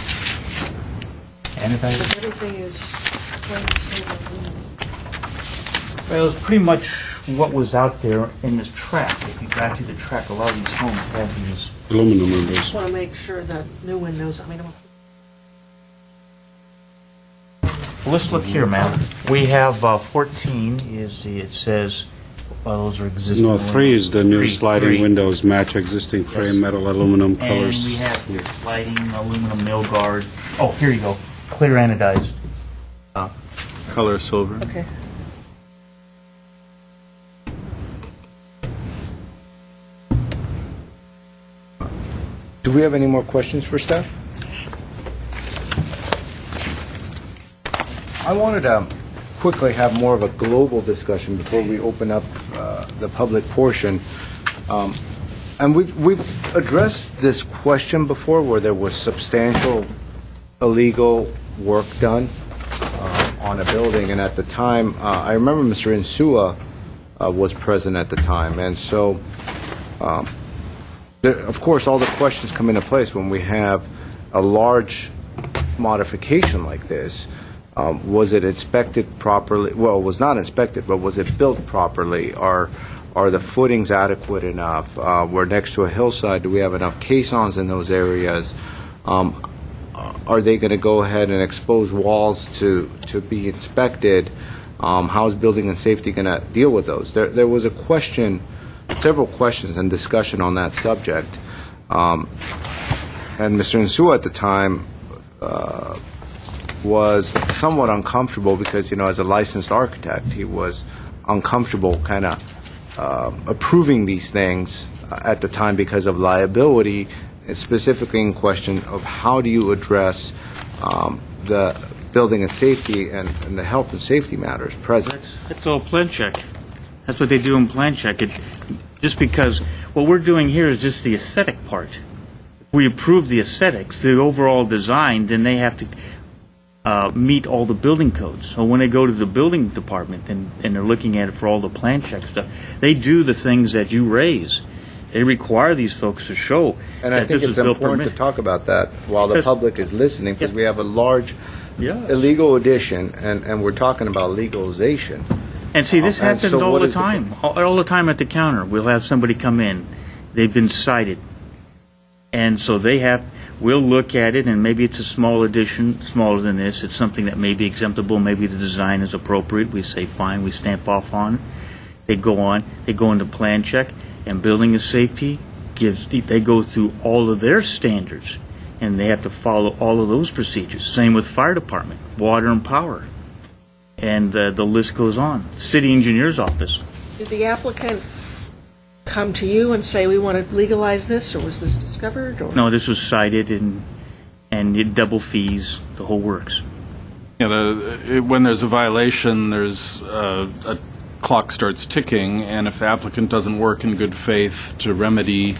Anodized? Everything is plain silver aluminum. Well, it's pretty much what was out there in this track. If you drive through the track, a lot of these homes have these. Aluminum I windows. just want to make sure that new windows, I mean, Well, let's look here, ma'am. We have 14 is the, it says, well, those are existing. No, 3 is the new Three, sliding three. windows, match existing frame, metal, aluminum colors. And we have here sliding aluminum mill guard. Oh, here you go. Clear anodized. Color silver. okay. Do we have any more questions for staff? I wanted to quickly have more of a global discussion before we open up the public portion. And we've addressed this question before where there was substantial illegal work done on a building. And at the time, I remember Mr. Insua was present at the time. And so, of course, all the questions come into place when we have a large modification like this. Was it inspected properly? Well, it was not inspected, but was it built properly? Are the footings adequate enough? We're next to a hillside. Do we have enough caissons in those areas? Are they going to go ahead and expose walls to be inspected? How's building and safety going to deal with those? There was a question, several questions and discussion on that subject. And Mr. Insua at the time was somewhat uncomfortable because, as a licensed architect, he was uncomfortable kind of approving these things at the time because of liability, and specifically in question of how do you address the building and safety and the health and safety matters present. That's all plan check. That's what they do in plan check. Just because what we're doing here is just the aesthetic part. If we approve the aesthetics, the overall design, then they have to meet all the building codes. So when they go to the building department and they're looking at it for all the plan check stuff, they do the things that you raise. They require these folks to show And I that think this it's is built important to permit. talk about that while the Because- public is listening, because we have a large Yes. illegal addition, and we're talking about legalization. And see, this And happens so all what the is the- time. All the time at the counter. We'll have somebody come in. They've been cited. And so we'll look at it, and maybe it's a small addition, smaller than this. It's something that may be exemptable. Maybe the design is appropriate. We say, fine, we stamp off on it. They go into plan check, and building and safety they go through all of their standards, and they have to follow all of those procedures. Same with fire department, water and power. And the list goes on. City engineer's office. Did the applicant come to you and say, we want to legalize this, or was this discovered? Or? No, this was cited, and it double fees, the whole works. Yeah, when there's a violation, there's a clock starts ticking, and if the applicant doesn't work in good faith to remedy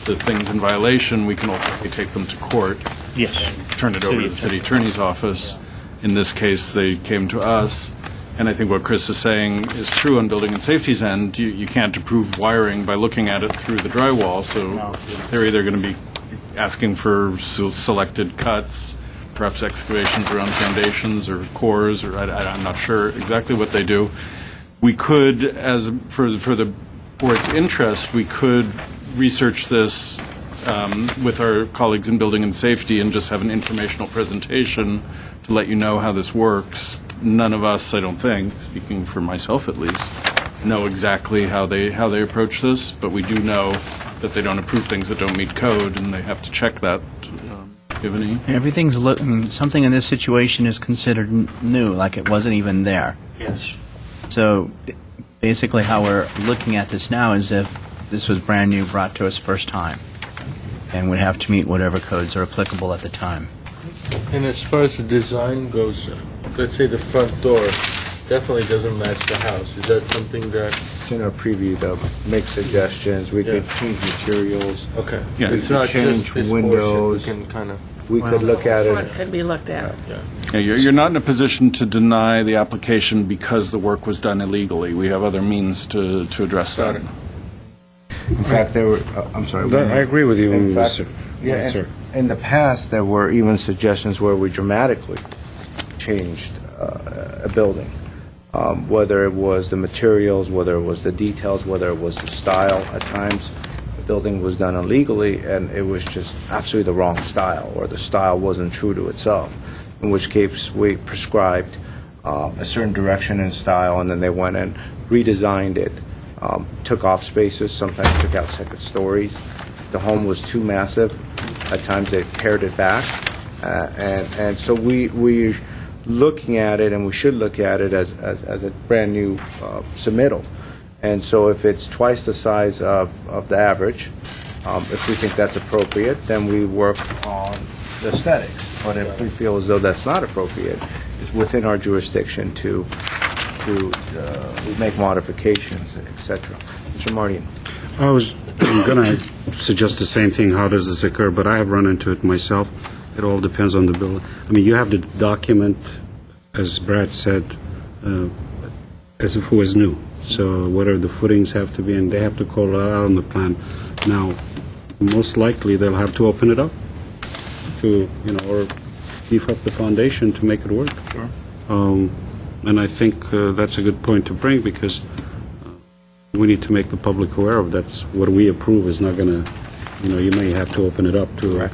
the things in violation, we can ultimately take them to court. Yes. Turn it over to the city attorney's office. In this case, they came to us, and I think what Chris is saying is true on building and safety's end. You can't approve wiring by looking at it through the drywall, so in theory, they're going to be asking for selected cuts, perhaps excavations around foundations or cores, or I'm not sure exactly what they do. We could, as for the board's interest, we could research this with our colleagues in building and safety and just have an informational presentation to let you know how this works. None of us, I don't think, speaking for myself at least, know exactly how they approach this, but we do know that they don't approve things that don't meet code, and they have to check that. Do you have any? Something in this situation is considered new, like it wasn't even there. Yes. So basically how we're looking at this now is if this was brand new, brought to us first time, and would have to meet whatever codes are applicable at the time. And as far as the design goes, let's say the front door definitely doesn't match the house. Is that something that... It's in our preview to make suggestions. We could change materials. Okay. Yeah. It's We could not change just this windows. portion. We can kind of... We could look at Front it. could be looked at. Yeah, you're not in a position to deny the application because the work was done illegally. We have other means to address that. In fact, there were, I'm sorry. I agree with you, In fact, Mr. Yeah, Yes, sir. in the past, there were even suggestions where we dramatically changed a building, whether it was the materials, whether it was the details, whether it was the style. At times, the building was done illegally, and it was just absolutely the wrong style, or the style wasn't true to itself, in which case we prescribed a certain direction and style, and then they went and redesigned it, took off spaces, sometimes took out second stories. The home was too massive. At times, they pared it back. And so we're looking at it, and we should look at it as a brand-new submittal. And so if it's twice the size of the average, if we think that's appropriate, then we work on the aesthetics. But if we feel as though that's not appropriate, it's within our jurisdiction to make modifications, et cetera. Mr. Mardian. I'm going to suggest the same thing, how does this occur, but I have run into it myself. It all depends on the building. I mean, you have to document, as Brad said, as if it was new. So whatever the footings have to be, and they have to call it out on the plan. Now, most likely, they'll have to open it up to, or beef up the foundation to make it work. Sure. And I think that's a good point to bring, because we need to make the public aware of that's what we approve is not going to, you may have to open it up to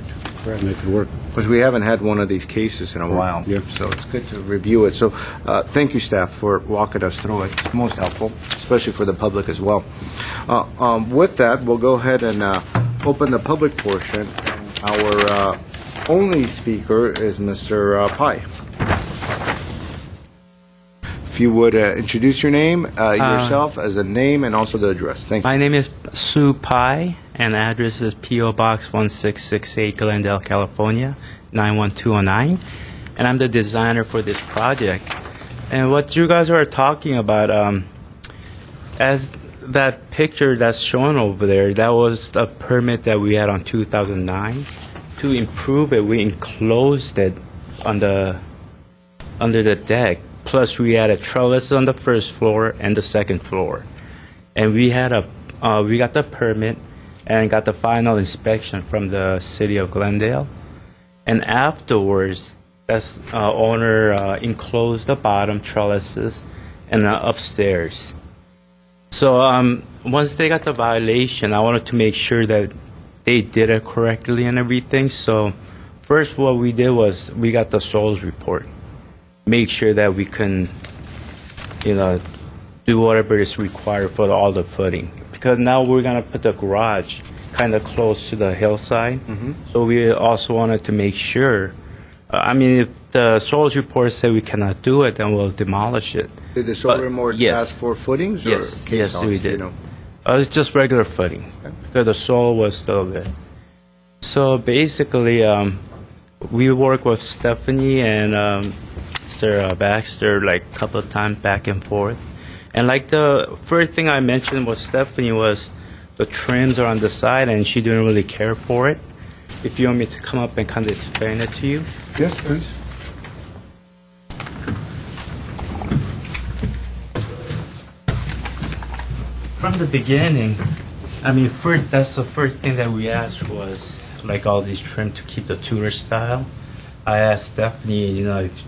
make it work. Because we haven't had one of these cases in a while, Yeah. so it's good to review it. So thank you, staff, for walking us through it. It's most helpful, especially for the public as well. With that, we'll go ahead and open the public portion. Our only speaker is Mr. Pai. If you would introduce your name, yourself as a name, and also the address. Thank you. My name is Sue Pai, and the address is P.O. Box 1668, Glendale, California, 91209. And I'm the designer for this project. And what you guys are talking about, as that picture that's shown over there, that was a permit that we had on 2009. To improve it, we enclosed it under the deck. Plus, we had a trellis on the first floor and the second floor. And we got the permit and got the final inspection from the city of Glendale. And afterwards, that's owner enclosed the bottom trellises and upstairs. So once they got the violation, I wanted to make sure that they did it correctly and everything. So first, what we did was we got the soils report. Make sure that we can, do whatever is required for all the footing. Because now we're going to put the garage kind of close to the hillside. Mm-hmm. So we also wanted to make sure, if the soils report say we cannot do it, then we'll demolish it. Did the soil But, report yes. ask for footings or Yes, caissons, we do you did. know? It's just regular footing, because the soil was still there. So basically, we work with Stephanie and Mr. Baxter like a couple of times back and forth. And like the first thing I mentioned with Stephanie was the trims are on the side, and she didn't really care for it. If you want me to come up and kind of explain it to you. Yes, please. From the beginning, first, that's the first thing that we asked was like all these trim to keep the Tudor style. I asked Stephanie, if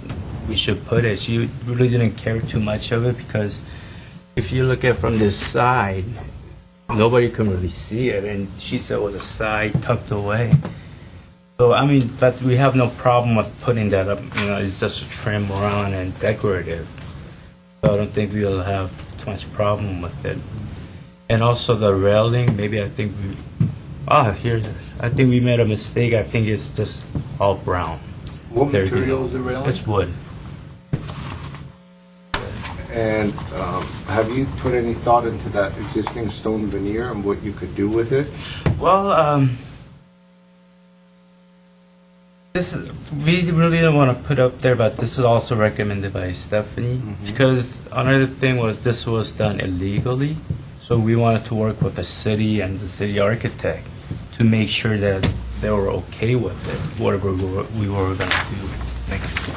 we should put it. She really didn't care too much of it, because if you look at from this side, nobody can really see it. And she said it was a side tucked away. So, but we have no problem with putting that up. It's just a trim around and decorative. So I don't think we'll have too much problem with it. And also the railing, maybe I think we made a mistake. I think it's just all brown. What There you material go. is the railing? It's wood. And have you put any thought into that existing stone veneer and what you could do with it? Well, we really didn't want to put up there, but this is also recommended by Stephanie, because another thing was this was done illegally, so we wanted to work with the city and the city architect to make sure that they were okay with it, whatever we were going to do. Thank you.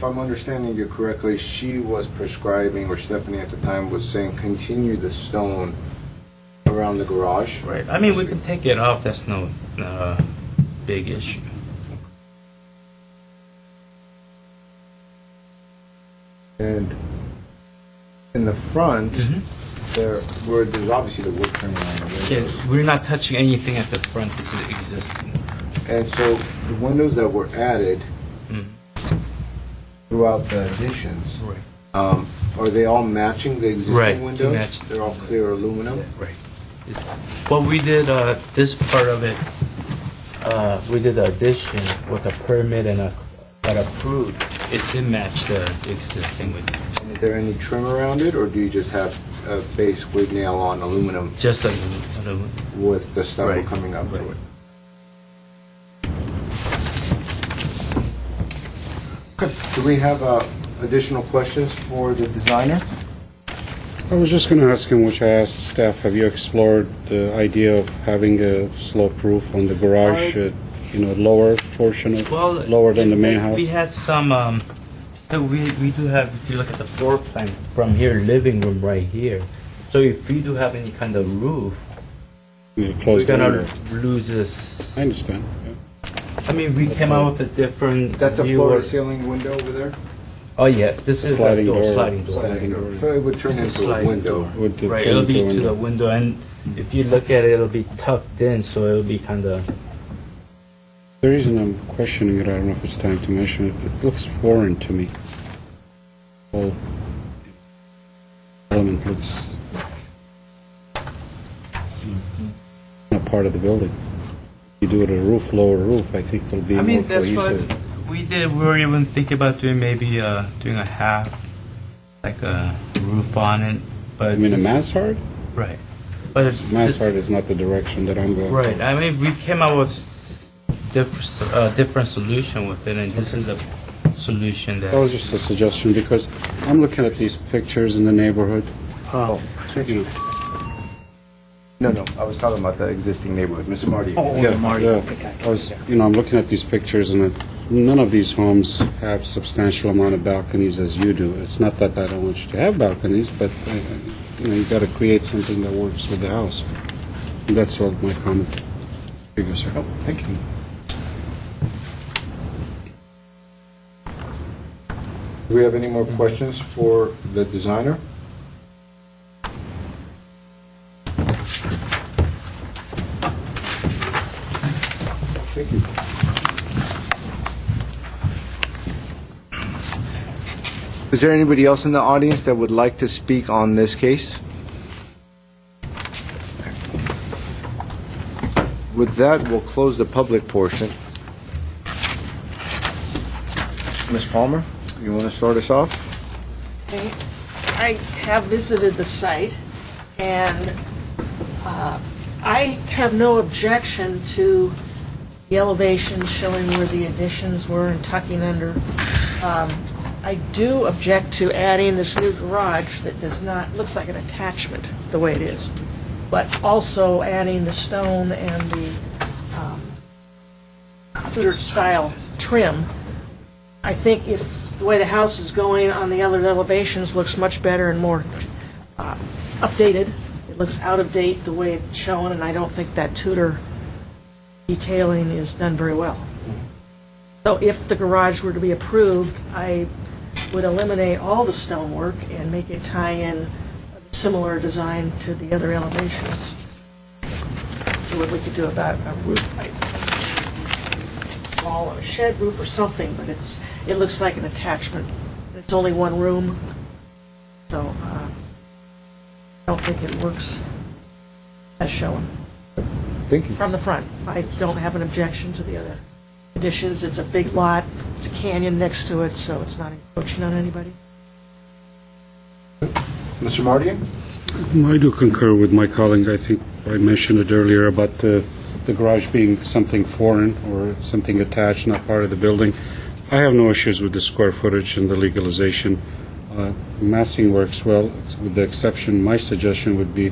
if I'm understanding you correctly, she was prescribing, or Stephanie at the time was saying, continue the stone around the garage. Right. I mean, we can take it off. That's no big issue. And in the front, there's obviously the wood trim around the windows. Yeah, we're not touching anything at the front. This is existing. And so the windows that were added throughout the additions, are they all matching the existing Right, windows? match. They're all clear aluminum? Right. Well, we did this part of it. We did the addition with a permit and got approved. It did match the existing window. And is there any trim around it, or do you just have a basically nail-on aluminum Just aluminum. with the stubble Right. coming up to it? Okay. Do we have additional questions for the designer? I was just going to ask him, which I asked staff, have you explored the idea of having a sloped roof on the garage, lower portion of, lower than the main house? We had some. We do have. If you look at the floor plan from here, living room right here. So if we do have any kind of roof, we're gonna lose this. I understand. Yeah. I mean, we came out with a different. That's a view floor-to-ceiling window over there? Oh yes, this is sliding the door. Sliding door. Sliding door. So it would turn This is into a sliding window. door. Would Right, turn it'll be into a to the window, and if you look at it, it'll be tucked in, so it'll be kind of. The reason I'm questioning it, I don't know if it's time to mention it, it looks foreign to me. Whole element looks not part of the building. You do it a roof, lower roof, I think it'll be I mean, more that's cohesive. what we did. We were even thinking about doing maybe doing a half, like a roof on it, but I mean, a mansard? right. But it's Mansard is not the direction that I'm going. right. I mean, we came up with different solution with it, and this is a solution that. That was just a suggestion, because I'm looking at these pictures in the neighborhood. Oh, You know, no, I was talking about the existing neighborhood. Mr. Marty? I was, I'm looking at these pictures, and none of these homes have substantial amount of balconies as you do. It's not that I don't want you to have balconies, but you got to create something that works with the house. And that's all my comment. Thank you, sir. Oh, thank you. Do we have any more questions for the designer? Thank you. Is there anybody else in the audience that would like to speak on this case? With that, we'll close the public portion. Ms. Palmer, you want to start us off? Okay. I have visited the site, and I have no objection to the elevations showing where the additions were and tucking under. I do object to adding this new garage that does not, looks like an attachment, the way it is, but also adding the stone and the Tudor-style trim. I think if the way the house is going on the other elevations looks much better and more updated. It looks out of date the way it's shown, and I don't think that Tudor detailing is done very well. So if the garage were to be approved, I would eliminate all the stonework and make it tie in a similar design to the other elevations. See what we could do about a roof, like wall or a shed roof or something, but it looks like an attachment. It's only one room, so I don't think it works as shown. Thank you. From the front, I don't have an objection to the other additions. It's a big lot, it's a canyon next to it, so it's not encroaching on anybody. Mr. Marty? I do concur with my colleague. I think I mentioned it earlier about the garage being something foreign or something attached, not part of the building. I have no issues with the square footage and the legalization. Massing works well, with the exception, my suggestion would be,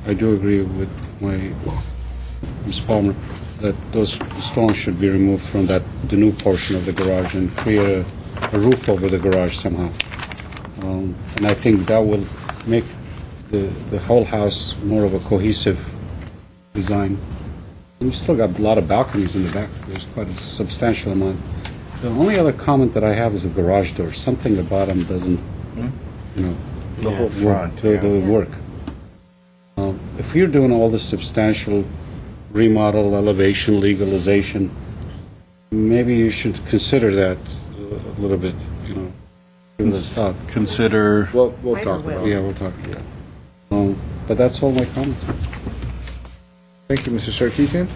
I do agree with my Ms. Palmer, that those stones should be removed from the new portion of the garage and create a roof over the garage somehow. And I think that will make the whole house more of a cohesive design. And you've still got a lot of balconies in the back. There's quite a substantial amount. The only other comment that I have is the garage door. Something about them doesn't, The whole front. the work. If you're doing all this substantial remodel, elevation, legalization, maybe you should consider that a little bit, Give it a thought. Consider. We'll talk about it. Yeah, we'll talk. But that's all my comments. Thank you, Mr. Sarkeesian.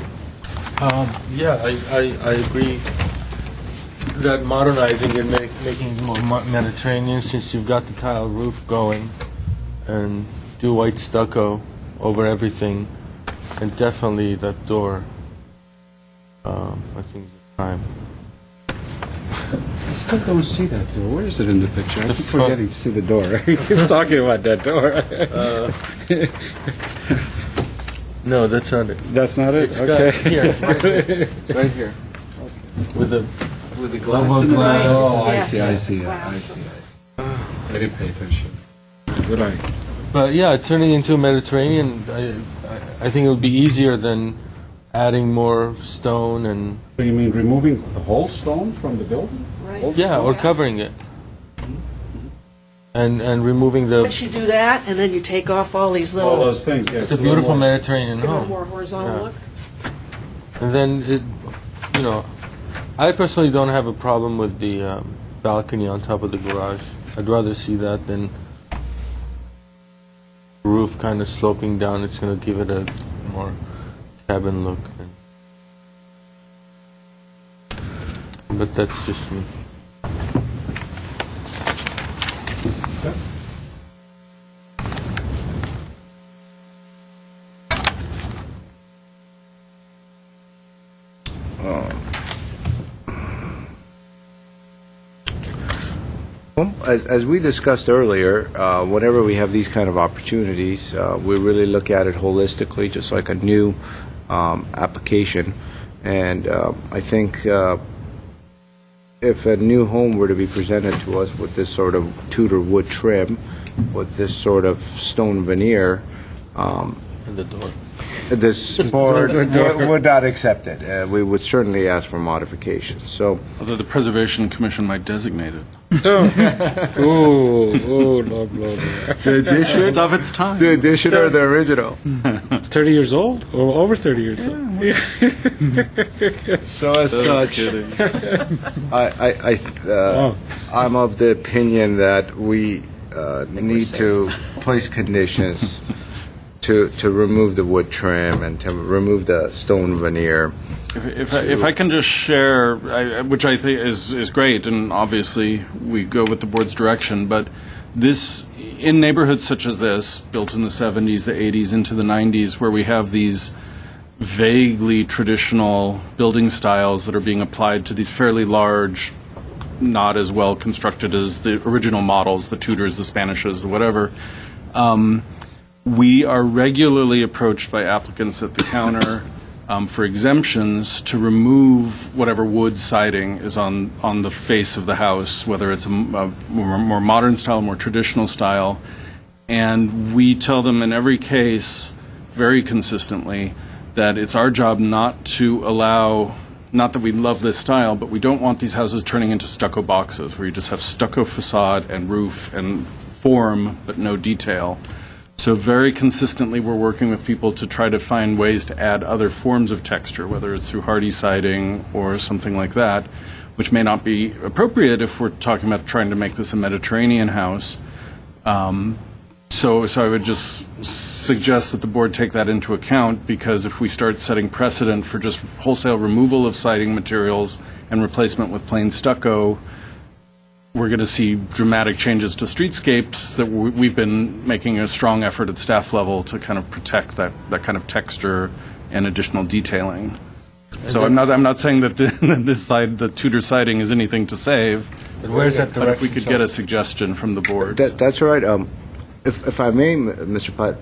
Yeah, I agree that modernizing it, making it more Mediterranean, since you've got the tile roof going, and do white stucco over everything, and definitely that door, I think it's time. I still don't see that door. Where is it in the picture? I The keep front. forgetting to see the door. He keeps talking about that door. No, that's not it. That's not it? It's Okay. got, here, it's right here. Right here. With the glass in it? Oh, I Yeah. see. I see. I didn't pay attention. Good eye. But yeah, turning into a Mediterranean, I think it would be easier than adding more stone and So you mean removing the whole stone from the building? yeah, or covering it, and removing the Once you do that, and then you take off all these All little, those things, yes. it's a beautiful Mediterranean give it a home. more horizontal Yeah. look. And then it, I personally don't have a problem with the balcony on top of the garage. I'd rather see that than roof kind of sloping down. It's going to give it a more cabin look. But that's just me. Well, as we discussed earlier, whenever we have these kind of opportunities, we really look at it holistically, just like a new application. And I think if a new home were to be presented to us with this sort of Tudor wood trim, with this sort of stone veneer, And the door. this board would not accept it. We would certainly ask for modifications. So, Although the Preservation Commission might designate it. Oh, no. the addition, It's of its time. the addition or the original. It's 30 years old? Or over 30 years old? So as Just such, kidding. I'm of the opinion that we need to place conditions to remove the wood trim and to remove the stone veneer. If I can just share, which I think is great, and obviously we go with the board's direction, but this, in neighborhoods such as this, built in the 70s, the 80s, into the 90s, where we have these vaguely traditional building styles that are being applied to these fairly large, not as well constructed as the original models, the Tudors, the Spanishes, the whatever, we are regularly approached by applicants at the counter for exemptions to remove whatever wood siding is on the face of the house, whether it's a more modern style, more traditional style. And we tell them in every case, very consistently, that it's our job not to allow, not that we love this style, but we don't want these houses turning into stucco boxes, where you just have stucco facade and roof and form, but no detail. So very consistently, we're working with people to try to find ways to add other forms of texture, whether it's through hardy siding or something like that, which may not be appropriate if we're talking about trying to make this a Mediterranean house. So I would just suggest that the board take that into account, because if we start setting precedent for just wholesale removal of siding materials and replacement with plain stucco, we're going to see dramatic changes to streetscapes that we've been making a strong effort at staff level to kind of protect that kind of texture and additional detailing. So I'm not saying that the Tudor siding is anything to save. But where's that But if we direction could get a suggestion from the board. That's all right. If I may, Mr. Platt,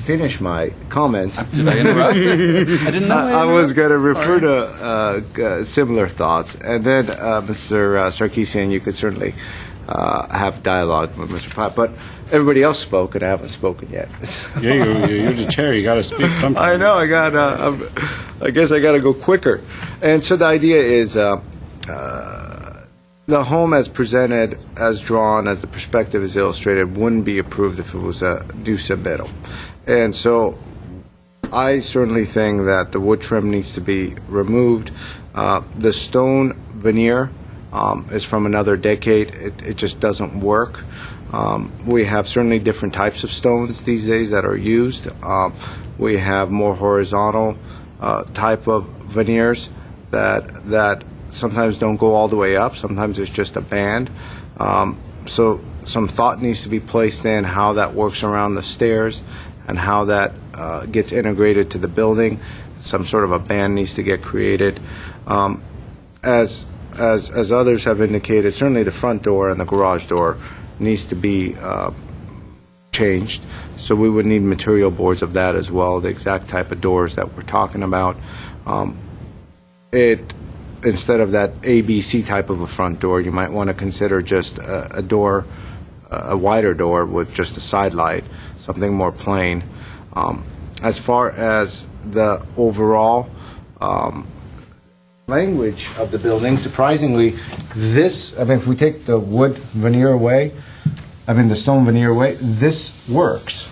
finish my comments. Did I interrupt? I didn't know. I was going to refer to similar thoughts, and then Mr. Sarkeesian, you could certainly have dialogue with Mr. Platt, but everybody else spoke, and I haven't spoken yet. Yeah, you're the chair. You got to speak sometime. I know. I guess I got to go quicker. And so the idea is the home as presented, as drawn, as the perspective is illustrated, wouldn't be approved if it was a new submittal. And so I certainly think that the wood trim needs to be removed. The stone veneer is from another decade. It just doesn't work. We have certainly different types of stones these days that are used. We have more horizontal type of veneers that sometimes don't go all the way up. Sometimes it's just a band. So some thought needs to be placed in how that works around the stairs and how that gets integrated to the building. Some sort of a band needs to get created. As others have indicated, certainly the front door and the garage door needs to be changed. So we would need material boards of that as well, the exact type of doors that we're talking about. Instead of that ABC type of a front door, you might want to consider just a door, a wider door with just a side light, something more plain. As far as the overall language of the building, surprisingly, if we take the wood veneer away, the stone veneer away, this works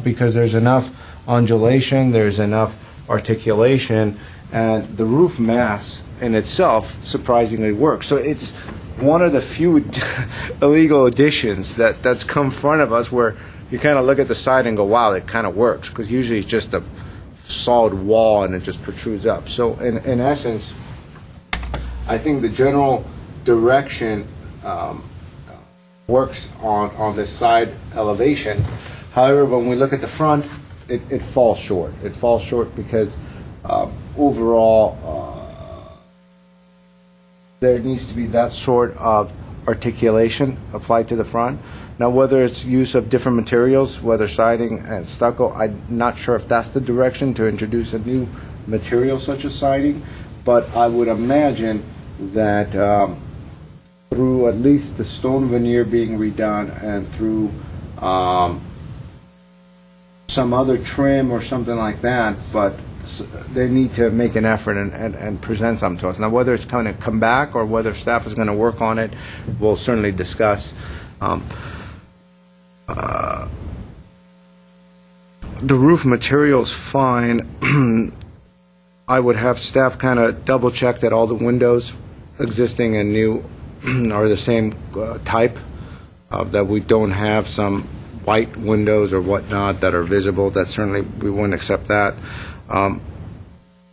because there's enough undulation, there's enough articulation, and the roof mass in itself surprisingly works. So it's one of the few illegal additions that's come in front of us where you kind of look at the side and go, wow, it kind of works, because usually it's just a solid wall and it just protrudes up. So in essence, I think the general direction works on this side elevation. However, when we look at the front, it falls short. It falls short because overall there needs to be that sort of articulation applied to the front. Now, whether it's use of different materials, whether siding and stucco, I'm not sure if that's the direction to introduce a new material such as siding, but I would imagine that through at least the stone veneer being redone and through some other trim or something like that, but they need to make an effort and present something to us. Now, whether it's going to come back or whether staff is going to work on it, we'll certainly discuss. The roof material's fine. I would have staff kind of double check that all the windows existing and new are the same type, that we don't have some white windows or whatnot that are visible. That certainly we wouldn't accept that.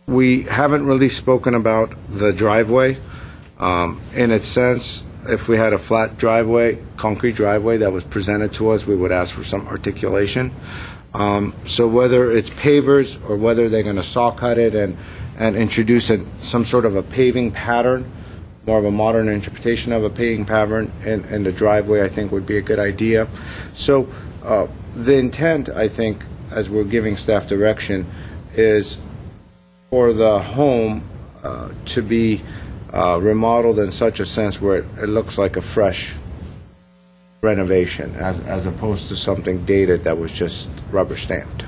We haven't really spoken about the driveway. In its sense, if we had a flat driveway, concrete driveway that was presented to us, we would ask for some articulation. So whether it's pavers or whether they're going to saw cut it and introduce some sort of a paving pattern, more of a modern interpretation of a paving pattern in the driveway, I think would be a good idea. So the intent, I think, as we're giving staff direction, is for the home to be remodeled in such a sense where it looks like a fresh renovation as opposed to something dated that was just rubber stamped.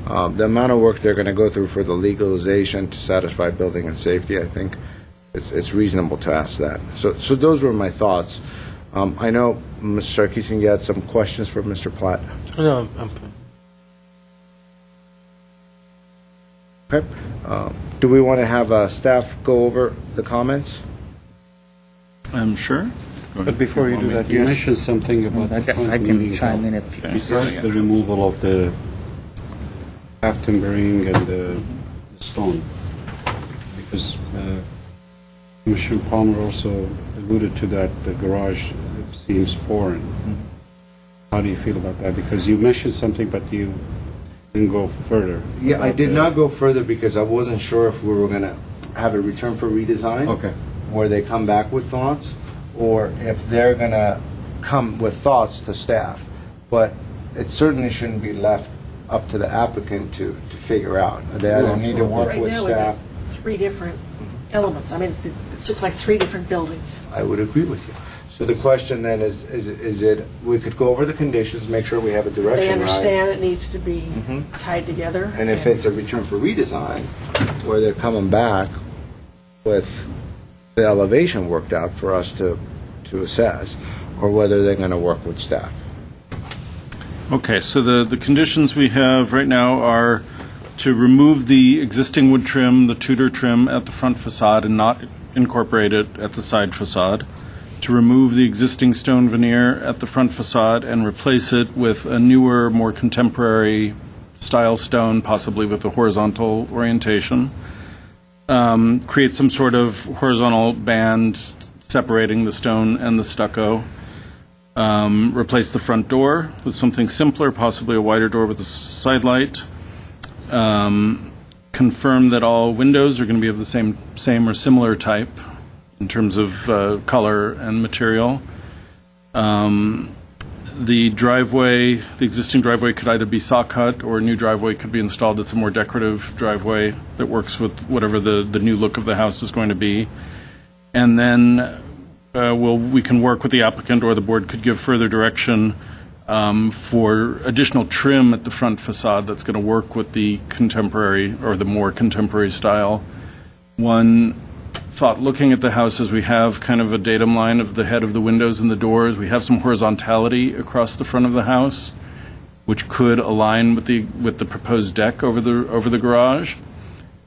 The amount of work they're going to go through for the legalization to satisfy building and safety, I think it's reasonable to ask that. So those were my thoughts. I know, Mr. Sarkeesian, you had some questions for Mr. Platt. No, I'm fine. Okay. Do we want to have staff go over the comments? I'm sure. But before you do that, you mentioned something about I can chime in if you... besides the removal of the half timbering and the stone, because Commissioner Palmer also alluded to that the garage seems foreign. How do you feel about that? Because you mentioned something, but you didn't go further. Yeah, I did not go further because I wasn't sure if we were going to have a return for redesign. Okay. Where they come back with thoughts, or if they're going to come with thoughts to staff. But it certainly shouldn't be left up to the applicant to figure out. They either need to work Right with now, we staff. have three different elements. I mean, it looks like three different buildings. I would agree with you. So the question then is it, we could go over the conditions, make sure we have a direction They right. understand it needs to be tied together. And if it's a return for redesign, where they're coming back with the elevation worked out for us to assess, or whether they're going to work with staff. Okay, so the conditions we have right now are to remove the existing wood trim, the Tudor trim at the front facade and not incorporate it at the side facade, to remove the existing stone veneer at the front facade and replace it with a newer, more contemporary style stone, possibly with a horizontal orientation, create some sort of horizontal band separating the stone and the stucco, replace the front door with something simpler, possibly a wider door with a side light, confirm that all windows are going to be of the same or similar type in terms of color and material. The driveway, the existing driveway could either be saw cut or a new driveway could be installed. It's a more decorative driveway that works with whatever the new look of the house is going to be. And then we can work with the applicant, or the board could give further direction for additional trim at the front facade that's going to work with the contemporary or the more contemporary style. One thought, looking at the house, as we have kind of a datum line of the head of the windows and the doors, we have some horizontality across the front of the house, which could align with the proposed deck over the garage,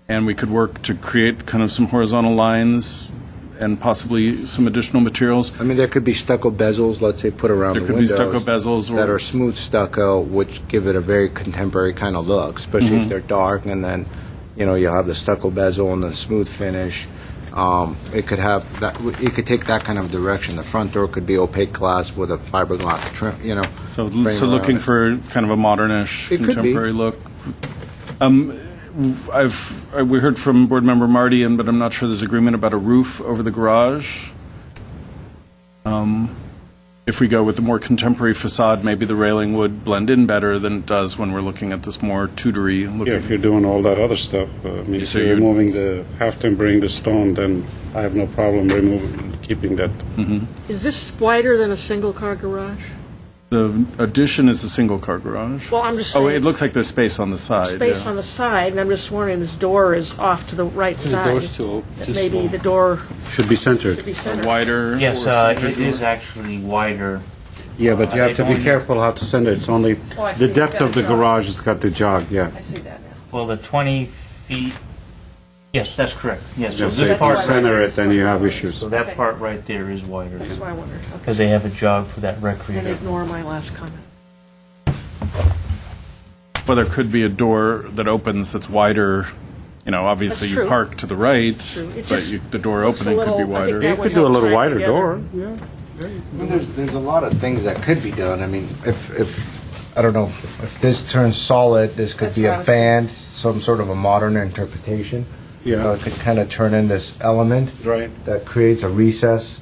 and we could work to create kind of some horizontal lines and possibly some additional materials. I mean, there could be stucco bezels, let's say, put around the There could be windows. stucco bezels that are smooth stucco, which give it a very contemporary kind of look, especially if they're dark, and then, you'll have the stucco bezel and the smooth finish. It could have that. It could take that kind of direction. The front door could be opaque glass with a fiberglass trim. So frame looking around it. for kind of a modernish, It could be. contemporary look. We heard from Board Member Marty, but I'm not sure there's agreement about a roof over the garage. If we go with the more contemporary facade, maybe the railing would blend in better than it does when we're looking at this more Tudory looking. Yeah, if you're doing all that other stuff, if So you're you'd- removing have to bring the stone, then I have no problem keeping that. Is this wider than a single-car garage? The addition is a single-car garage. Well, I'm just Oh, saying. it looks like there's space on the side. Space yeah. on the side, and I'm just wondering, this door is off to the right The side. door's too That too maybe small. the door Should be centered. should be A centered. wider. Yes, or centered it door. is actually wider. Yeah, but you have to be only- careful how to center it. It's only, Oh, I see. the It's depth got of the a jog. garage has got the jog, yeah. I see that now. Well, the 20 feet, yes, that's correct. Yes, so Just this say if you part, center it, then you have issues. so that Okay. part right there is wider. That's what I wondered. Okay. Because they have a jog for that And recreator. ignore my last comment. Well, there could be a door that opens that's wider. Obviously That's you true. park to the right, True. It but just the door looks a opening could be little- I think wider. that You would could do a help little tie wider together. door, yeah. There's a lot of things that could be done. I mean, if I don't know, if this turns solid, this could That's be what I a was band, some sort of a modern interpretation. Yeah. It could kind of turn in this element. Right. That creates a recess,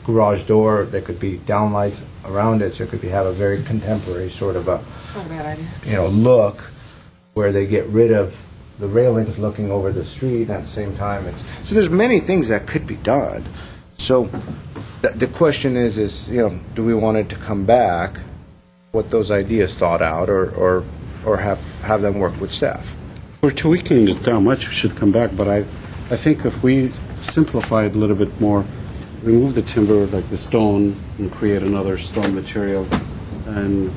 garage door. There could be downlights around it, so it could have a very contemporary sort of a, It's not a bad idea. look where they get rid of the railings looking over the street, and at the same time so there's many things that could be done. So the question is do we want it to come back with those ideas thought out, or have them work with staff? We're tweaking it down much, we should come back, but I think if we simplify it a little bit more, remove the timber, like the stone, and create another stone material, and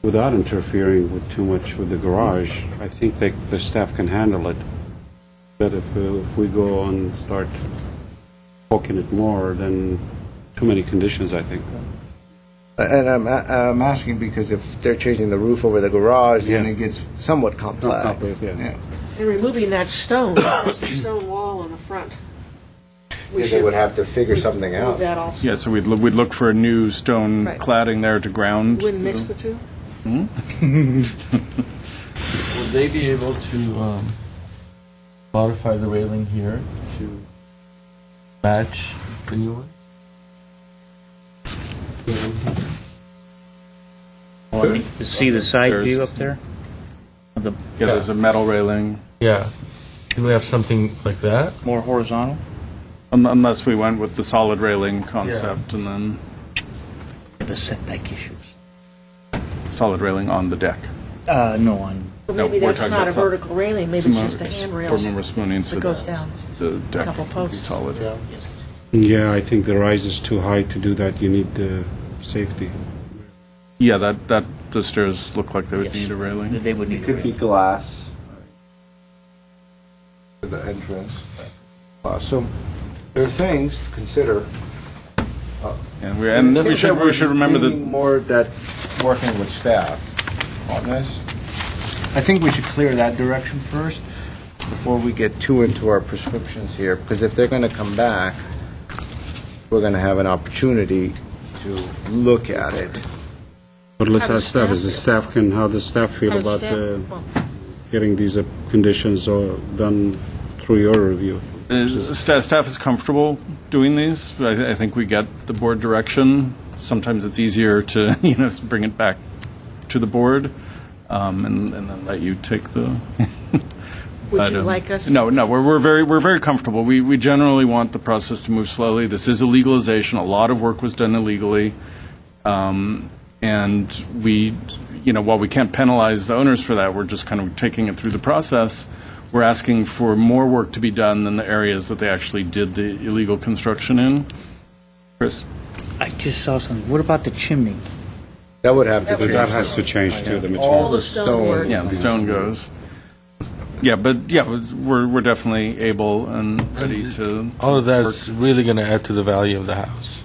without interfering with too much with the garage, I think the staff can handle it. But if we go and start poking it more, then too many conditions, I think. And I'm asking because if they're changing the roof over the garage, then Yeah. it gets somewhat complex. Complex, yeah. And removing that stone, there's a stone wall in the front. We They should would have to figure something remove out. that also. Yeah, so we'd look for a new stone Right. cladding there to ground. Wouldn't mix the two? Would they be able to modify the railing here to match the new one? To see the side view up there? Of the Yeah, there's a metal railing. Yeah. Can we have something like that? more horizontal? Unless we went with the solid railing concept and then The setback issues. solid railing on the deck. No, on, No, Maybe we're that's talking not about a sol- vertical railing, maybe it's just a handrail Board member Spooney that said goes down. the deck couple would be posts. solid. Yeah, I think the rise is too high to do that. You need the safety. Yeah, that the stairs look like they would need a railing. they would need It to could be glass for the entrance. So there are things to consider. And we should remember that More that working with staff on this. I think we should clear that direction first before we get too into our prescriptions here, because if they're going to come back, we're going to have an opportunity to look at it. But let's How does ask staff, is the staff how does staff feel How does about staff- well, getting these conditions done through your review? staff is comfortable doing these. I think we get the board direction. Sometimes it's easier to bring it back to the board and then let you take the. Would you like us? No, we're very comfortable. We generally want the process to move slowly. This is a legalization. A lot of work was done illegally, and while we can't penalize the owners for that, we're just kind of taking it through the process. We're asking for more work to be done than the areas that they actually did the illegal construction in. Chris? I just saw something. What about the chimney? That would have to But change. that has to change too, the All material. the stone. Yeah, the stone goes. Yeah, but we're definitely able and ready to. All of work. that's really going to add to the value of the house,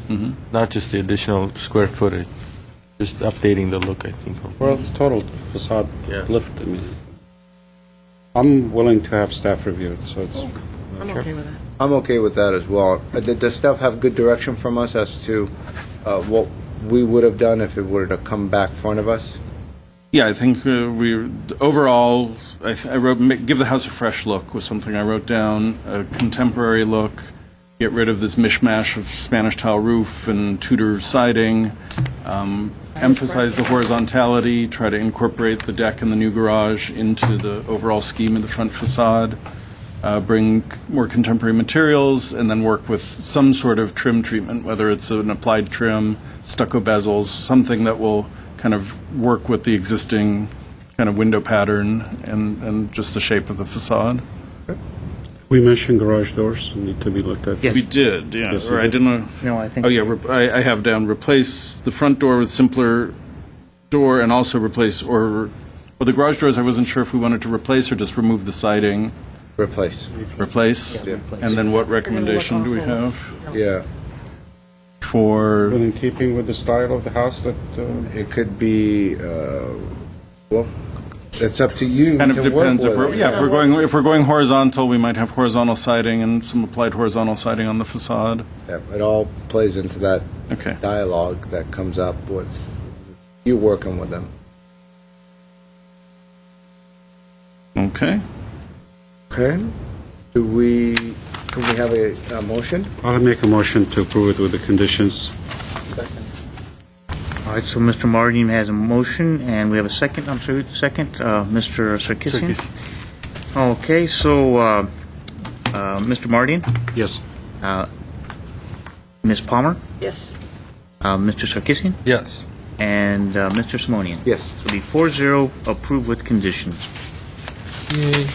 not just the additional square footage, just updating the look, I think. Well, it's total facade Yeah. lift, I mean. I'm willing to have staff review it, so it's... I'm okay with that. I'm okay with that as well. Did the staff have good direction from us as to what we would have done if it were to come back in front of us? Yeah, I think overall, I wrote, give the house a fresh look was something I wrote down, a contemporary look, get rid of this mishmash of Spanish tile roof and Tudor siding, emphasize the horizontality, try to incorporate the deck and the new garage into the overall scheme of the front facade, bring more contemporary materials, and then work with some sort of trim treatment, whether it's an applied trim, stucco bezels, something that will kind of work with the existing kind of window pattern and just the shape of the facade. We mentioned garage doors need to be looked at. We did, yeah. Yes, Or you I did. didn't know. No, I think. Oh, yeah, I have down, replace the front door with simpler door and also replace, well, the garage doors, I wasn't sure if we wanted to replace or just remove the siding. Replace. Replace? Yeah. And then what recommendation do we have Yeah. for, In keeping with the style of the house that... It could be, well, it's up to you kind of to work depends, if with we're, it. yeah, if we're going horizontal, we might have horizontal siding and some applied horizontal siding on the facade. Yeah, it all plays into that Okay. dialogue that comes up with you working with them. Okay. Okay. Can we have a motion? I'll make a motion to approve it with the conditions. All right, so Mr. Martin has a motion, and we have a second. I'm sorry, second, Mr. Sarkisian. Okay, so Mr. Martin, Yes. Ms. Palmer, Yes. Mr. Sarkisian, Yes. and Mr. Simonian. Yes. So the 4-0 approved with conditions. Yay.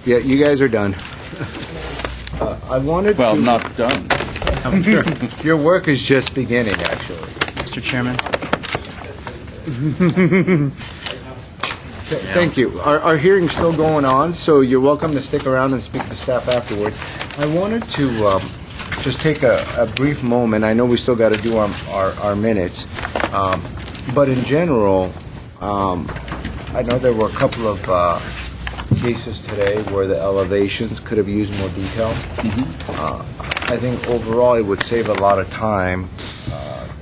Yeah, you guys are done. I wanted Well, to... not done. Your work is just beginning, actually. Mr. Chairman? Thank you. Our hearing's still going on, so you're welcome to stick around and speak to staff afterwards. I wanted to just take a brief moment. I know we still got to do our minutes, but in general, I know there were a couple of cases today where the elevations could have used more detail. I think overall it would save a lot of time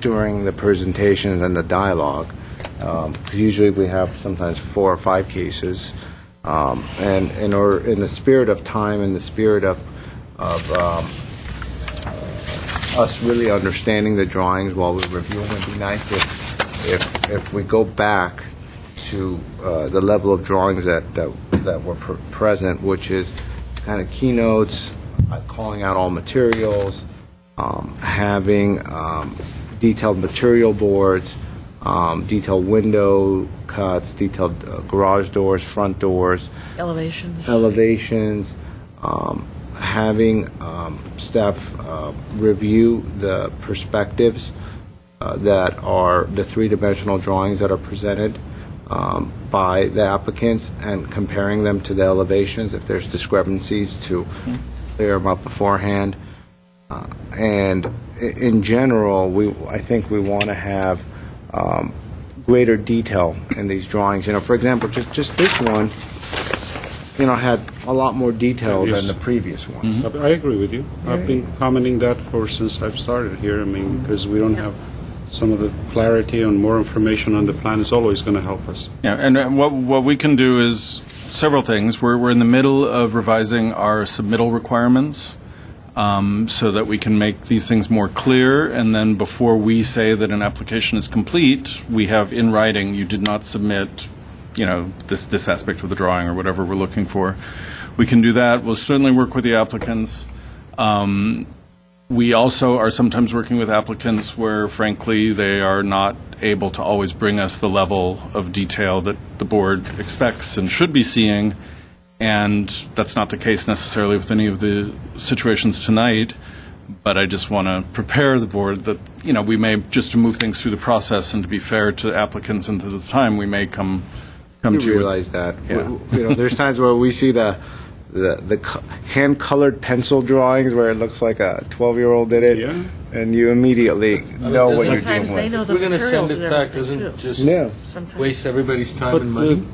during the presentations and the dialogue. Because usually we have sometimes 4 or 5 cases, and in the spirit of time, in the spirit of us really understanding the drawings while we review them. It'd be nice if we go back to the level of drawings that were present, which is kind of keynotes, calling out all materials, having detailed material boards, detailed window cuts, detailed garage doors, front doors, elevations, having staff review the perspectives that are the three-dimensional drawings that are presented by the applicants and comparing them to the elevations if there's discrepancies to clear them up beforehand. And in general, I think we want to have greater detail in these drawings. For example, just this one, had a lot more detail than the previous ones. I agree with you. I've been commenting that since I've started here. Because we don't have some of the clarity and more information on the plan is always going to help us. Yeah, and what we can do is several things. We're in the middle of revising our submittal requirements so that we can make these things more clear, and then before we say that an application is complete, we have in writing, you did not submit, this aspect of the drawing or whatever we're looking for. We can do that. We'll certainly work with the applicants. We also are sometimes working with applicants where, frankly, they are not able to always bring us the level of detail that the board expects and should be seeing, and that's not the case necessarily with any of the situations tonight. But I just want to prepare the board that, we may, just to move things through the process and to be fair to applicants and to the time, we may come to realize that. Yeah. There's times where we see the hand-colored pencil drawings where it looks like a 12-year-old did it, and you immediately know what you're doing. Sometimes they know the We're going to materials send it and back, everything, doesn't too. just Sometimes. waste everybody's time and money?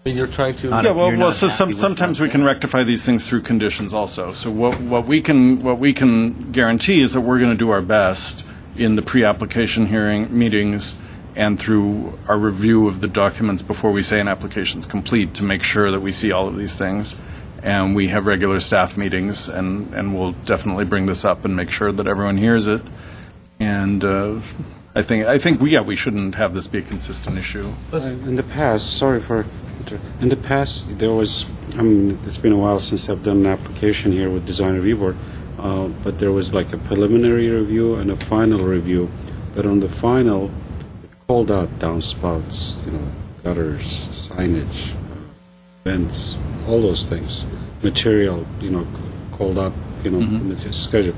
When you're trying to... So sometimes we can rectify these things through conditions also. So what we can guarantee is that we're going to do our best in the pre-application meetings and through our review of the documents before we say an application's complete to make sure that we see all of these things. And we have regular staff meetings, and we'll definitely bring this up and make sure that everyone hears it. And I think we shouldn't have this be a consistent issue. In the past, there was, it's been a while since I've done an application here with Design Review Board, but there was like a preliminary review and a final review. But on the final, it called out downspouts, gutters, signage, vents, all those things. Material, called out, schedule.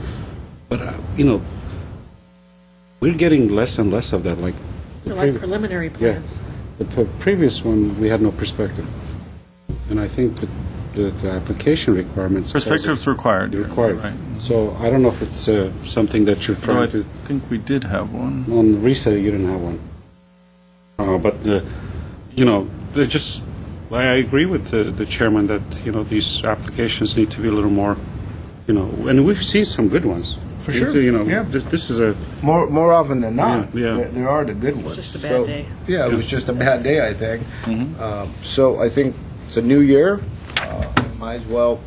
But, we're getting less and less of that. Like preliminary plans. The previous one, we had no perspective. And I think that the application requirements... Perspective's required. Right. So I don't know if it's something that you're trying to... I think we did have one. On the resale, you didn't have one. But, they're just... I agree with the chairman that, these applications need to be a little more, and we've seen some good ones. For sure. This is a... More often than not, Yeah. there are the good ones. It's just a bad day. Yeah, it was just a bad day, I think. So I think it's a new year. Might as well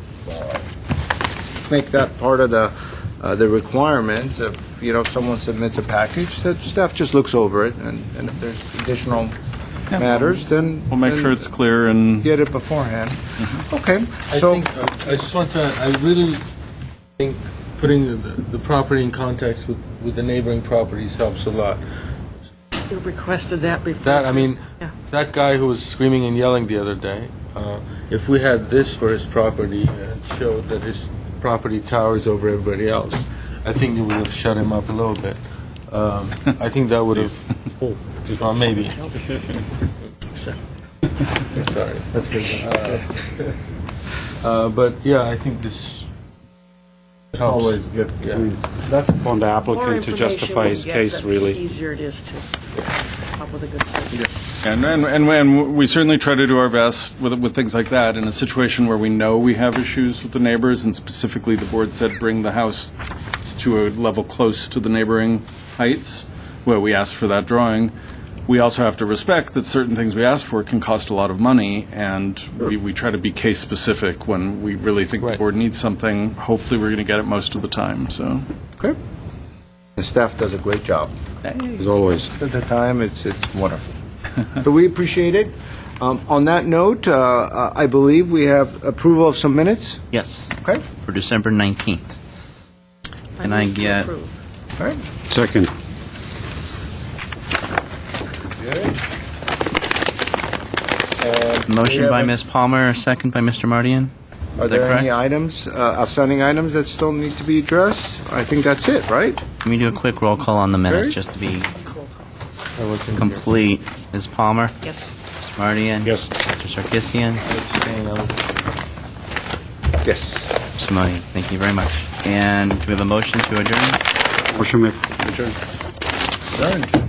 make that part of the requirements. If someone submits a package, that staff just looks over it, and if there's additional matters, then we'll make sure it's clear and get it beforehand. Okay. I really think putting the property in context with the neighboring properties helps a lot. You've requested that before. That guy who was screaming and yelling the other day, if we had this for his property and showed that his property towers over everybody else, I think it would have shut him up a little bit. I think that would have... maybe. Sorry. That's good. But, I think this... It's always good. That's upon the applicant to justify his case, really. The easier it is to come up with a good solution. And we certainly try to do our best with things like that. In a situation where we know we have issues with the neighbors, and specifically the board said bring the house to a level close to the neighboring heights, where we asked for that drawing, we also have to respect that certain things we ask for can cost a lot of money, and we try to be case-specific when we really think the Right. board needs something. Hopefully, we're going to get it most of the time, so. Okay. The staff does a great job. As always. At the time, it's wonderful. So we appreciate it. On that note, I believe we have approval of some minutes. Yes, Okay. for December 19th. Can I get, All right. Second. motion by Ms. Palmer, second by Mr. Mardian? Are Is that there any correct? items, outstanding items that still need to be addressed? I think that's it, right? Let me do a quick roll call on the minutes, Okay. just to be I wasn't here. complete. Ms. Palmer? Yes. Mr. Mardian? Yes. Mr. Sarkisian? Yes. Simone, thank you very much. And do we have a motion to adjourn? Motion made. Adjourned.